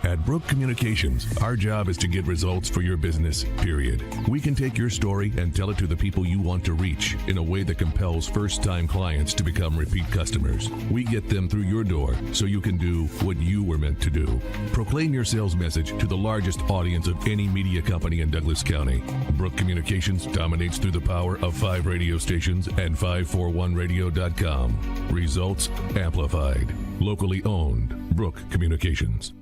At Brook Communications, our job is to get results for your business, period. We can take your story and tell it to the people you want to reach in a way that compels first-time clients to become repeat customers. We get them through your door so you can do what you were meant to do. Proclaim your sales message to the largest audience of any media company in Douglas County. Brook Communications dominates through the power of 5 radio stations and 541radio.com. Results amplified. Locally owned. Brook Communications.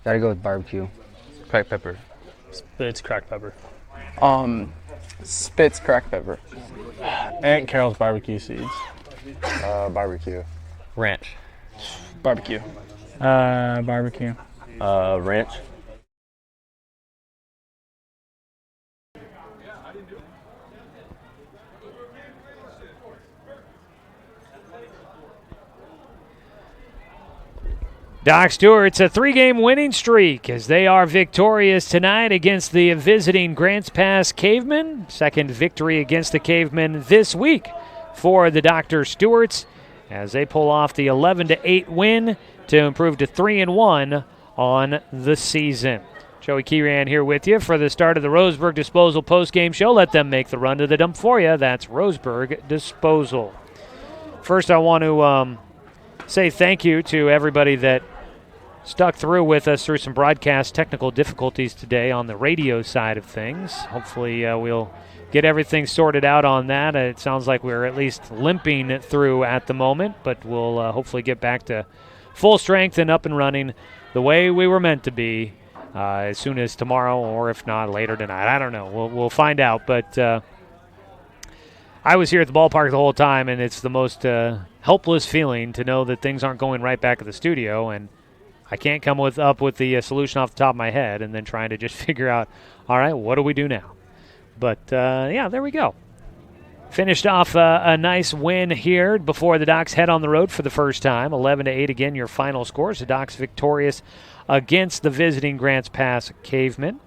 Gotta go with barbecue. Cracked pepper. Spitz cracked pepper. Spitz cracked pepper. Aunt Carol's barbecue seeds. Barbecue. Ranch. Barbecue. Barbecue. Ranch. Doc Stewart's a 3-game winning streak as they are victorious tonight against the visiting Grants Pass Cavemen. Second victory against the Cavemen this week for the Dr. Stewarts as they pull off the 11-8 win to improve to 3-1 on the season. Joey Kieran here with you for the start of the Roseburg Disposal postgame show. Let them make the run to the dump for you. That's Roseburg Disposal. First, I want to say thank you to everybody that stuck through with us through some broadcast technical difficulties today on the radio side of things. Hopefully we'll get everything sorted out on that. It sounds like we're at least limping through at the moment, but we'll hopefully get back to full strength and up and running the way we were meant to be as soon as tomorrow, or if not later tonight. I don't know. We'll find out, but I was here at the ballpark the whole time, and it's the most helpless feeling to know that things aren't going right back at the studio, and I can't come up with the solution off the top of my head and then trying to just figure out, all right, what do we do now? But, yeah, there we go. Finished off a nice win here before the Docs head on the road for the first time. 11-8 again, your final scores. The Docs victorious against the visiting Grants Pass Cavemen.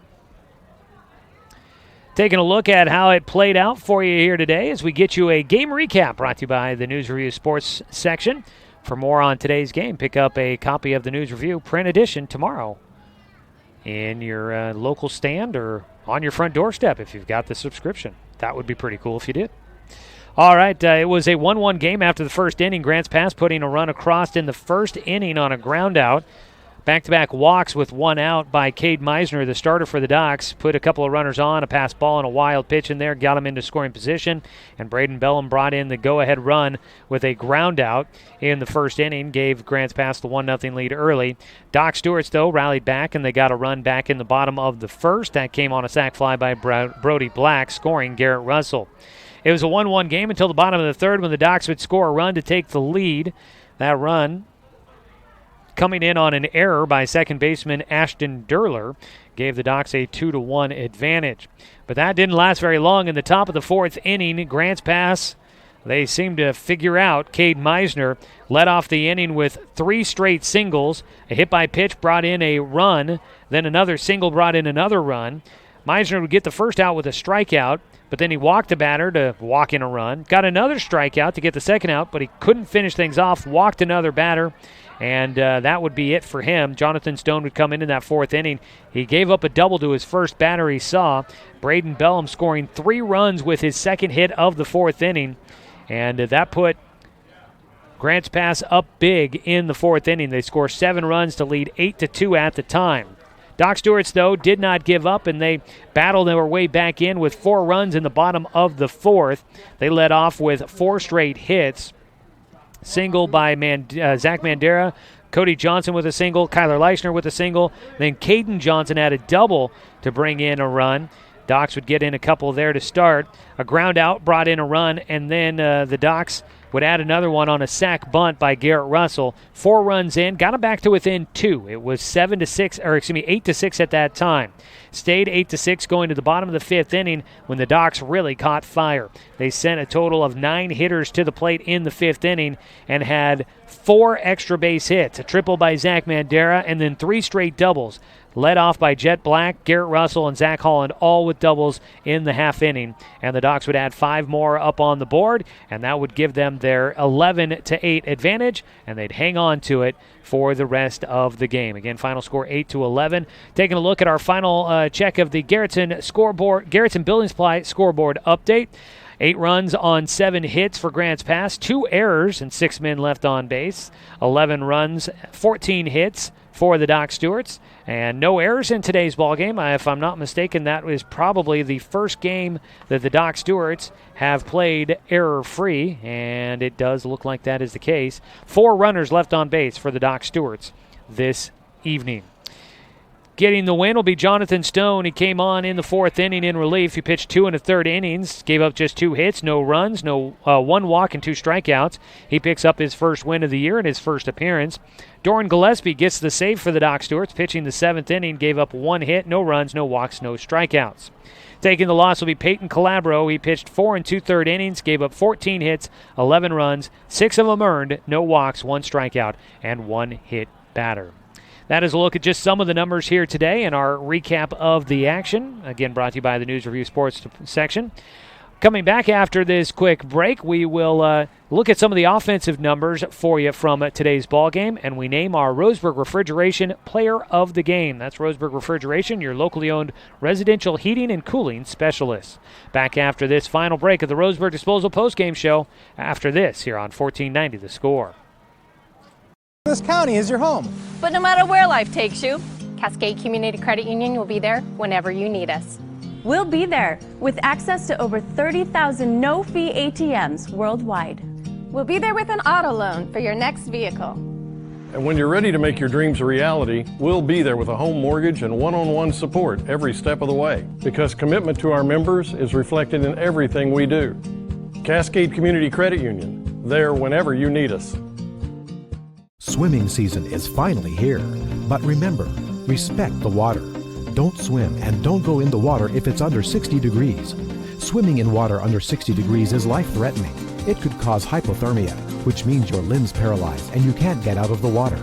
Taking a look at how it played out for you here today as we get you a game recap brought to you by the News Review Sports section. For more on today's game, pick up a copy of the News Review print edition tomorrow in your local stand or on your front doorstep if you've got the subscription. That would be pretty cool if you did. All right, it was a 1-1 game after the first inning. Grants Pass putting a run across in the first inning on a ground out. Back-to-back walks with one out by Cade Meisner, the starter for the Docs. Put a couple of runners on, a pass ball and a wild pitch in there, got him into scoring position. And Braden Bellum brought in the go-ahead run with a ground out in the first inning, gave Grants Pass the 1-0 lead early. Doc Stewart's, though, rallied back, and they got a run back in the bottom of the first. That came on a sac fly by Brody Black, scoring Garrett Russell. It was a 1-1 game until the bottom of the third when the Docs would score a run to take the lead. That run coming in on an error by second baseman Ashton Durler gave the Docs a 2-1 advantage. But that didn't last very long. In the top of the fourth inning, Grants Pass, they seemed to figure out. Cade Meisner led off the inning with 3 straight singles. A hit by pitch brought in a run. Then another single brought in another run. Meisner would get the first out with a strikeout. but then he walked the batter to walk in a run. Got another strikeout to get the second out, but he couldn't finish things off. Walked another batter, and that would be it for him. Jonathan Stone would come in that fourth inning. He gave up a double to his first batter he saw. Braden Bellum scoring 3 runs with his second hit of the fourth inning, and that put Grants Pass up big in the fourth inning. They score 7 runs to lead 8-2 at the time. Doc Stewart's, though, did not give up, and they battled their way back in with 4 runs in the bottom of the fourth. They led off with 4 straight hits. Single by Zach Mandera, Cody Johnson with a single, Kyler Leishner with a single. Then Caden Johnson had a double to bring in a run. Docs would get in a couple there to start. A ground out brought in a run, and then the Docs would add another one on a sac bunt by Garrett Russell. 4 runs in, got him back to within 2. It was 8-6 at that time. Stayed 8-6 going to the bottom of the 5th inning when the Docs really caught fire. They sent a total of 9 hitters to the plate in the 5th inning and had 4 extra base hits, a triple by Zach Mandera, and then 3 straight doubles. Led off by Jet Black, Garrett Russell, and Zach Holland, all with doubles in the half inning. And the Docs would add 5 more up on the board, and that would give them their 11-8 advantage, and they'd hang on to it for the rest of the game. Again, final score 8-11. Taking a look at our final check of the Garrettson Building Supply scoreboard update. 8 runs on 7 hits for Grants Pass, 2 errors and 6 men left on base. 11 runs, 14 hits for the Doc Stewarts, and no errors in today's ballgame. If I'm not mistaken, that was probably the first game that the Doc Stewarts have played error-free, and it does look like that is the case. 4 runners left on base for the Doc Stewarts this evening. Getting the win will be Jonathan Stone. He came on in the 4th inning in relief. He pitched 2 1/3 innings, gave up just 2 hits, no runs, 1 walk and 2 strikeouts. He picks up his first win of the year in his first appearance. Doran Gillespie gets the save for the Doc Stewarts, pitching the 7th inning, gave up 1 hit, no runs, no walks, no strikeouts. Taking the loss will be Peyton Calabro. He pitched 4 2/3 innings, gave up 14 hits, 11 runs, 6 of them earned, no walks, 1 strikeout, and 1 hit batter. That is a look at just some of the numbers here today and our recap of the action. Again, brought to you by the News Review Sports section. Coming back after this quick break, we will look at some of the offensive numbers for you from today's ball game, and we name our Roseburg Refrigeration Player of the Game. That's Roseburg Refrigeration, your locally owned residential heating and cooling specialist. Back after this final break of the Roseburg Disposal postgame show after this here on 1490 The Score. This county is your home. But no matter where life takes you, Cascade Community Credit Union will be there whenever you need us. We'll be there with access to over 30,000 no-fee ATMs worldwide. We'll be there with an auto loan for your next vehicle. And when you're ready to make your dreams a reality, we'll be there with a home mortgage and one-on-one support every step of the way. Because commitment to our members is reflected in everything we do. Cascade Community Credit Union, there whenever you need us. Swimming season is finally here, but remember, respect the water. Don't swim and don't go in the water if it's under 60 degrees. Swimming in water under 60 degrees is life-threatening. It could cause hypothermia, which means your limbs paralyzed and you can't get out of the water.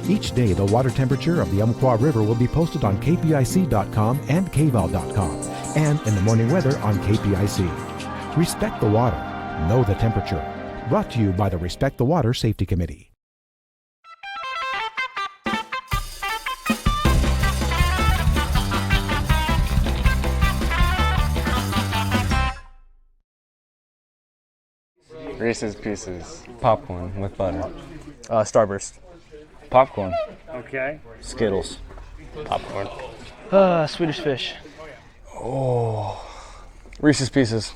Each day, the water temperature of the Umpqua River will be posted on kpic.com and kval.com, and in the morning weather on KPIC. Respect the water. Know the temperature. Brought to you by the Respect the Water Safety Committee. Reese's Pieces. Popcorn with butter. Starburst. Popcorn. Okay. Skittles. Popcorn. Swedish Fish. Oh. Reese's Pieces.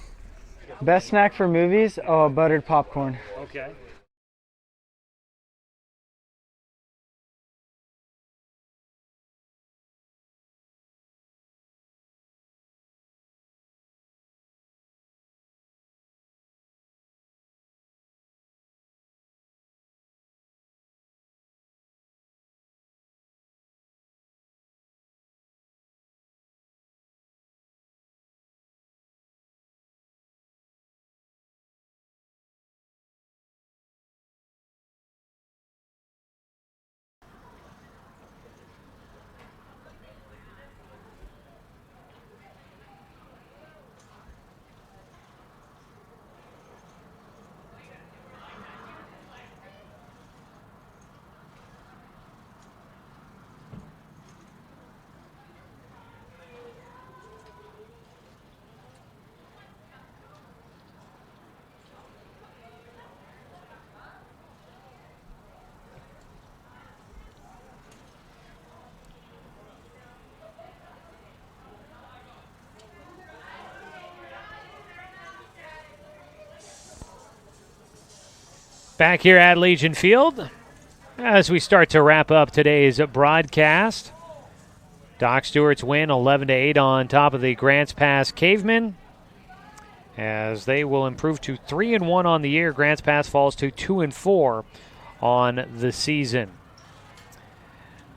Best snack for movies? Oh, buttered popcorn. Okay. Back here at Legion Field as we start to wrap up today's broadcast. Doc Stewart's win 11-8 on top of the Grants Pass Cavemen, as they will improve to 3-1 on the year. Grants Pass falls to 2-4 on the season.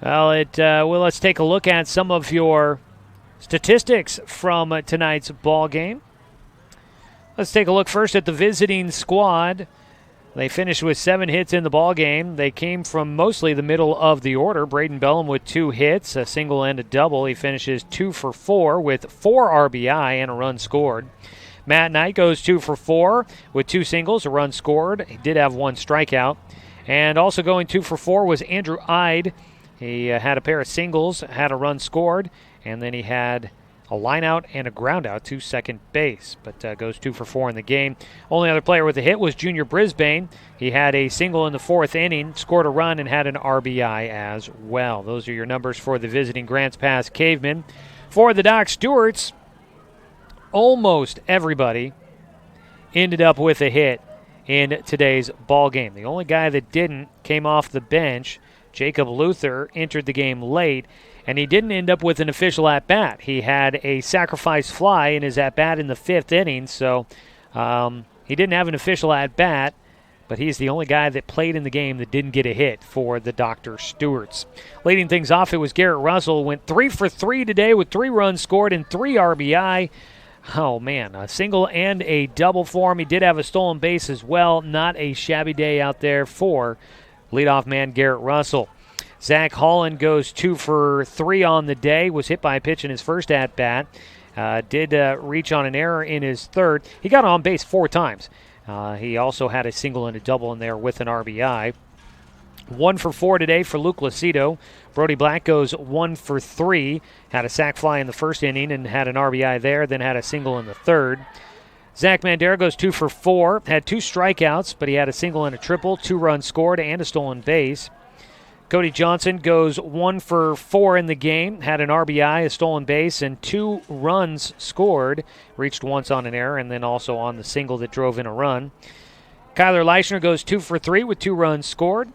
Well, let's take a look at some of your statistics from tonight's ball game. Let's take a look first at the visiting squad. They finished with 7 hits in the ball game. They came from mostly the middle of the order. Braden Bellum with 2 hits, a single and a double. He finishes 2 for 4 with 4 RBI and a run scored. Matt Knight goes 2 for 4 with 2 singles, a run scored. He did have 1 strikeout. And also going 2 for 4 was Andrew Ide. He had a pair of singles, had a run scored, and then he had a line out and a ground out to second base, but goes 2 for 4 in the game. Only other player with a hit was Junior Brisbane. He had a single in the 4th inning, scored a run, and had an RBI as well. Those are your numbers for the visiting Grants Pass Cavemen. For the Doc Stewarts, almost everybody ended up with a hit in today's ball game. The only guy that didn't came off the bench. Jacob Luther entered the game late, and he didn't end up with an official at-bat. He had a sacrifice fly in his at-bat in the 5th inning, so he didn't have an official at-bat, but he's the only guy that played in the game that didn't get a hit for the Dr. Stewarts. Leading things off, it was Garrett Russell. Went 3 for 3 today with 3 runs scored and 3 RBI. Oh, man, a single and a double for him. He did have a stolen base as well. Not a shabby day out there for leadoff man Garrett Russell. Zach Holland goes 2 for 3 on the day, was hit by a pitch in his first at-bat. Did reach on an error in his third. He got on base 4 times. He also had a single and a double in there with an RBI. 1 for 4 today for Luke Lucido. Brody Black goes 1 for 3. Had a sac fly in the first inning and had an RBI there, then had a single in the third. Zach Mandera goes 2 for 4. Had 2 strikeouts, but he had a single and a triple, 2 runs scored, and a stolen base. Cody Johnson goes 1 for 4 in the game, had an RBI, a stolen base, and 2 runs scored. Reached once on an error and then also on the single that drove in a run. Kyler Leischner goes 2 for 3 with 2 runs scored.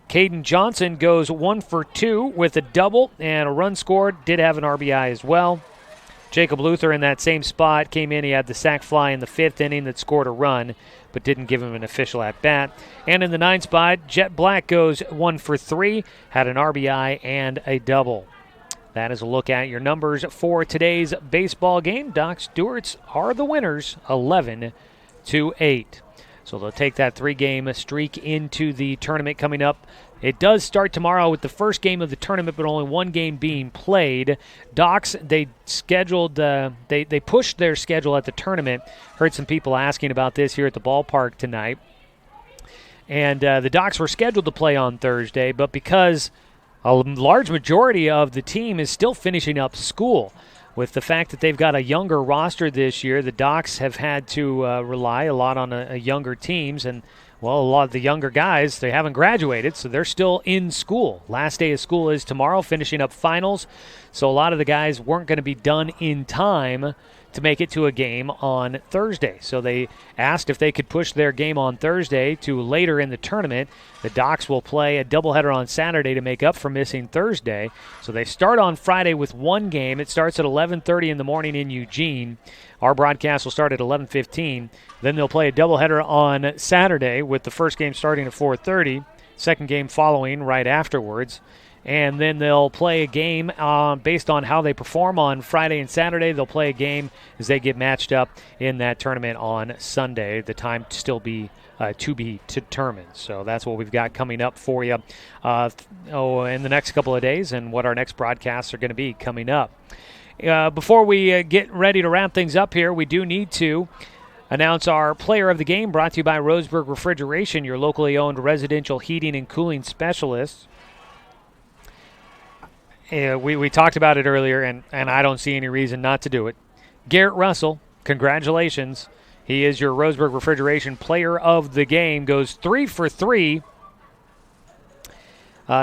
Caden Johnson goes 1 for 2 with a double and a run scored. Did have an RBI as well. Jacob Luther in that same spot came in. He had the sac fly in the 5th inning that scored a run, but didn't give him an official at-bat. And in the 9th spot, Jet Black goes 1 for 3, had an RBI and a double. That is a look at your numbers for today's baseball game. Doc Stewarts are the winners, 11-8. So they'll take that 3-game streak into the tournament coming up. It does start tomorrow with the first game of the tournament, but only 1 game being played. Docs, they scheduled, they pushed their schedule at the tournament. Heard some people asking about this here at the ballpark tonight. And the Docs were scheduled to play on Thursday, but because a large majority of the team is still finishing up school, with the fact that they've got a younger roster this year, the Docs have had to rely a lot on a younger teams, and well, a lot of the younger guys, they haven't graduated, so they're still in school. Last day of school is tomorrow, finishing up finals. So a lot of the guys weren't going to be done in time to make it to a game on Thursday. So they asked if they could push their game on Thursday to later in the tournament. The Docs will play a doubleheader on Saturday to make up for missing Thursday. So they start on Friday with 1 game. It starts at 11:30 in the morning in Eugene. Our broadcast will start at 11:15. Then they'll play a doubleheader on Saturday with the first game starting at 4:30, second game following right afterwards. And then they'll play a game based on how they perform on Friday and Saturday. They'll play a game as they get matched up in that tournament on Sunday. The time still be to be determined. So that's what we've got coming up for you in the next couple of days and what our next broadcasts are going to be coming up. Before we get ready to wrap things up here, we do need to announce our player of the game, brought to you by Roseburg Refrigeration, your locally owned residential heating and cooling specialists. We talked about it earlier, and I don't see any reason not to do it. Garrett Russell, congratulations. He is your Roseburg Refrigeration player of the game. Goes 3 for 3.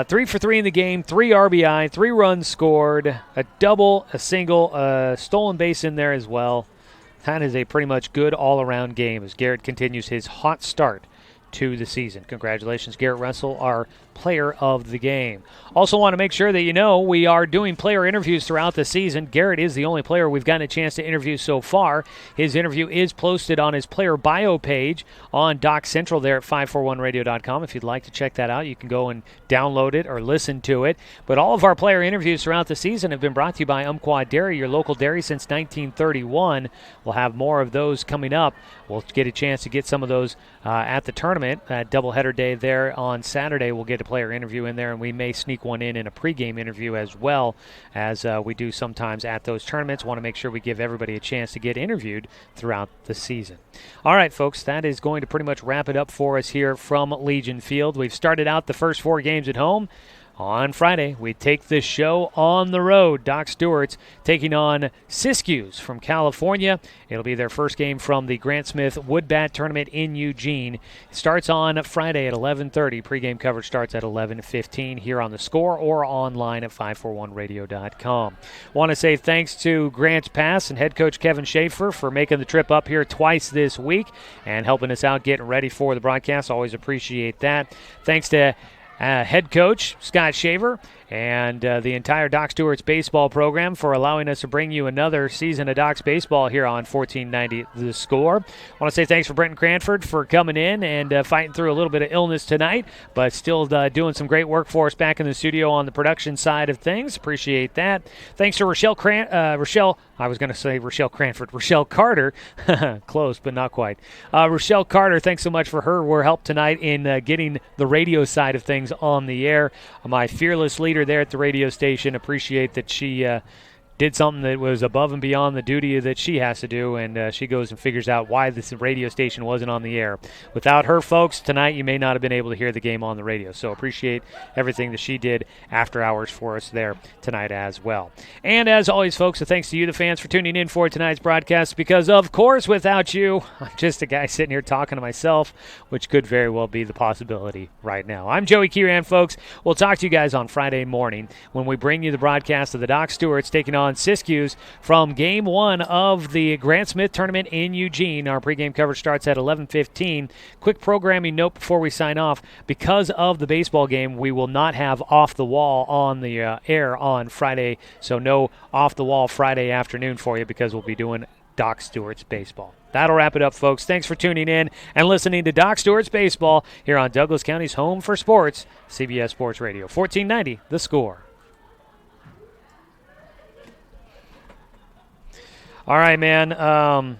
3 for 3 in the game, 3 RBI, 3 runs scored, a double, a single, a stolen base in there as well. That is a pretty much good all-around game as Garrett continues his hot start to the season. Congratulations, Garrett Russell, our player of the game. Also want to make sure that you know we are doing player interviews throughout the season. Garrett is the only player we've gotten a chance to interview so far. His interview is posted on his player bio page on Doc Central there at 541radio.com. If you'd like to check that out, you can go and download it or listen to it. But all of our player interviews throughout the season have been brought to you by Umpqua Dairy, your local dairy since 1931. We'll have more of those coming up. We'll get a chance to get some of those at the tournament. Doubleheader day there on Saturday, we'll get a player interview in there, and we may sneak one in a pregame interview as well, as we do sometimes at those tournaments. Want to make sure we give everybody a chance to get interviewed throughout the season. All right, folks, that is going to pretty much wrap it up for us here from Legion Field. We've started out the first 4 games at home. On Friday, we take this show on the road. Doc Stewart's taking on Siskiyous from California. It'll be their first game from the Grant Smith Wood Bat Tournament in Eugene. It starts on Friday at 11:30. Pregame coverage starts at 11:15 here on The Score or online at 541radio.com. Want to say thanks to Grants Pass and head coach Kevin Schaefer for making the trip up here twice this week and helping us out getting ready for the broadcast. Always appreciate that. Thanks to head coach Scott Shaver and the entire Doc Stewart's baseball program for allowing us to bring you another season of Doc's baseball here on 1490 The Score. I want to say thanks for Brenton Cranford for coming in and fighting through a little bit of illness tonight, but still doing some great work for us back in the studio on the production side of things. Appreciate that. Thanks to Rochelle Carter. Close, but not quite. Rochelle Carter, thanks so much for her help tonight in getting the radio side of things on the air. My fearless leader there at the radio station. Appreciate that she did something that was above and beyond the duty that she has to do, and she goes and figures out why this radio station wasn't on the air. Without her, folks, tonight you may not have been able to hear the game on the radio, so appreciate everything that she did after hours for us there tonight as well. And as always, folks, thanks to you, the fans, for tuning in for tonight's broadcast, because, of course, without you, I'm just a guy sitting here talking to myself, which could very well be the possibility right now. I'm Joey Kieran, folks. We'll talk to you guys on Friday morning when we bring you the broadcast of the Doc Stewart's taking on Siskiyous from Game 1 of the Grant Smith Tournament in Eugene. Our pregame coverage starts at 11:15. Quick programming note before we sign off. Because of the baseball game, we will not have Off the Wall on the air on Friday, so no Off the Wall Friday afternoon for you because we'll be doing Doc Stewart's baseball. That'll wrap it up, folks. Thanks for tuning in and listening to Doc Stewart's Baseball here on Douglas County's home for sports, CBS Sports Radio, 1490 The Score. All right, man.